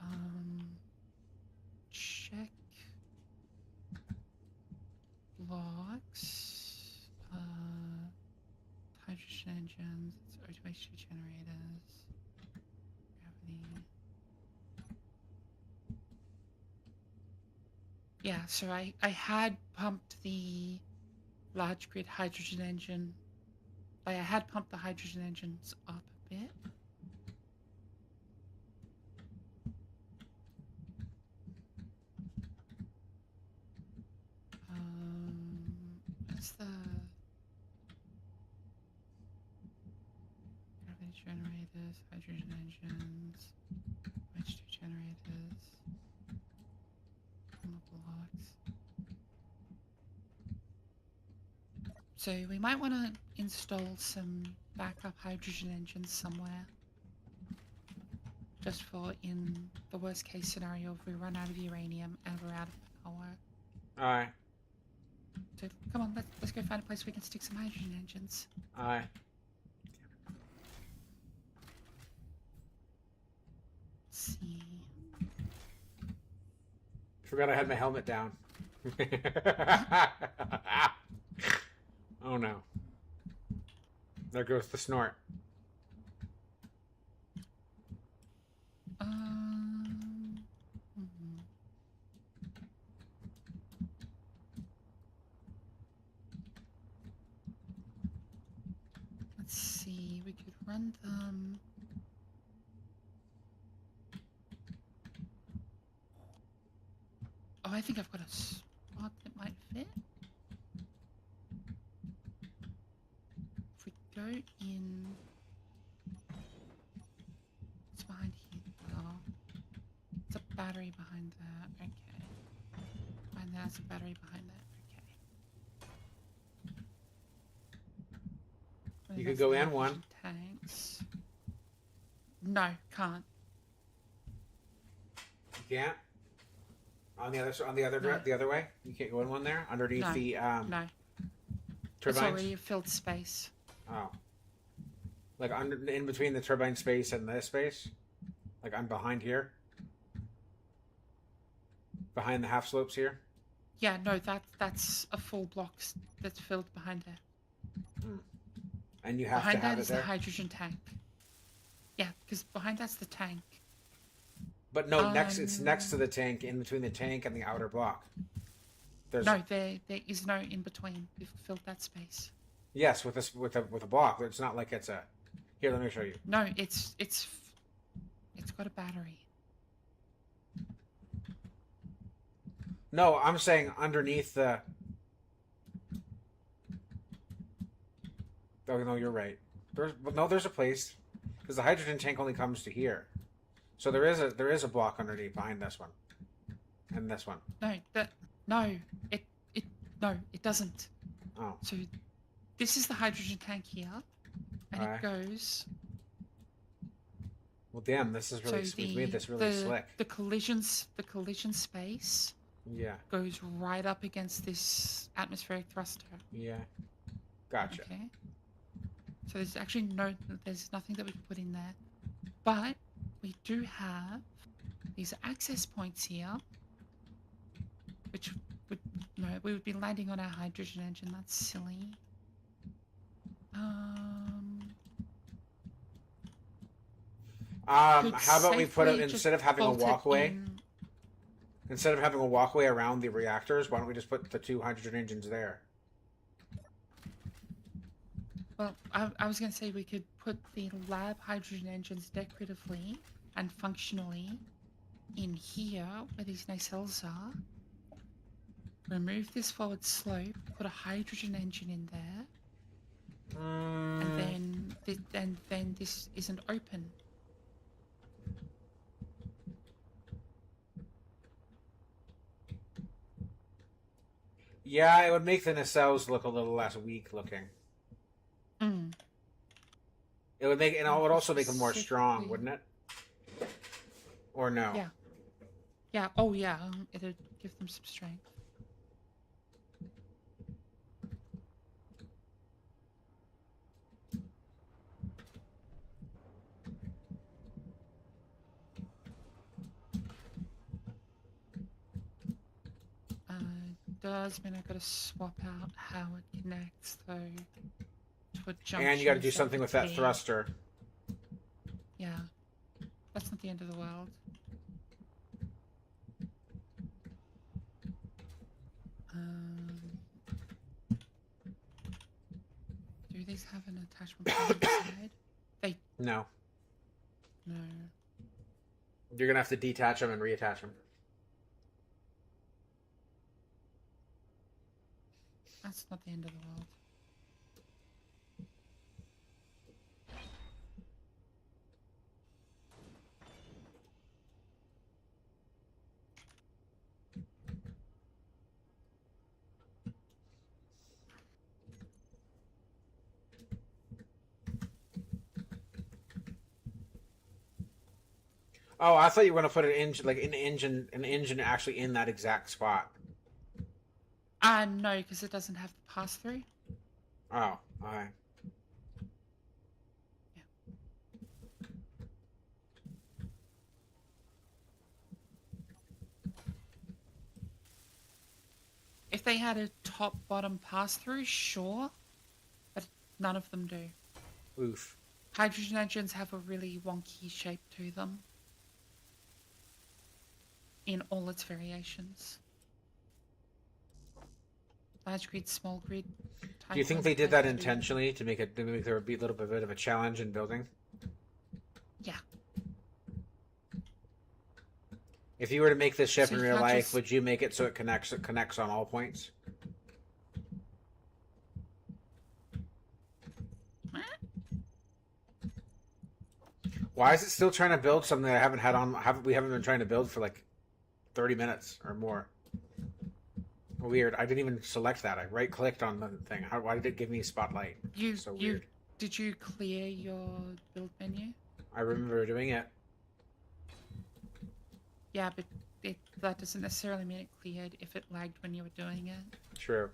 Check. Blocks. Hydrogen engines. It's O2H2 generators. Gravity. Yeah, so I had pumped the large grid hydrogen engine. I had pumped the hydrogen engines up a bit. What's the gravity generators, hydrogen engines, H2 generators, on the blocks. So we might want to install some backup hydrogen engines somewhere. Just for in the worst case scenario if we run out of uranium and we're out of power. Alright. So come on, let's go find a place we can stick some hydrogen engines. Alright. Let's see. Forgot I had my helmet down. Oh no. There goes the snort. Let's see, we could run them. Oh, I think I've got a spot that might fit. If we go in... It's behind here. Oh. It's a battery behind there. Okay. And there's a battery behind there. Okay. You could go in one. Tanks. No, can't. You can't? On the other way? You can't go in one there? Underneath No. the No. turbines? It's already a filled space. Oh. Like in between the turbine space and this space? Like I'm behind here? Behind the half slopes here? Yeah, no, that's a full block that's filled behind there. Hmm. And you have behind to have that it is there? the hydrogen tank. Yeah, because behind that's the tank. But no, it's next to the tank, in between the tank and the outer block. There's No, there is no in between. We've filled that space. yes with this with a block. It's not like it's a. Here, let me show you. No, it's got a battery. No, I'm saying underneath the. Oh no, you're right. There's a place because the hydrogen tank only comes to here, so there is a block underneath behind this one, and this one. No, it it no, it doesn't. Oh, So this is the hydrogen tank here, and alright. it goes. Well, damn, this is really. So We've made this really slick. the collision space Yeah. goes right up against this atmospheric thruster. Yeah. Gotcha. Okay. So there's nothing that we can put in there, but we do have these access points here, which we would be landing on our hydrogen engine. That's silly. How about we put it safely instead of just having a bolt it walkway? in. Instead of having a walkway around the reactors, why don't we just put the 2 hydrogen engines there? Well, I was going to say we could put the lab hydrogen engines decoratively and functionally in here where these nacelles are. Remove this forward slope, put a hydrogen engine in there, and then this isn't open. Yeah, it would make the nacelles look a little less weak looking. Mm. It would make, and it would also make them more strong, wouldn't it? Or no? Yeah. Yeah. Oh, yeah. It'd give them some strength. Does mean I gotta swap out how it connects though to a junction. And you got to do something with that thruster. Yeah, that's not the end of the world. Do these have an attachment point inside? They No. no. You're gonna have to detach them and reattach them. That's not the end of the world. Oh, I thought you were gonna put an engine actually in that exact spot. No, because it doesn't have the pass through. Oh, alright. Yeah. If they had a top bottom pass through, sure, but none of them do. Oof. Hydrogen engines have a really wonky shape to them in all its variations. Large grid, small grid. Do you think they did that intentionally to make there be a little bit of a challenge in building? Yeah. If you were to make this ship So in you real can't life, just- would you make it so it connects on all points? Why is it still trying to build something that I we haven't been trying to build for like 30 minutes or more? Weird. I didn't even select that. I right clicked on the thing. Why did it give me spotlight? So weird. Did you clear your build menu? I remember doing it. Yeah, but that doesn't necessarily mean it cleared if it lagged when you were doing it. True.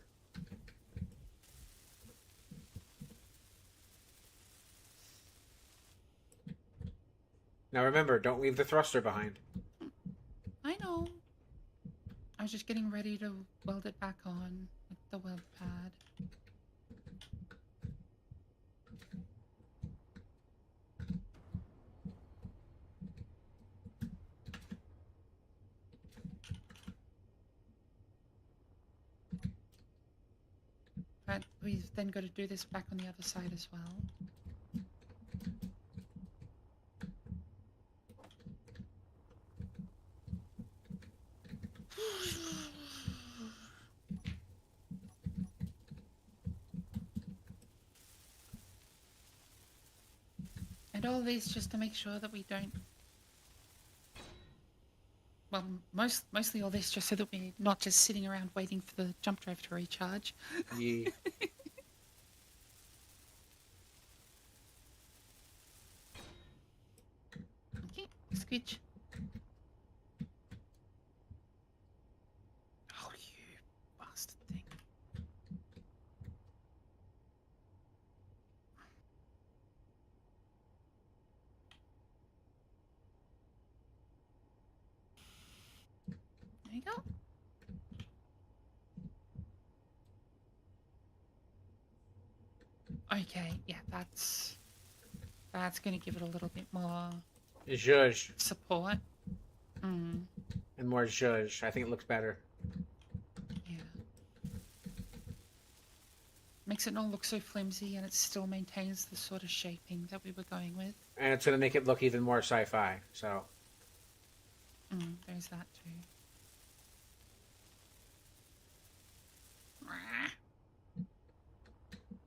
Now remember, don't leave the thruster behind. I know. I was just getting ready to weld it back on with the weld pad. we've then got to do this back on the other side as well. And all this just to make sure that we don't... Well, mostly all this just so that we're not just sitting around waiting for the jump drive to recharge. Yeah. Okay, squidge. Oh, you bastard thing. There you go. Okay, yeah, that's going to give it a little bit more Zhuzh. support. And more zhuzh. I think it looks better. Yeah. Makes it not look so flimsy, and it still maintains the sort of shaping that we were going with. And it's going to make it look even more sci-fi, so... There's that too.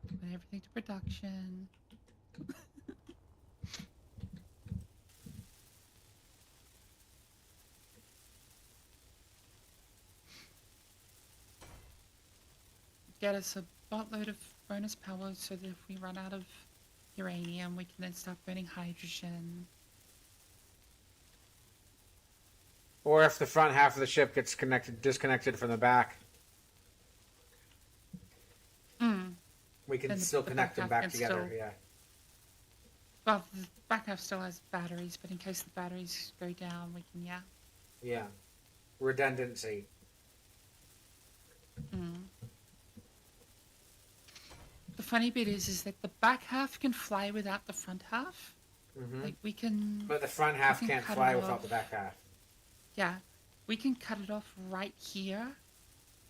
Put everything to production. Get us a buttload of bonus power so that if we run out of uranium, we can then start burning hydrogen. Or if the front half of the ship gets disconnected from the back, we can still connect them back together. Yeah. Well, the back half still has batteries, but in case the batteries go down, we can, yeah. Yeah. Redundancy. The funny bit is that the back half can fly without the front half. Like, we can... But the front half can't fly without the back half. Yeah. We can cut it off right here,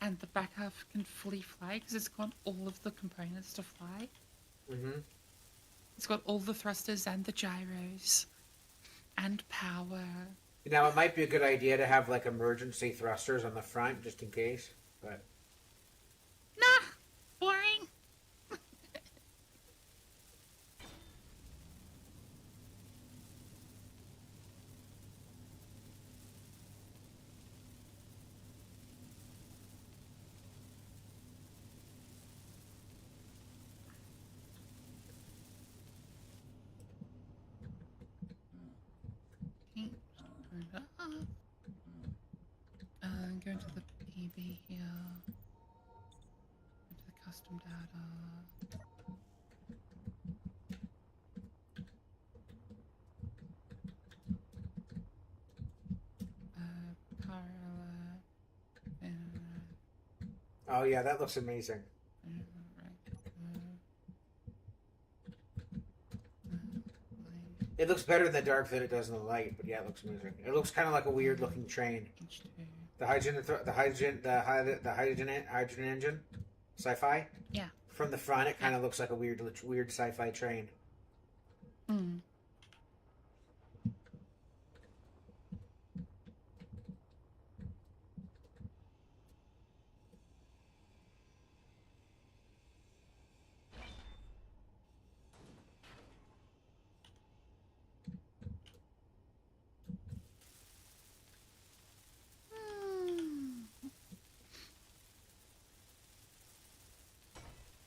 and the back half can fully fly, because it's got all of the components to fly. It's got all the thrusters and the gyros, and power. Now, it might be a good idea to have, like, emergency thrusters on the front, just in case, but... Nah! Boring! Go to the PB here. Go to the custom data. Oh yeah, that looks amazing. It looks better in the dark than it does in the light, but yeah, it looks amazing. It looks kind of like a weird looking train. The hydrogen engine, sci-fi. Yeah. From the front, it kind of looks like a weird sci-fi train.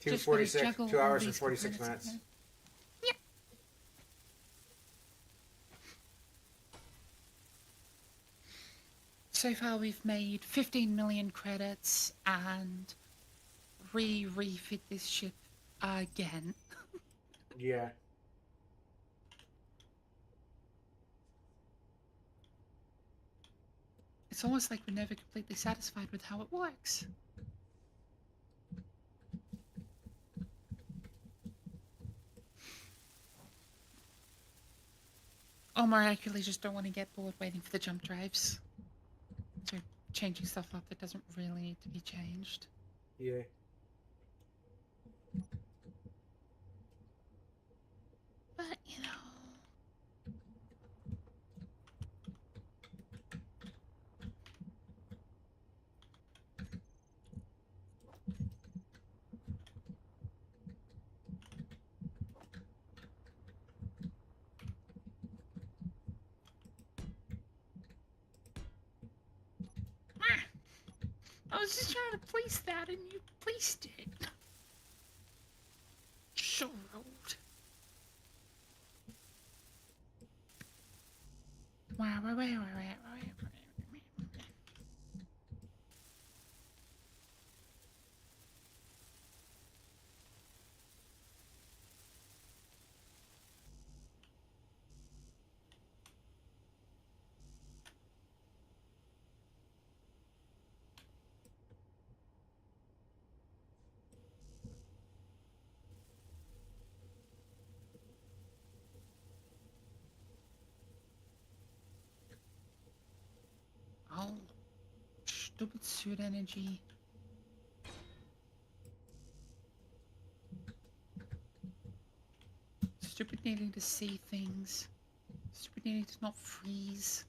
Two 2 hours and 46 minutes. Yep. So far we've made 15 million credits and refit this ship again. Yeah. It's almost like we're never completely satisfied with how it works. Or more accurately, just don't want to get bored waiting for the jump drives. So changing stuff up that doesn't really need to be changed. Yeah. I was just trying to place that and you placed it. So rude. Wow. Oh, stupid suit energy. Stupid needing to see things. Stupid needing to not freeze.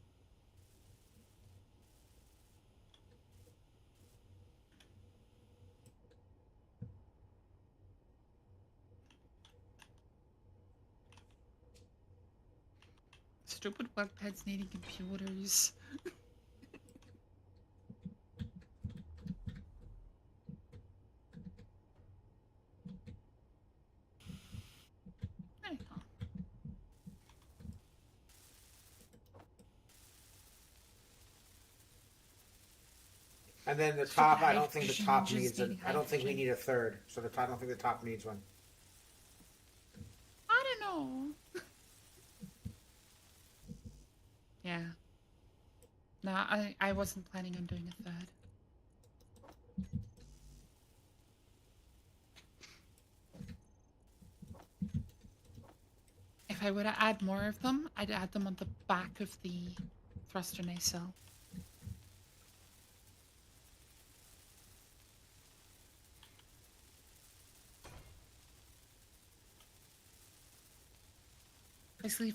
Stupid webpads needing computers. There you go. And then the Stupid top, I high don't think the vision top just needs a. needing I don't think we high need a third. So the top, I don't think the top needs one. I don't know. Yeah. No, I wasn't planning on doing a third. If I were to add more of them, I'd add them on the back of the thruster nacelle. Basically,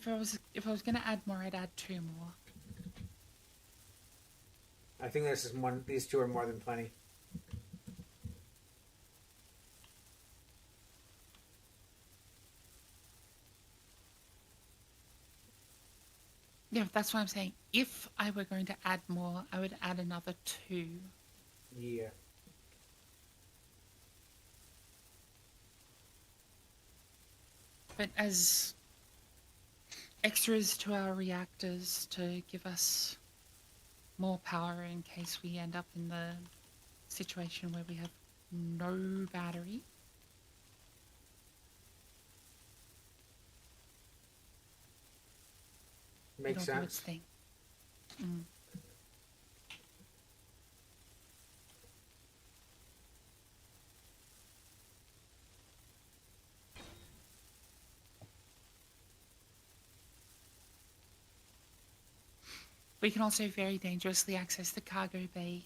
if I was gonna add more, I'd add 2 more. I think this is one. These two are more than plenty. Yeah, that's what I'm saying. If I were going to add more, I would add another 2. Yeah. But as extras to our reactors to give us more power in case we end up in the situation where we have no battery. Makes It'll do its sense. thing. Mm. We can also very dangerously access the cargo bay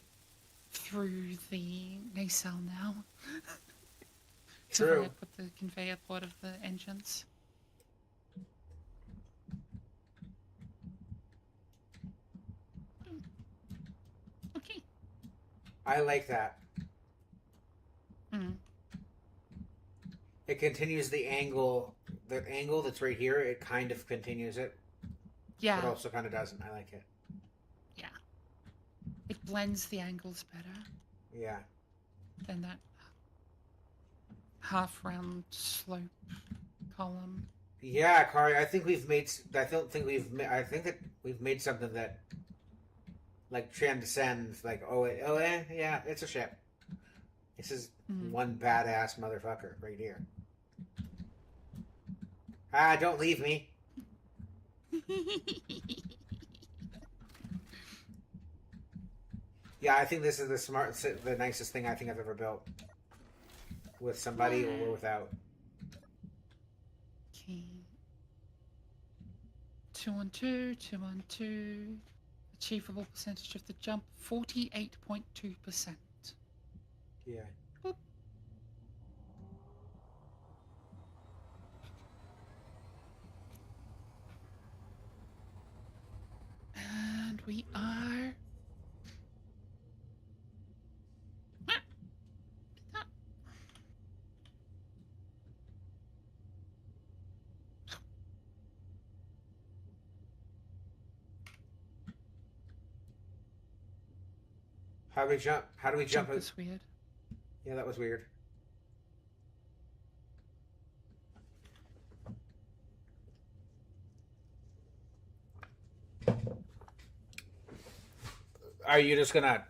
through the nacelle now. So True. I put the conveyor port of the engines. Okay. I like that. Mm. It continues the angle. The angle that's right here. It kind of continues it, Yeah. but also kind of doesn't. I like it. Yeah. It blends the angles better Yeah. than that half round slope column. Yeah, Kari. I think we've made. I don't think we've. I think that we've made something that, like, transcends. Like, yeah, it's a ship. This is one badass motherfucker right here. Ah, don't leave me. Yeah, I think this is the nicest thing I think I've ever built. With somebody or without. Okay. 212, 212. Achievable percentage of the jump, 48.2%. Yeah. Boop. And we are. How do we jump? How do we jump? This weird. Yeah, that was weird. Are you just gonna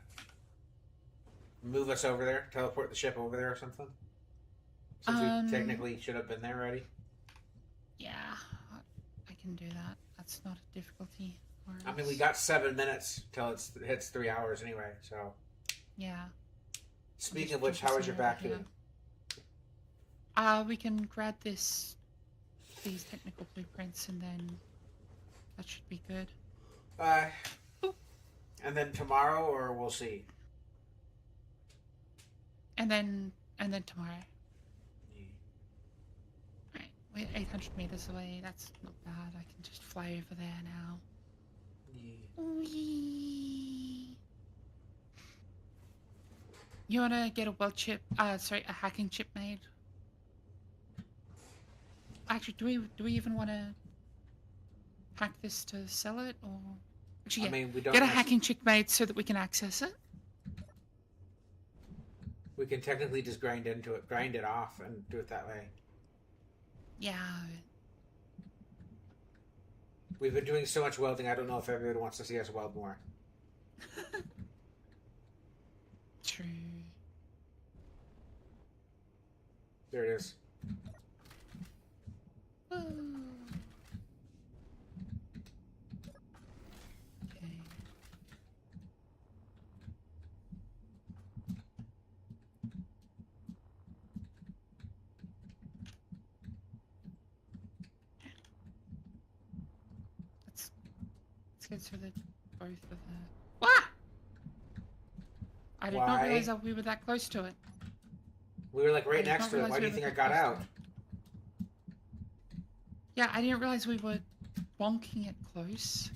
move us over there? Teleport the ship over there or something? Since we technically should have been there already. Yeah, I can do that. That's not a difficulty. I mean, we got 7 minutes till it hits 3 hours anyway. So. Yeah. Speaking of which, how is your back doing? We can grab these technical blueprints, and then that should be good. And then tomorrow, or we'll see. And then tomorrow. Right, we're 800 meters away. That's not bad. I can just fly over there now. Whee. You wanna get a a hacking chip made? Actually, do we even want to hack this to sell it, or actually, yeah, I mean, we don't get a hacking chip made so that we can access it? We can technically just grind it off, and do it that way. Yeah. We've been doing so much welding. I don't know if everyone wants to see us weld more. True. There it is. Oh. Okay. Let's get to the both of the. Ah! I did not realize that we were that close to it. We were like right next to it. Why do you think I got out? Yeah, I didn't realize we were bonking it close.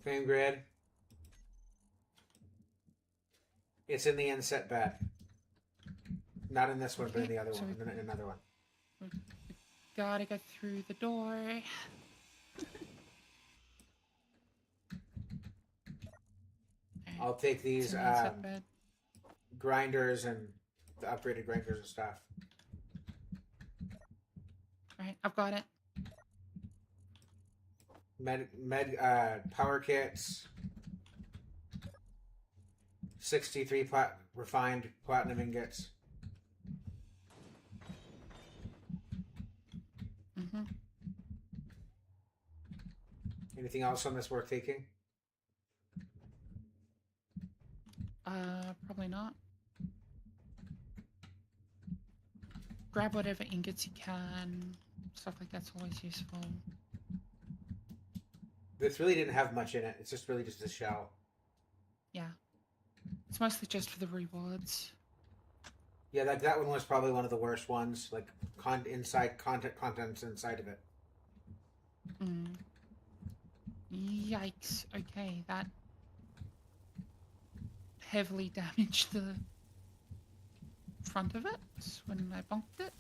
Frame grid. It's in the inset bed. Not in this one, but in the other one. In another one. We gotta get through the door. I'll take these grinders and the upgraded grinders and stuff. Alright, I've got it. Power kits. 63 refined platinum ingots. Mm-hmm. Anything else on this worth taking? Probably not. Grab whatever ingots you can. Stuff like that's always useful. This really didn't have much in it. It's just really just a shell. Yeah. It's mostly just for the rewards. Yeah, that one was probably one of the worst ones. Like contents inside of it. Mm. Yikes. Okay, that heavily damaged the front of it when I bonked it.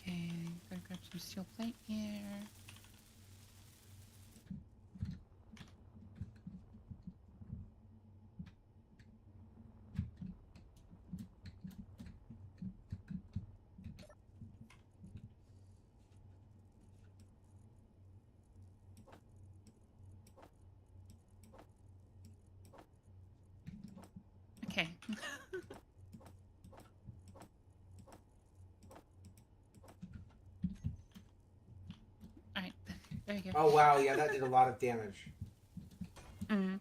Okay, gotta grab some steel plate here. Okay. Alright, there you go. Oh wow, yeah, that did a lot of damage. Mm.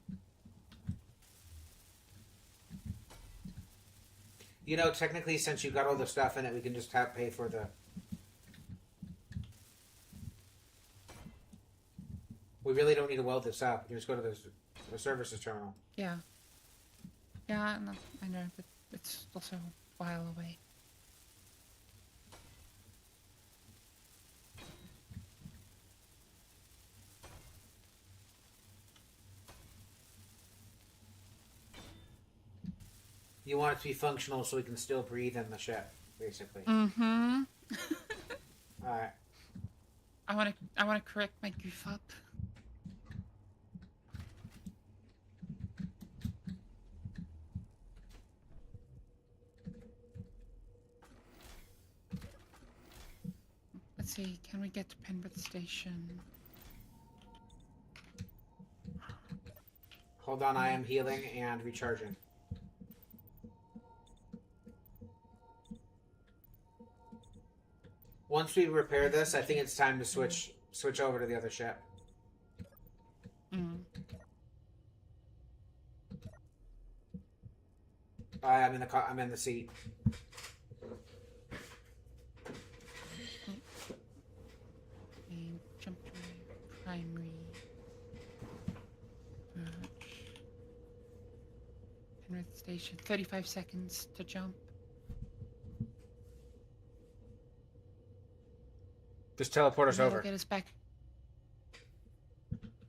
You know, technically, since you got all the stuff in it, we can just pay for the... We really don't need to weld this up. You just go to the services terminal. Yeah. Yeah, I know, but it's also a while away. You want it to be functional so we can still breathe in the ship, basically. Mm-hmm. Alright. I wanna correct my goof up. Let's see, can we get to Penrith Station? Hold on, I am healing and recharging. Once we repair this, I think it's time to switch over to the other ship. Mm. I'm in the seat. And jump drive, primary, merge. Penrith Station, 35 seconds to jump. Just teleport us That'll over. get us back.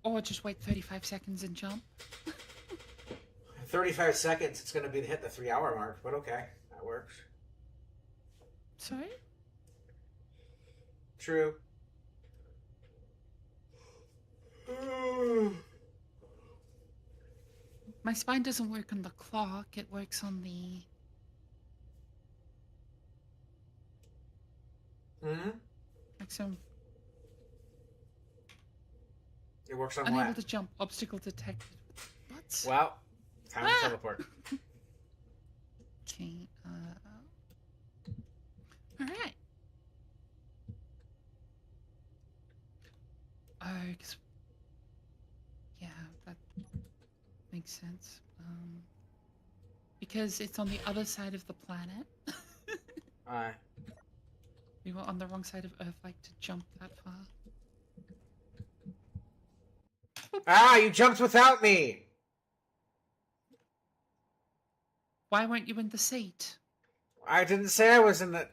Or just wait 35 seconds and jump. 35 seconds, it's going to be hit the 3-hour mark, but okay, that works. Sorry? True. My spine doesn't work on the clock, it works on the... Mm-hmm. Like some... It works on Unable what? to jump, obstacle detected. What? Well, time to teleport. Okay, alright. Oh, 'cause... Yeah, that makes sense. Because it's on the other side of the planet. Alright. We were on the wrong side of Earth, like, to jump that far. Ah, you jumped without me! Why weren't you in the seat? I didn't say I was in the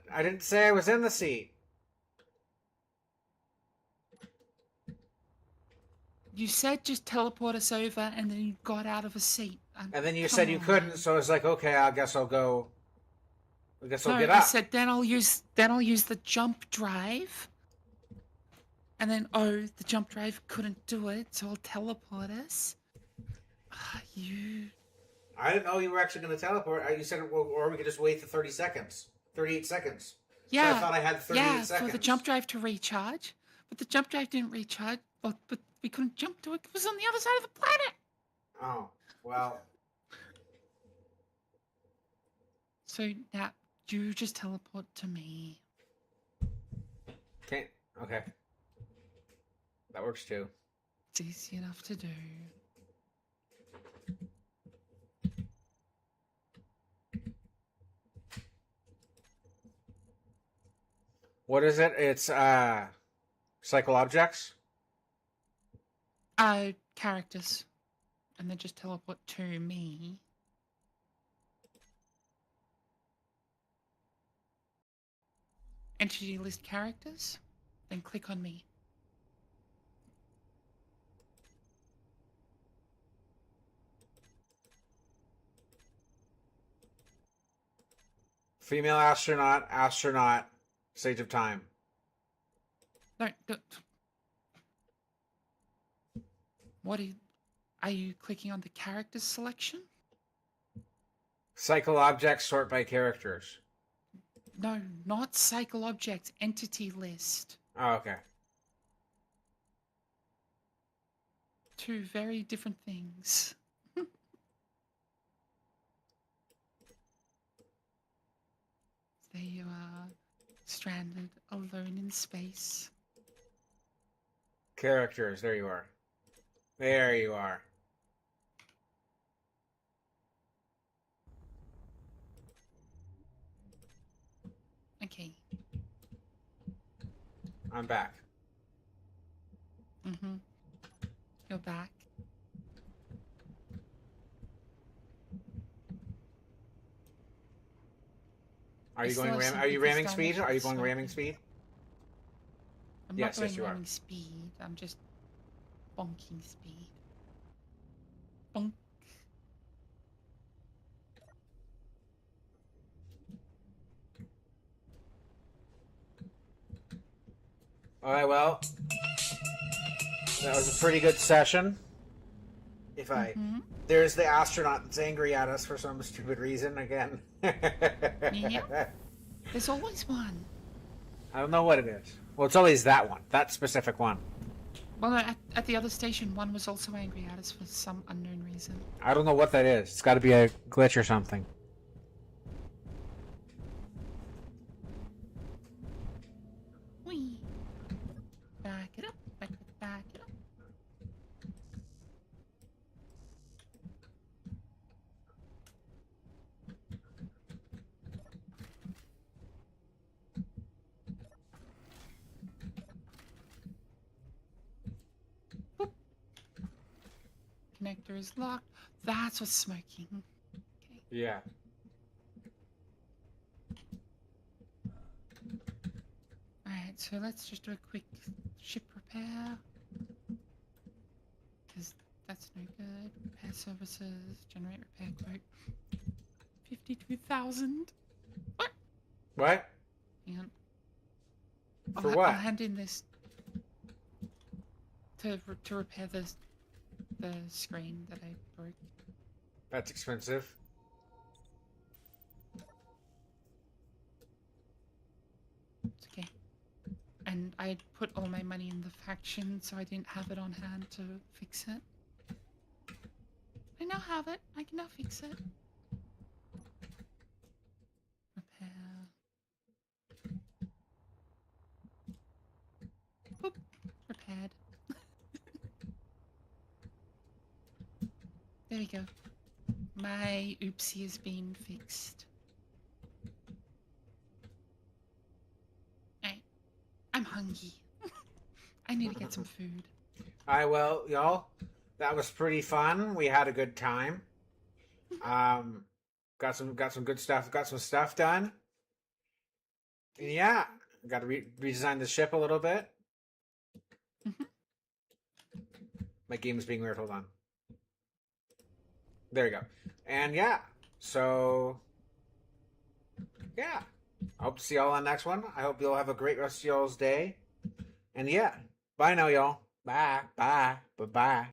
seat. You said just teleport us over, and then you got out of a seat. And then you Come said you on. couldn't, so I was like, okay, I guess I'll go. I guess I'll No, get I up. said then I'll use the jump drive. And then the jump drive couldn't do it, so I'll teleport us. You. I didn't know you were actually going to teleport. You said, well, or we could just wait for 30 seconds. 38 seconds. Yeah. So I thought I had 38 seconds. For the jump drive to recharge. But the jump drive didn't recharge. But we couldn't jump to it. It was on the other side of the planet. Oh, well. So now you just teleport to me. Okay. That works too. It's easy enough to do. What is it? It's cycle objects? Characters. And then just teleport to me. Entity list characters. Then click on me. Female astronaut, Sage of Time. No, what are you clicking on the characters selection? Cycle objects sort by characters. No, not cycle objects, entity list. Oh, okay. Two very different things. There you are, stranded, alone in space. Characters, there you are. There you are. Okay. I'm back. Mm-hmm. You're back. Are I you still going have ram? some Are you bigger ramming speed? stylish Are you going smoking. ramming speed? I'm Yes, not going yes, you are. ramming speed. I'm just bonking speed. Bonk. All right. Well, that was a pretty good session. If I Mm-hmm. There's the astronaut that's angry at us for some stupid reason again. Yeah. There's always one. I don't know what it is. Well, it's always that one, that specific one. Well, no, at the other station, one was also angry at us for some unknown reason. I don't know what that is. It's got to be a glitch or something. Whee! Back it up, back it up. Boop. Connector is locked. That's what's smoking. Okay. Yeah. Alright, so let's just do a quick ship repair. Because that's no good. Repair services, generate repair quote. 52,000. What? What? Hang on. For I'll what? hand in this to repair the screen that I broke. That's expensive. It's okay. And I had put all my money in the faction, so I didn't have it on hand to fix it. I now have it. I can now fix it. Repair. Boop. Repaired. There we go. My oopsie has been fixed. I'm hungry. I need to get some food. All right, well, y'all, that was pretty fun. We had a good time. Got some good stuff. Got some stuff done. And yeah, got to redesign the ship a little bit. My game is being weird. Hold on. There we go. And yeah, so yeah, I hope to see y'all on the next one. I hope you'll have a great rest of y'all's day. And yeah, bye now, y'all. Bye, bye, bye, bye.